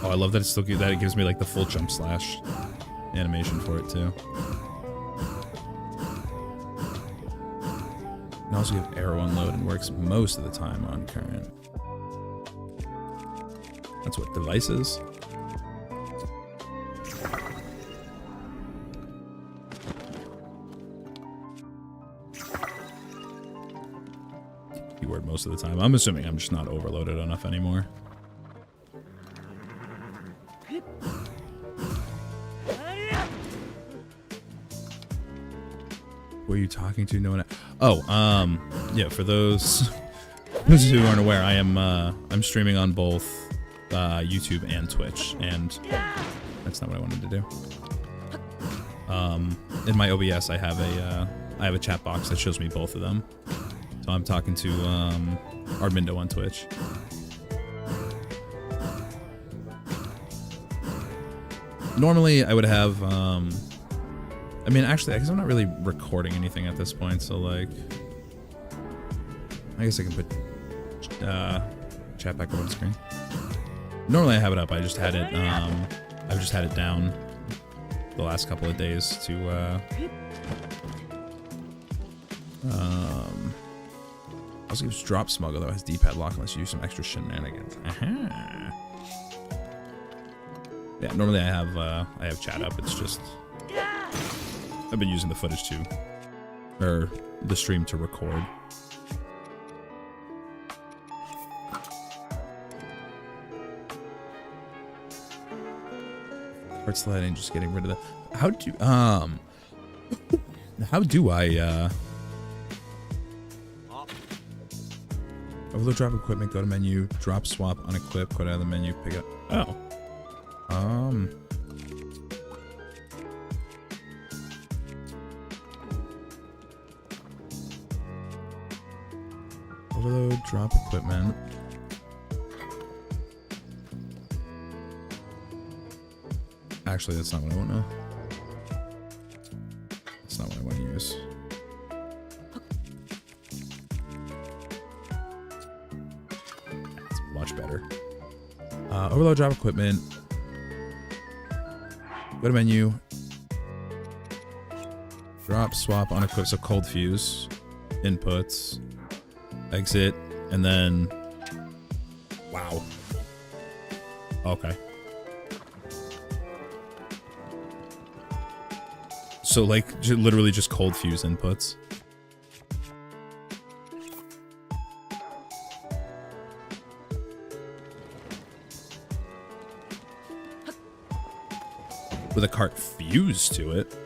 Oh, I love that it gives me like the full jump slash animation for it too. And also give arrow unload and works most of the time on current. That's what devices. Keyword most of the time. I'm assuming I'm just not overloaded enough anymore. Who are you talking to? No one. Oh, yeah. For those who aren't aware, I'm streaming on both YouTube and Twitch, and that's not what I wanted to do. In my OBS, I have a chat box that shows me both of them. So I'm talking to Armindo on Twitch. Normally, I would have. I mean, actually, I guess I'm not really recording anything at this point, so like, I guess I can put chat back up on screen. Normally, I have it up. I just had it. I've just had it down the last couple of days to. Also gives drop smuggle though, has D-pad lock unless you do some extra shenanigans. Yeah, normally I have chat up. It's just I've been using the footage or the stream to record. Card sliding, just getting rid of that. How do I overload drop equipment, go to menu, drop swap, unequip, go down the menu, pick it up. Oh. Overload, drop equipment. Actually, that's not what I want now. much better. Overload drop equipment. Go to menu. Drop, swap, unequip, so cold fuse. Inputs. Exit. And then... Wow. Okay. So, like, literally just cold fuse inputs. With a cart fused to it.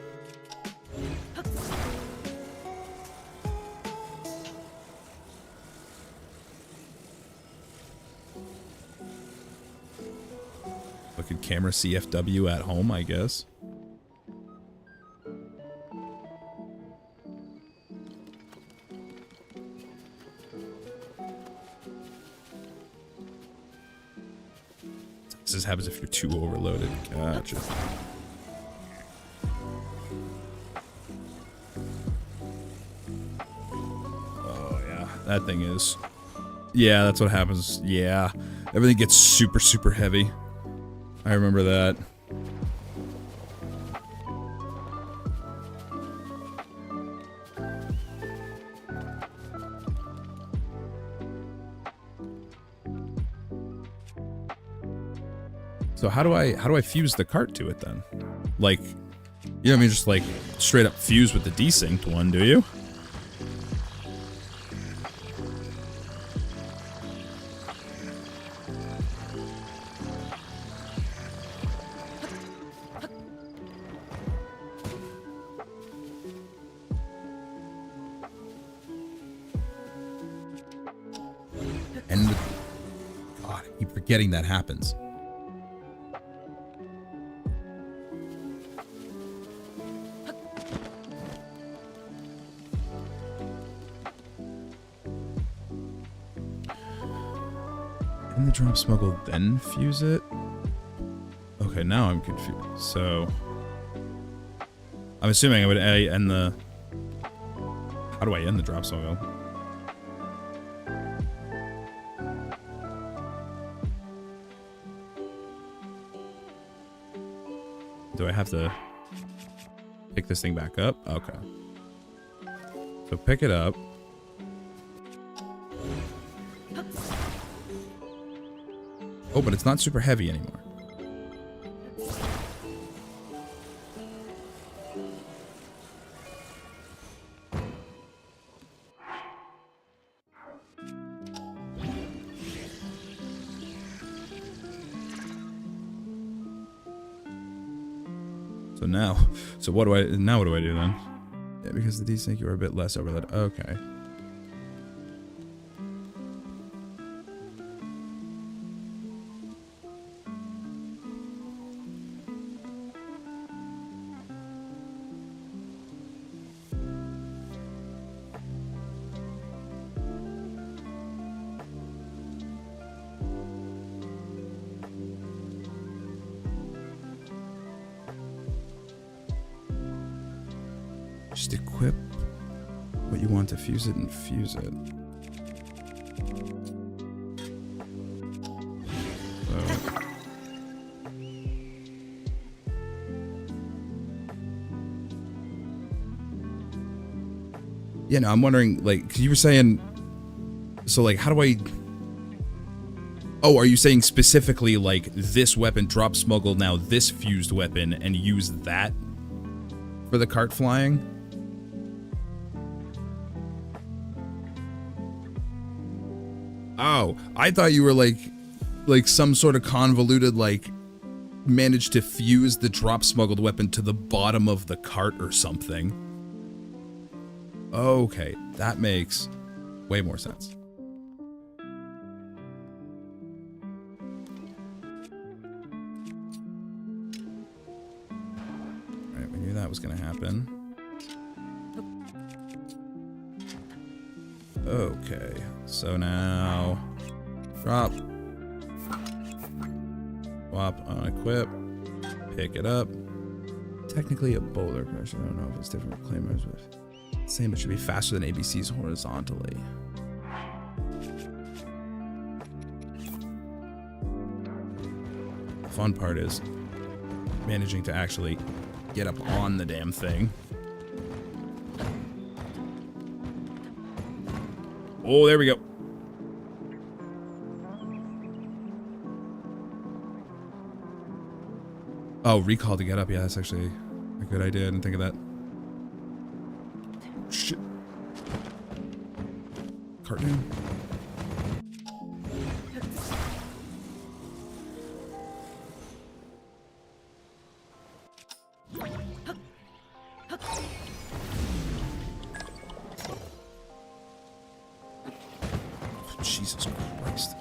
Fucking camera CFW at home, I guess. This happens if you're too overloaded. Gotcha. Oh, yeah. That thing is... Yeah, that's what happens. Yeah. Everything gets super, super heavy. I remember that. So how do I fuse the cart to it then? Like, you know what I mean, just like straight up fuse with the desynced one, do you? And God, I keep forgetting that happens. And the drop smuggle, then fuse it? Okay, now I'm confused. So, I'm assuming I would end the... How do I end the drop smuggle? Do I have to pick this thing back up? Okay. So pick it up. Oh, but it's not super heavy anymore. So what do I do then? Yeah, because the desync, you are a bit less overload. Okay. Just equip what you want to fuse it and fuse it. So. Yeah, no, I'm wondering, like, 'cause you were saying, so, like, how do I... Oh, are you saying specifically, like, this weapon, drop smuggle now this fused weapon, and use that for the cart flying? Oh, I thought you were like some sort of convoluted, like, managed to fuse the drop smuggled weapon to the bottom of the cart or something. Okay, that makes way more sense. Alright, we knew that was gonna happen. Okay, so now drop, swap, unequip, pick it up. Technically a boulder crush. I don't know if it's different with claimers, but same. It should be faster than ABC's horizontally. fun part is managing to actually get up on the damn thing. Oh, there we go. Oh, recall to get up. Yeah, that's actually a good idea. I didn't think of that. Shit. Cartoon. Jesus Christ.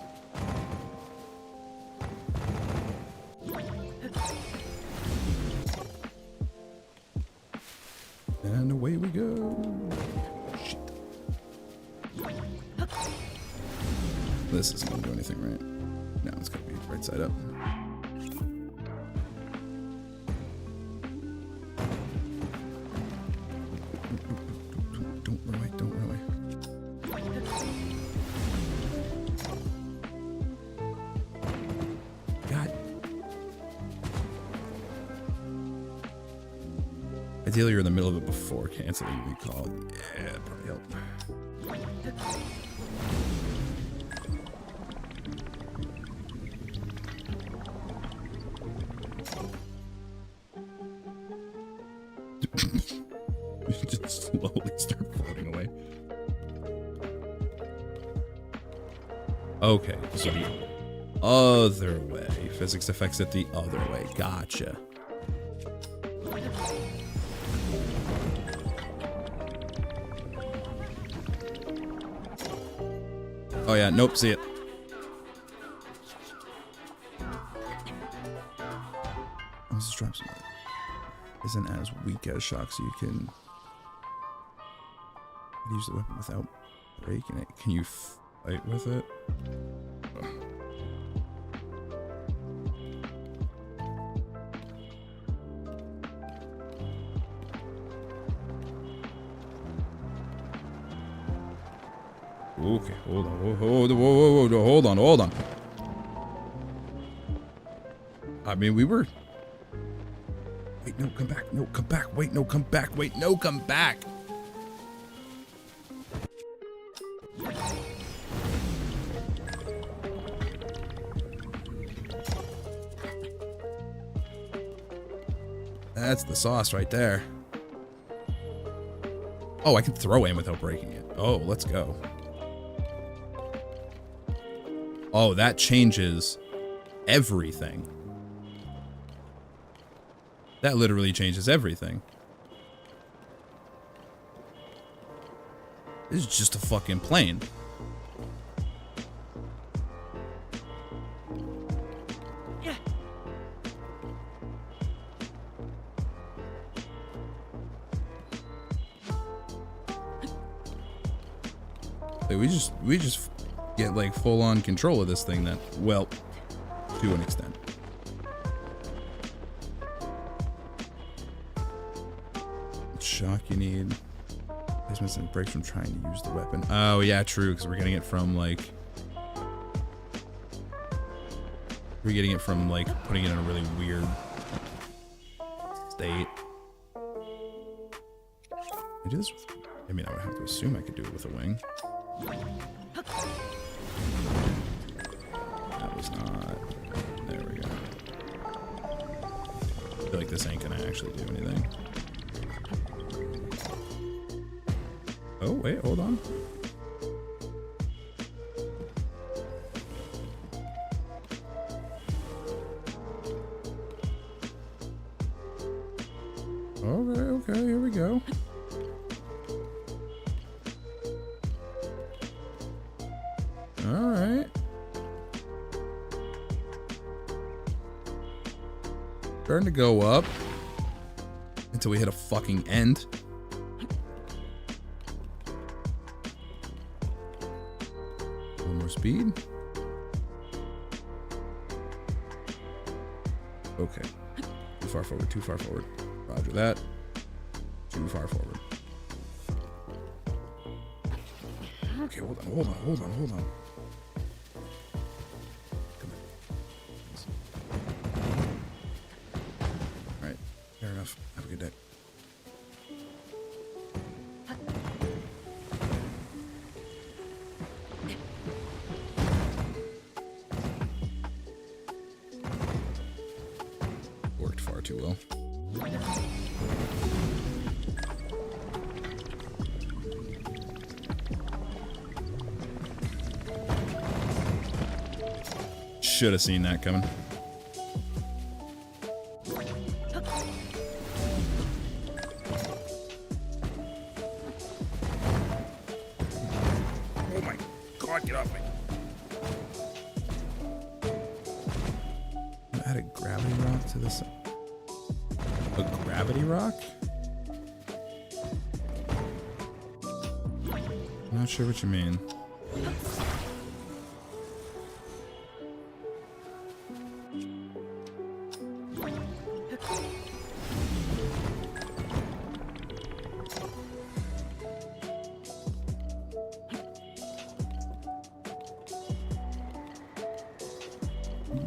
And away we go. Shit. This isn't gonna do anything, right? No, it's gonna be right side up. Don't run away, don't run away. God. Ideally, you're in the middle of it before canceling recall. Yeah, that'd probably help. Just slowly start floating away. Okay, so the other way. Physics affects it the other way. Gotcha. Oh yeah, nope, see it. Let's just drop some. Isn't as weak as shock, so you can use the weapon without breaking it. Can you fight with it? Okay, hold on, hold on. I mean, we were. Wait, no, come back. No, come back. Wait, no, come back. Wait, no, come back. That's the sauce right there. Oh, I can throw him without breaking it. Oh, let's go. Oh, that changes everything. That literally changes everything. This is just a fucking plane. Yeah. Like, we just get like full on control of this thing then. Well, to an extent. Shock you need. Placements and breaks from trying to use the weapon. Oh yeah, true, because we're getting it from like putting it in a really weird state. I do this with, I mean, I would have to assume I could do it with a wing. That was not. There we go. I feel like this ain't gonna actually do anything. Oh, wait, hold on. Okay, here we go. Alright. Starting to go up until we hit a fucking end. Speed. Okay. Too far forward, too far forward. Roger that. Too far forward. Okay, hold on. Come on. good day. Worked far too well. Should have seen that coming. Oh my god, get off me. Add a gravity rock to this. A gravity rock? I'm not sure what you mean.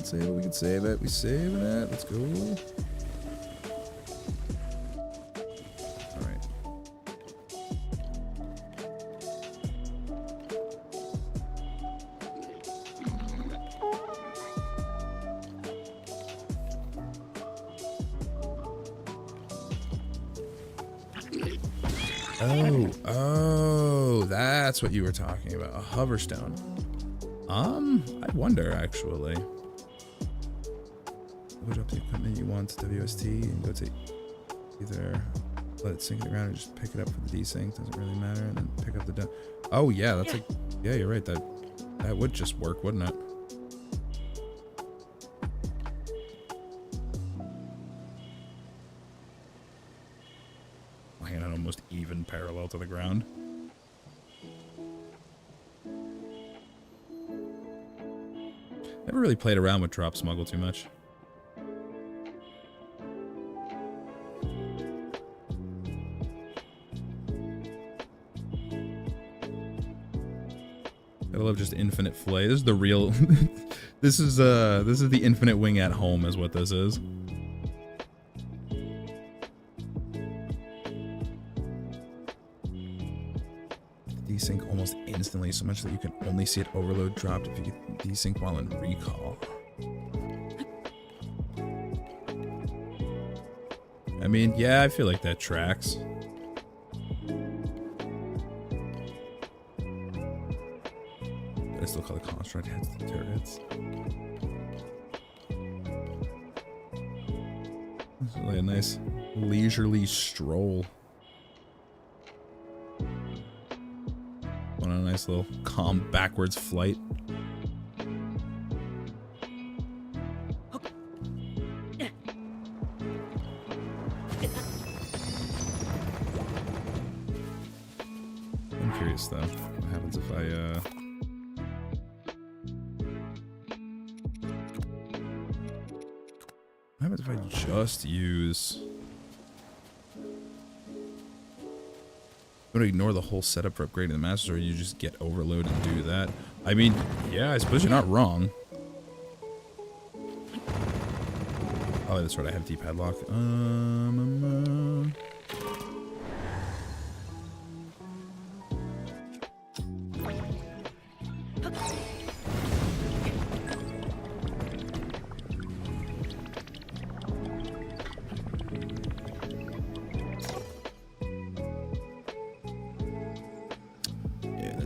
Save it, we can save it. We saving it. Let's go. Alright. Oh, that's what you were talking about. A hoverstone. I wonder actually. Load up the equipment you want to WST and go to either let it sink in the ground or just pick it up for the desync. Doesn't really matter. And then pick up the oh yeah, that's like, yeah, you're right. That would just work, wouldn't it? Hanging out almost even parallel to the ground. Never really played around with drop smuggle too much. I love just infinite flay. This is the real. This is the infinite wing at home, is what this is. Desync almost instantly, so much that you can only see it overload dropped if you get desync while in recall. I mean, yeah, I feel like that tracks. I still call the construct heads to turrets. This is really a nice leisurely stroll. On a nice little calm backwards flight. I'm curious though, what happens if what happens if I just use... I'm going to ignore the whole setup for upgrading the masters, or you just get overload and do that. I mean, yeah, I suppose you're not wrong. Oh, that's right, I have D-padlock.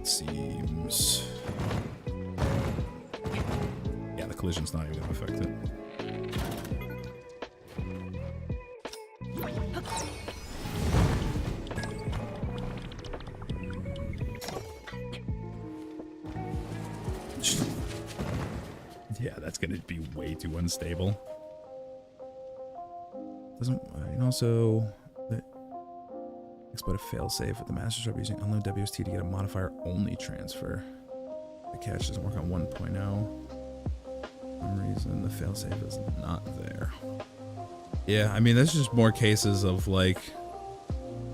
Seems... yeah, the collision's not even going to affect it. Yeah, that's going to be way too unstable. Doesn't... I can also... But a failsafe with the master sub using unload WST to get a modifier only transfer. The catch doesn't work on 1.0. For some reason the failsafe is not there. Yeah, I mean that's just more cases of like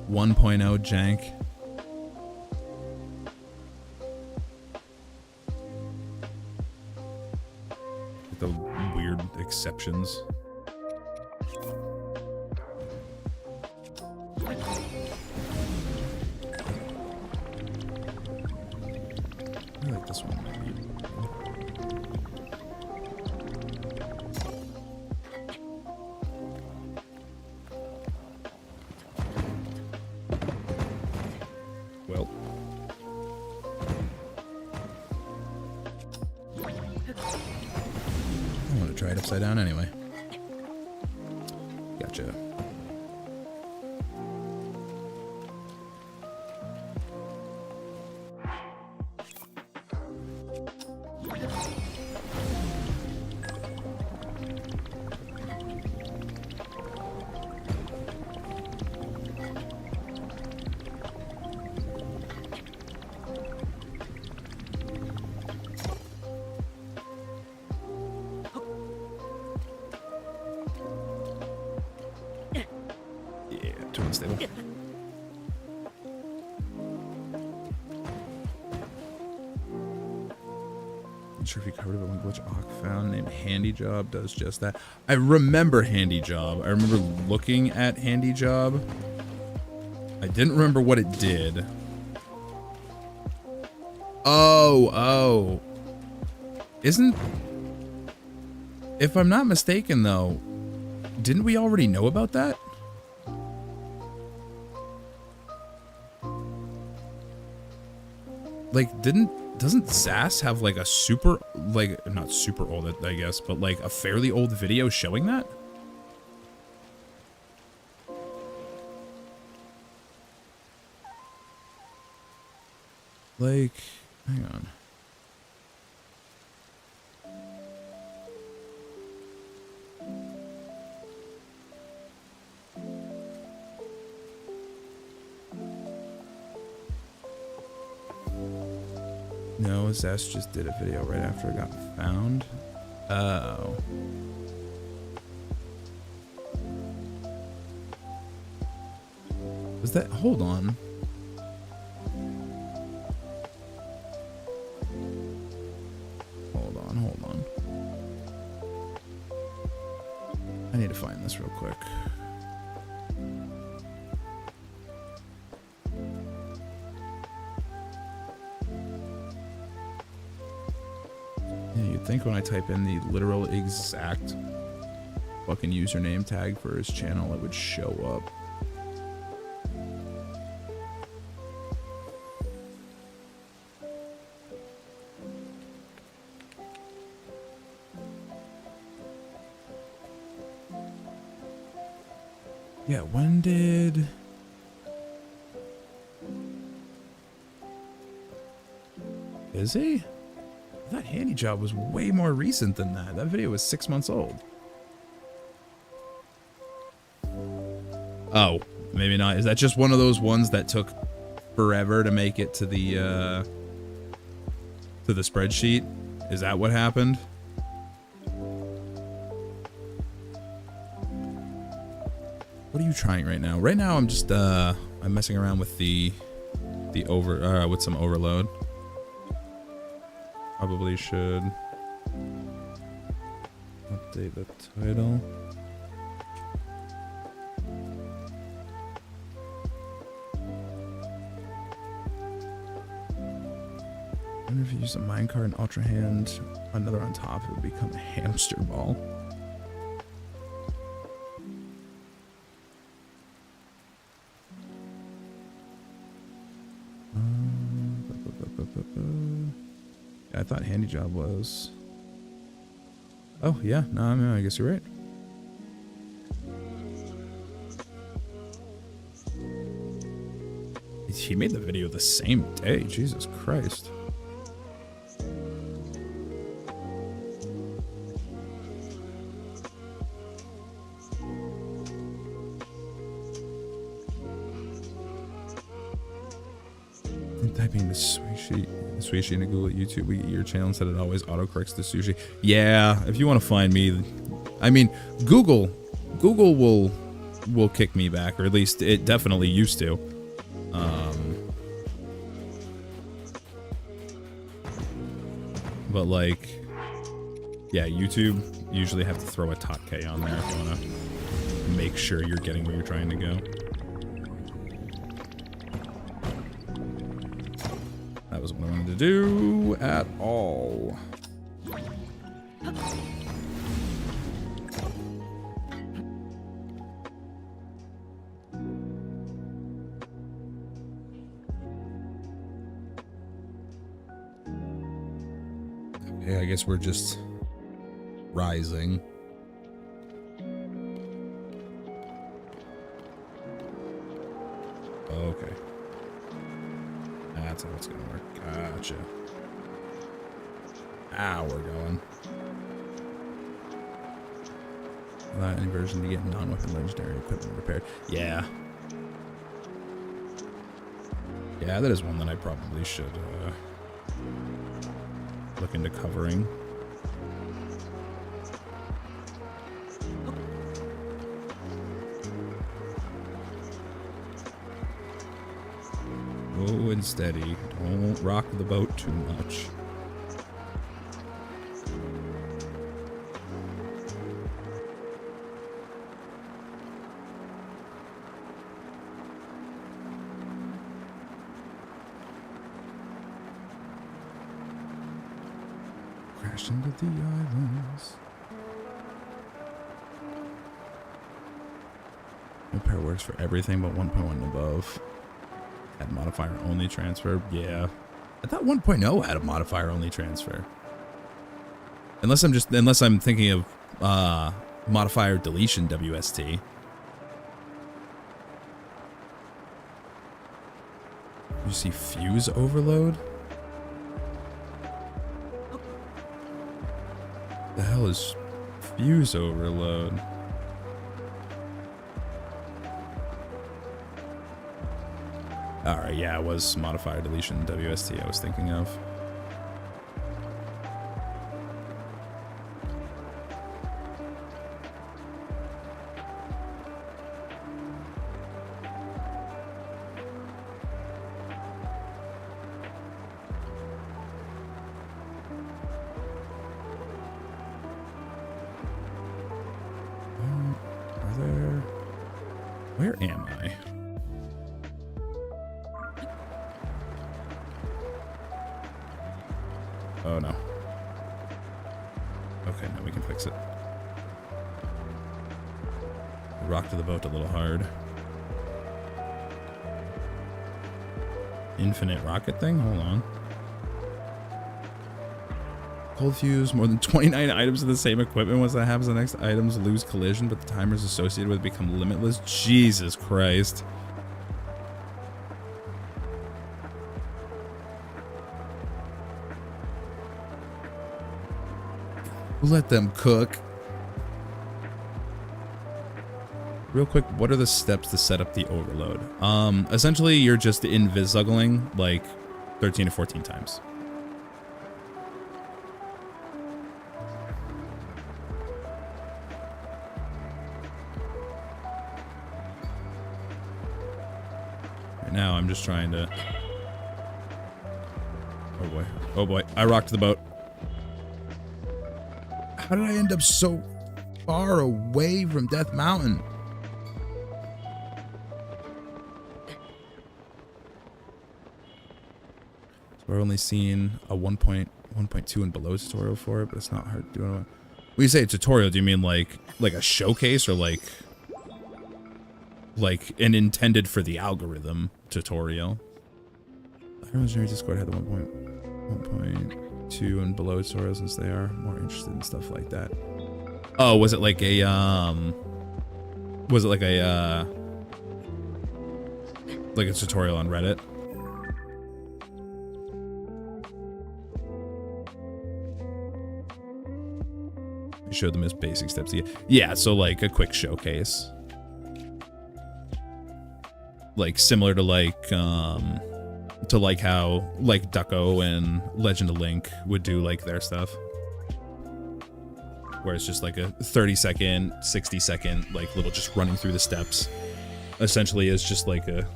1.0 jank. The weird exceptions. I want to try it upside down anyway. Gotcha. Yeah, too unstable. Not sure if you covered it, but one glitch Hawk found named Handy Job does just that. I remember Handy Job. I remember looking at Handy Job. I didn't remember what it did. Oh. Isn't... If I'm not mistaken, though, didn't we already know about that? Like, doesn't Sass have like a super, like, not super old, I guess, but like a fairly old video showing that? Like, hang on. No, Zest just did a video right after it got found. Oh. Was that... Hold on. Hold on. I need to find this real quick. Yeah, you'd think when I type in the literal exact fucking username tag for his channel, it would show up. Yeah, when did... Is he? That Handy Job was way more recent than that. That video was 6 months old. Oh, maybe not. Is that just one of those ones that took forever to make it to the spreadsheet? Is that what happened? What are you trying right now? Right now I'm just I'm messing around with with some overload. Probably should update the title. I wonder if you use a minecart and ultra hand, another on top, it would become a hamster ball. I thought Handy Job was... Oh, yeah. No, I mean, I guess you're right. He made the video the same day. Jesus Christ. I'm typing the Suishi into Google YouTube. We get your channel and said it always autocorrects the sushi. Yeah, if you want to find me, I mean, Google will kick me back, or at least it definitely used to. But like, yeah, YouTube usually have to throw a TotK on there if you want to make sure you're getting where you're trying to go. That was what I wanted to do at all. Okay, I guess we're just rising. Okay. That's how it's gonna work. Gotcha. Ah, we're going. Allow any version to get non-weapon legendary equipment repaired. Yeah. Yeah, that is one that I probably should look into covering. Slow and steady. Don't rock the boat too much. Crash into the islands. Repair works for everything but 1.1 and above. Had modifier only transfer. Yeah. I thought 1.0 had a modifier only transfer. Unless I'm thinking of modifier deletion WST. You see fuse overload? The hell is fuse overload? Alright, yeah, it was modifier deletion WST I was thinking of. Where am I? Oh no. Okay, now we can fix it. Rocked the boat a little hard. Infinite rocket thing? Hold on. Cold fuse, more than 29 items of the same equipment. Once that happens, the next items lose collision, but the timers associated with it become limitless. Jesus Christ. Let them cook. Real quick, what are the steps to set up the overload? Essentially, you're just invis-zuggling like 13 to 14 times. Right now, I'm just trying to... Oh boy. Oh boy. I rocked the boat. How did I end up so far away from Death Mountain? So we're only seeing a 1.2 and below tutorial for it, but it's not hard to do. When you say a tutorial, do you mean like a showcase or like an intended for the algorithm tutorial? I Legendary Discord had the 1.2 and below tutorials since they are more interested in stuff like that. Oh, was it like a tutorial on Reddit? You showed them as basic steps. Yeah, so like a quick showcase. Like similar to how like Ducko and Legend of Link would do like their stuff. Where it's just like a 30-second, 60-second, like little just running through the steps. Essentially is just like a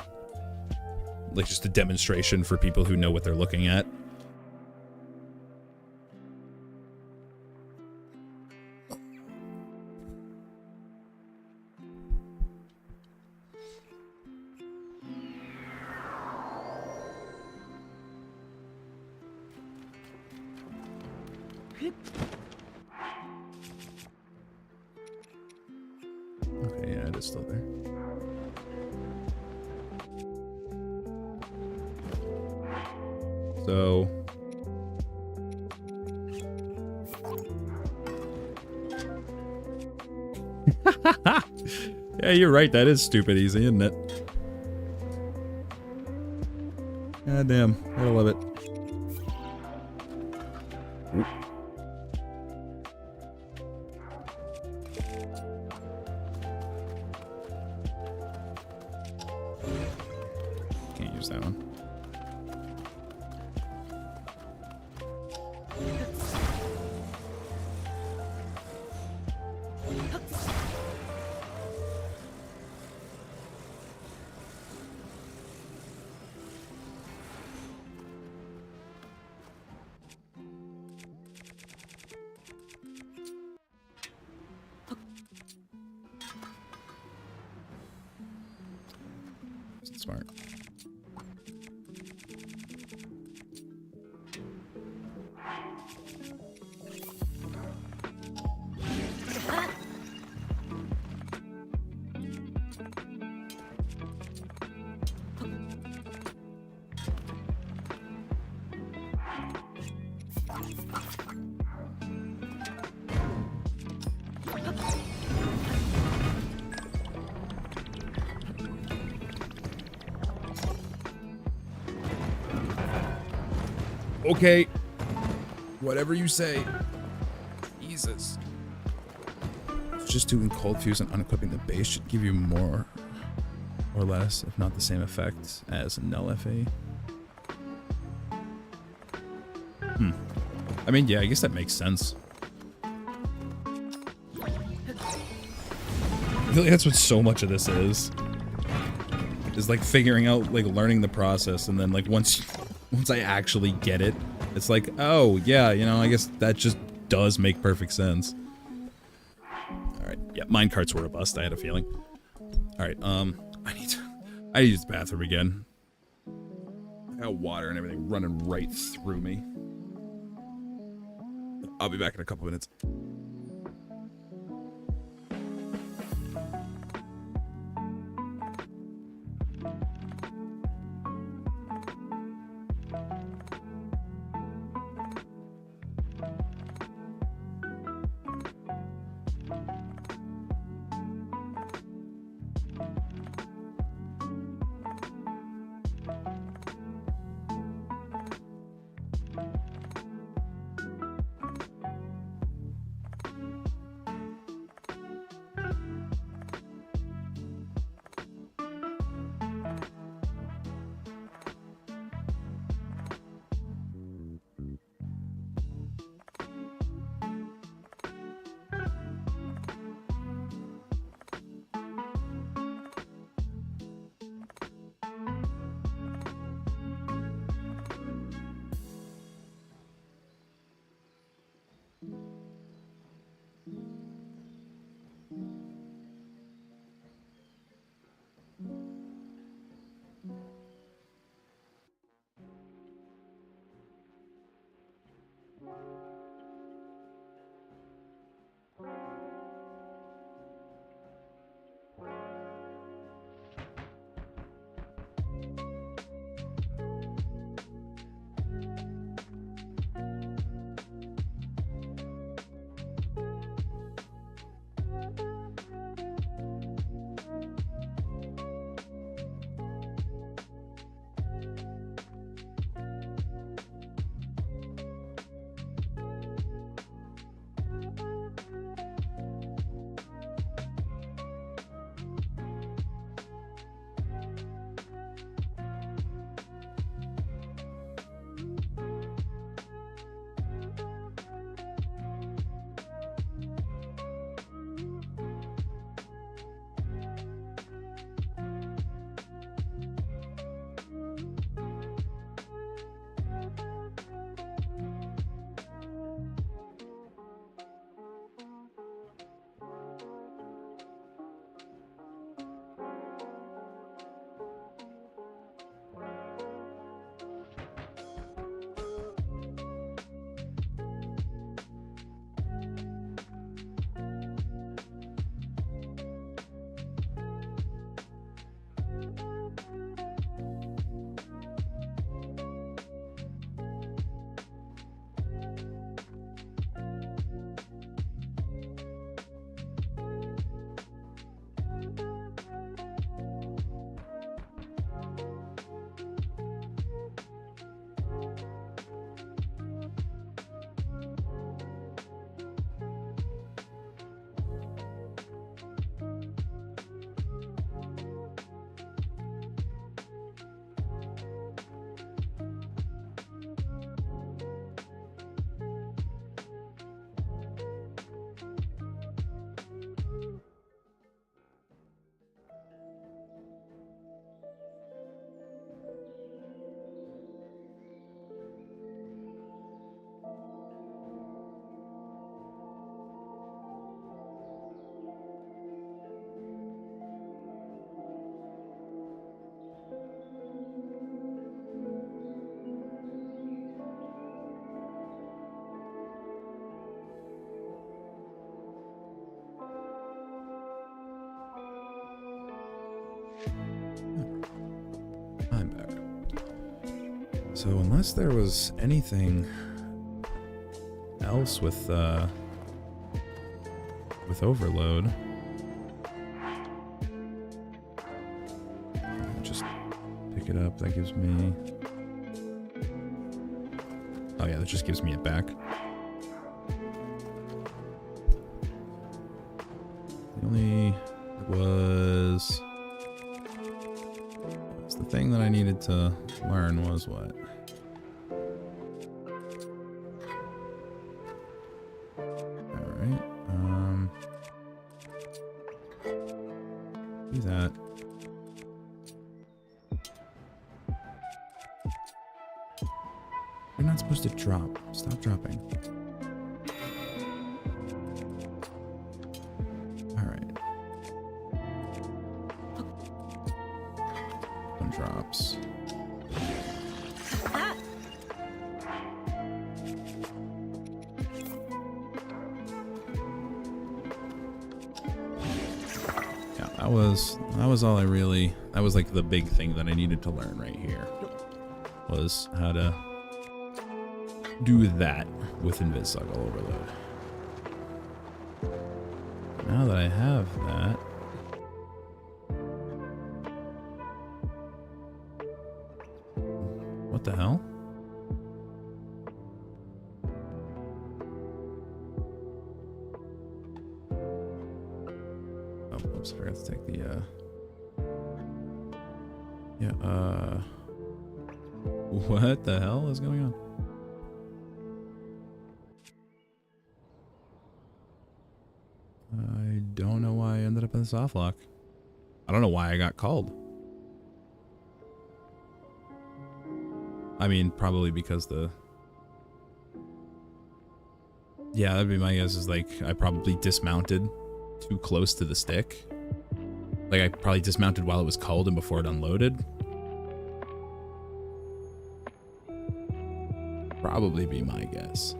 demonstration for people who know what they're looking at. Okay, yeah, it is still there. So Yeah, you're right. That is stupid easy, isn't it? God damn. I love it. Oop. Can't use that one. Smart. Okay. Whatever you say. Jesus. Just doing cold fuse and unequipping the base should give you more or less, if not the same effect as null FA. I mean, yeah, I guess that makes sense. I feel like that's what so much of this is like figuring out, like learning the process, and then like once I actually get it, it's like, oh yeah, you know, I guess that just does make perfect sense. All right, yeah, minecarts were a bust. I had a feeling. All right, I need to use the bathroom again. I got water and everything running right through me. I'll be back in a couple minutes. So unless there was anything else with overload, just pick it up. That gives me. Oh yeah, that just gives me it back. The only was the thing that I needed to learn was what? Alright, do that. You're not supposed to drop. Stop dropping. Alright. Some drops. Yeah, that was all I really, that was like the big thing that I needed to learn right here. Was how to do that with Invis-Suggle Overload. Now that I have that, what the hell? Oh, oops, I forgot to take the, what the hell is going on? I don't know why I ended up in the soft lock. I don't know why I got called. I mean, probably because the... Yeah, that'd be my guess, is like, I probably dismounted too close to the stick. Like, I probably dismounted while it was cold and before it unloaded. Probably be my guess.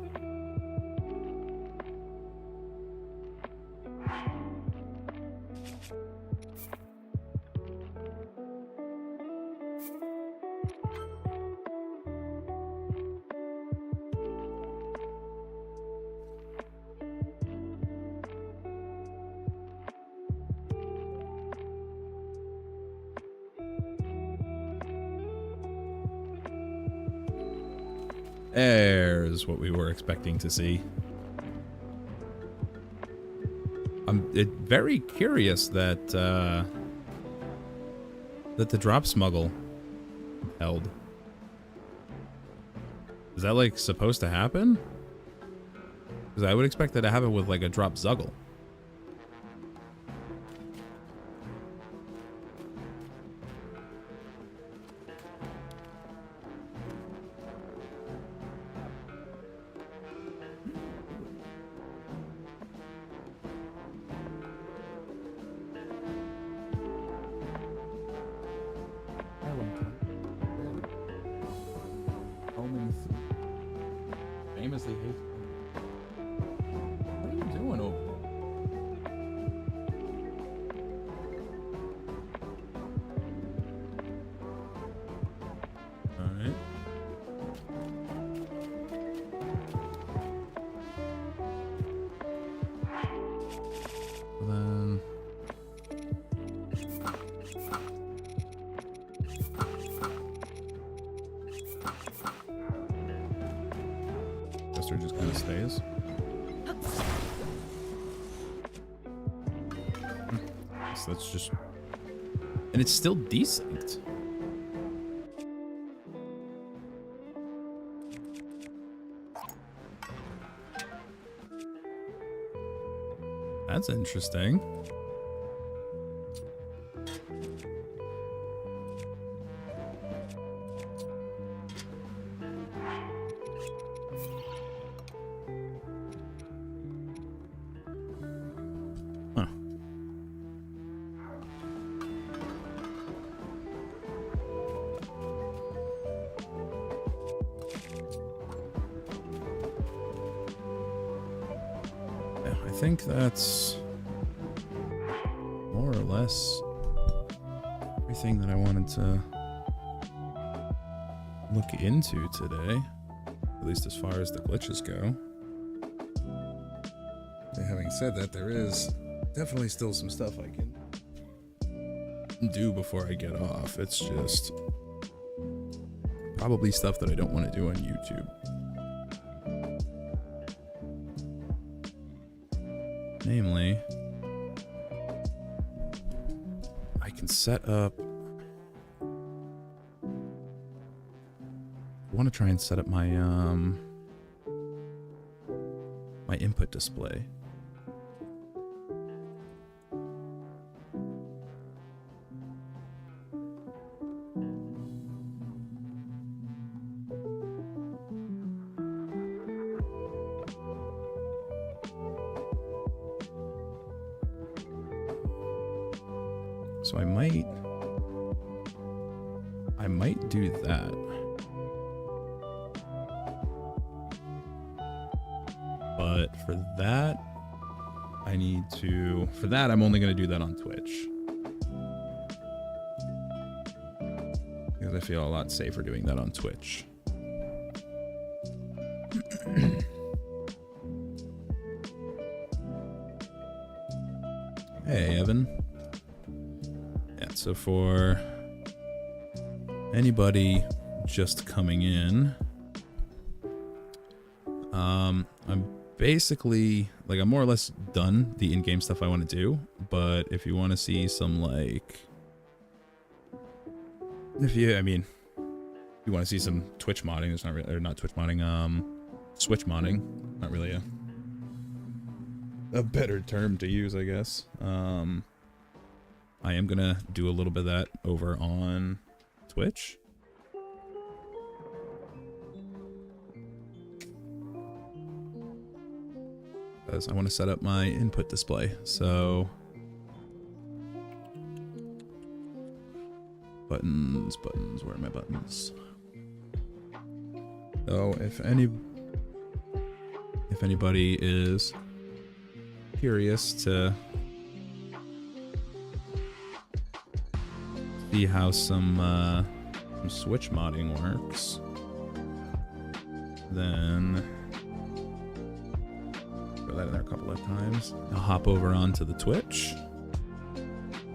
There's what we were expecting to see. I'm very curious that that the drop smuggle held. Is that like supposed to happen? Because I would expect that to happen with like a drop zuggle. Famously Hestu. What are you doing over there? Alright. Then just kind of stays. So that's just, and it's still decent. That's interesting. I think that's more or less everything that I wanted to look into today, at least as far as the glitches go. Having said that, there is definitely still some stuff I can do before I get off. It's just probably stuff that I don't want to do on YouTube. Namely, I can set up... I want to try and set up my my input display. So I might do that. But for that, I'm only going to do that on Twitch. Because I feel a lot safer doing that on Twitch. Hey, Evan. Yeah, so for anybody just coming in, I'm basically, like, I'm more or less done the in-game stuff I want to do, but if you want to see some, like, you want to see some Twitch modding, there's not really, or not Twitch modding, Switch modding, not really a better term to use, I guess. I am gonna do a little bit of that over on Twitch. Because I want to set up my input display. So buttons, where are my buttons? So if anybody is curious to see how some Switch modding works, then throw that in there a couple of times. I'll hop over onto the Twitch,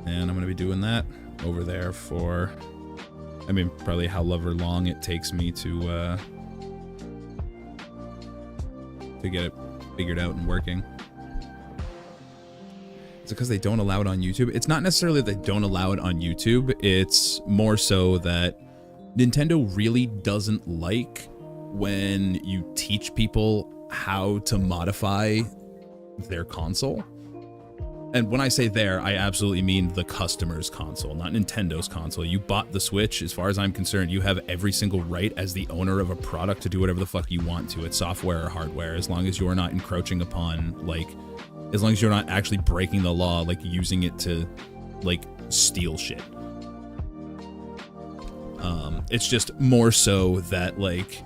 and I'm going to be doing that over there for, probably however long it takes me to get it figured out and working. It's because they don't allow it on YouTube. It's not necessarily that they don't allow it on YouTube. It's more so that Nintendo really doesn't like when you teach people how to modify their console. And when I say there, I absolutely mean the customer's console, not Nintendo's console. You bought the Switch. As far as I'm concerned, you have every single right as the owner of a product to do whatever the fuck you want to. It's software or hardware, as long as you're not encroaching upon, like, as long as you're not actually breaking the law, like using it to, like, steal shit. It's just more so that, like,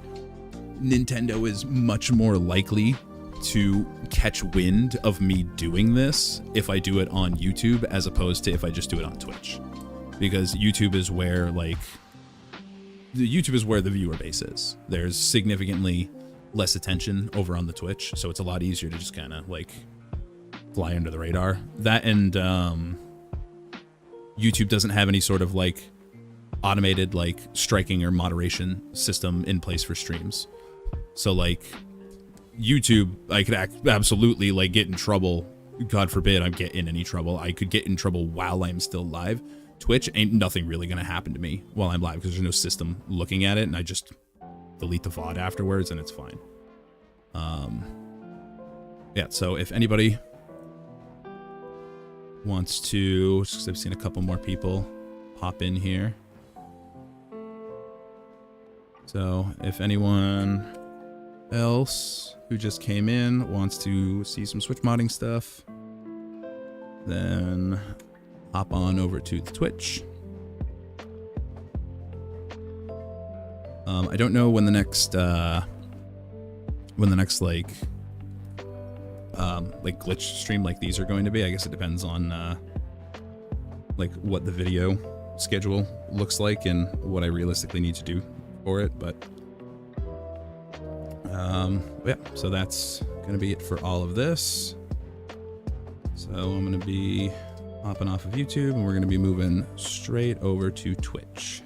Nintendo is much more likely to catch wind of me doing this if I do it on YouTube as opposed to if I just do it on Twitch. Because YouTube is where, like, the viewer base is. There's significantly less attention over on the Twitch, so it's a lot easier to just kind of, like, fly under the radar. That, and YouTube doesn't have any sort of, like, automated, like, striking or moderation system in place for streams. So, like, YouTube, I could absolutely, like, get in trouble. God forbid I get in any trouble. I could get in trouble while I'm still live. Twitch, ain't nothing really gonna happen to me while I'm live because there's no system looking at it, and I just delete the VOD afterwards, and it's fine. Yeah, so if anybody wants to, because I've seen a couple more people pop in here. So if anyone else who just came in wants to see some Switch modding stuff, then hop on over to the Twitch. I don't know when the next like glitch stream like these are going to be. I guess it depends on like what the video schedule looks like and what I realistically need to do for it, but yeah, so that's gonna be it for all of this. So I'm gonna be hopping off of YouTube and we're gonna be moving straight over to Twitch.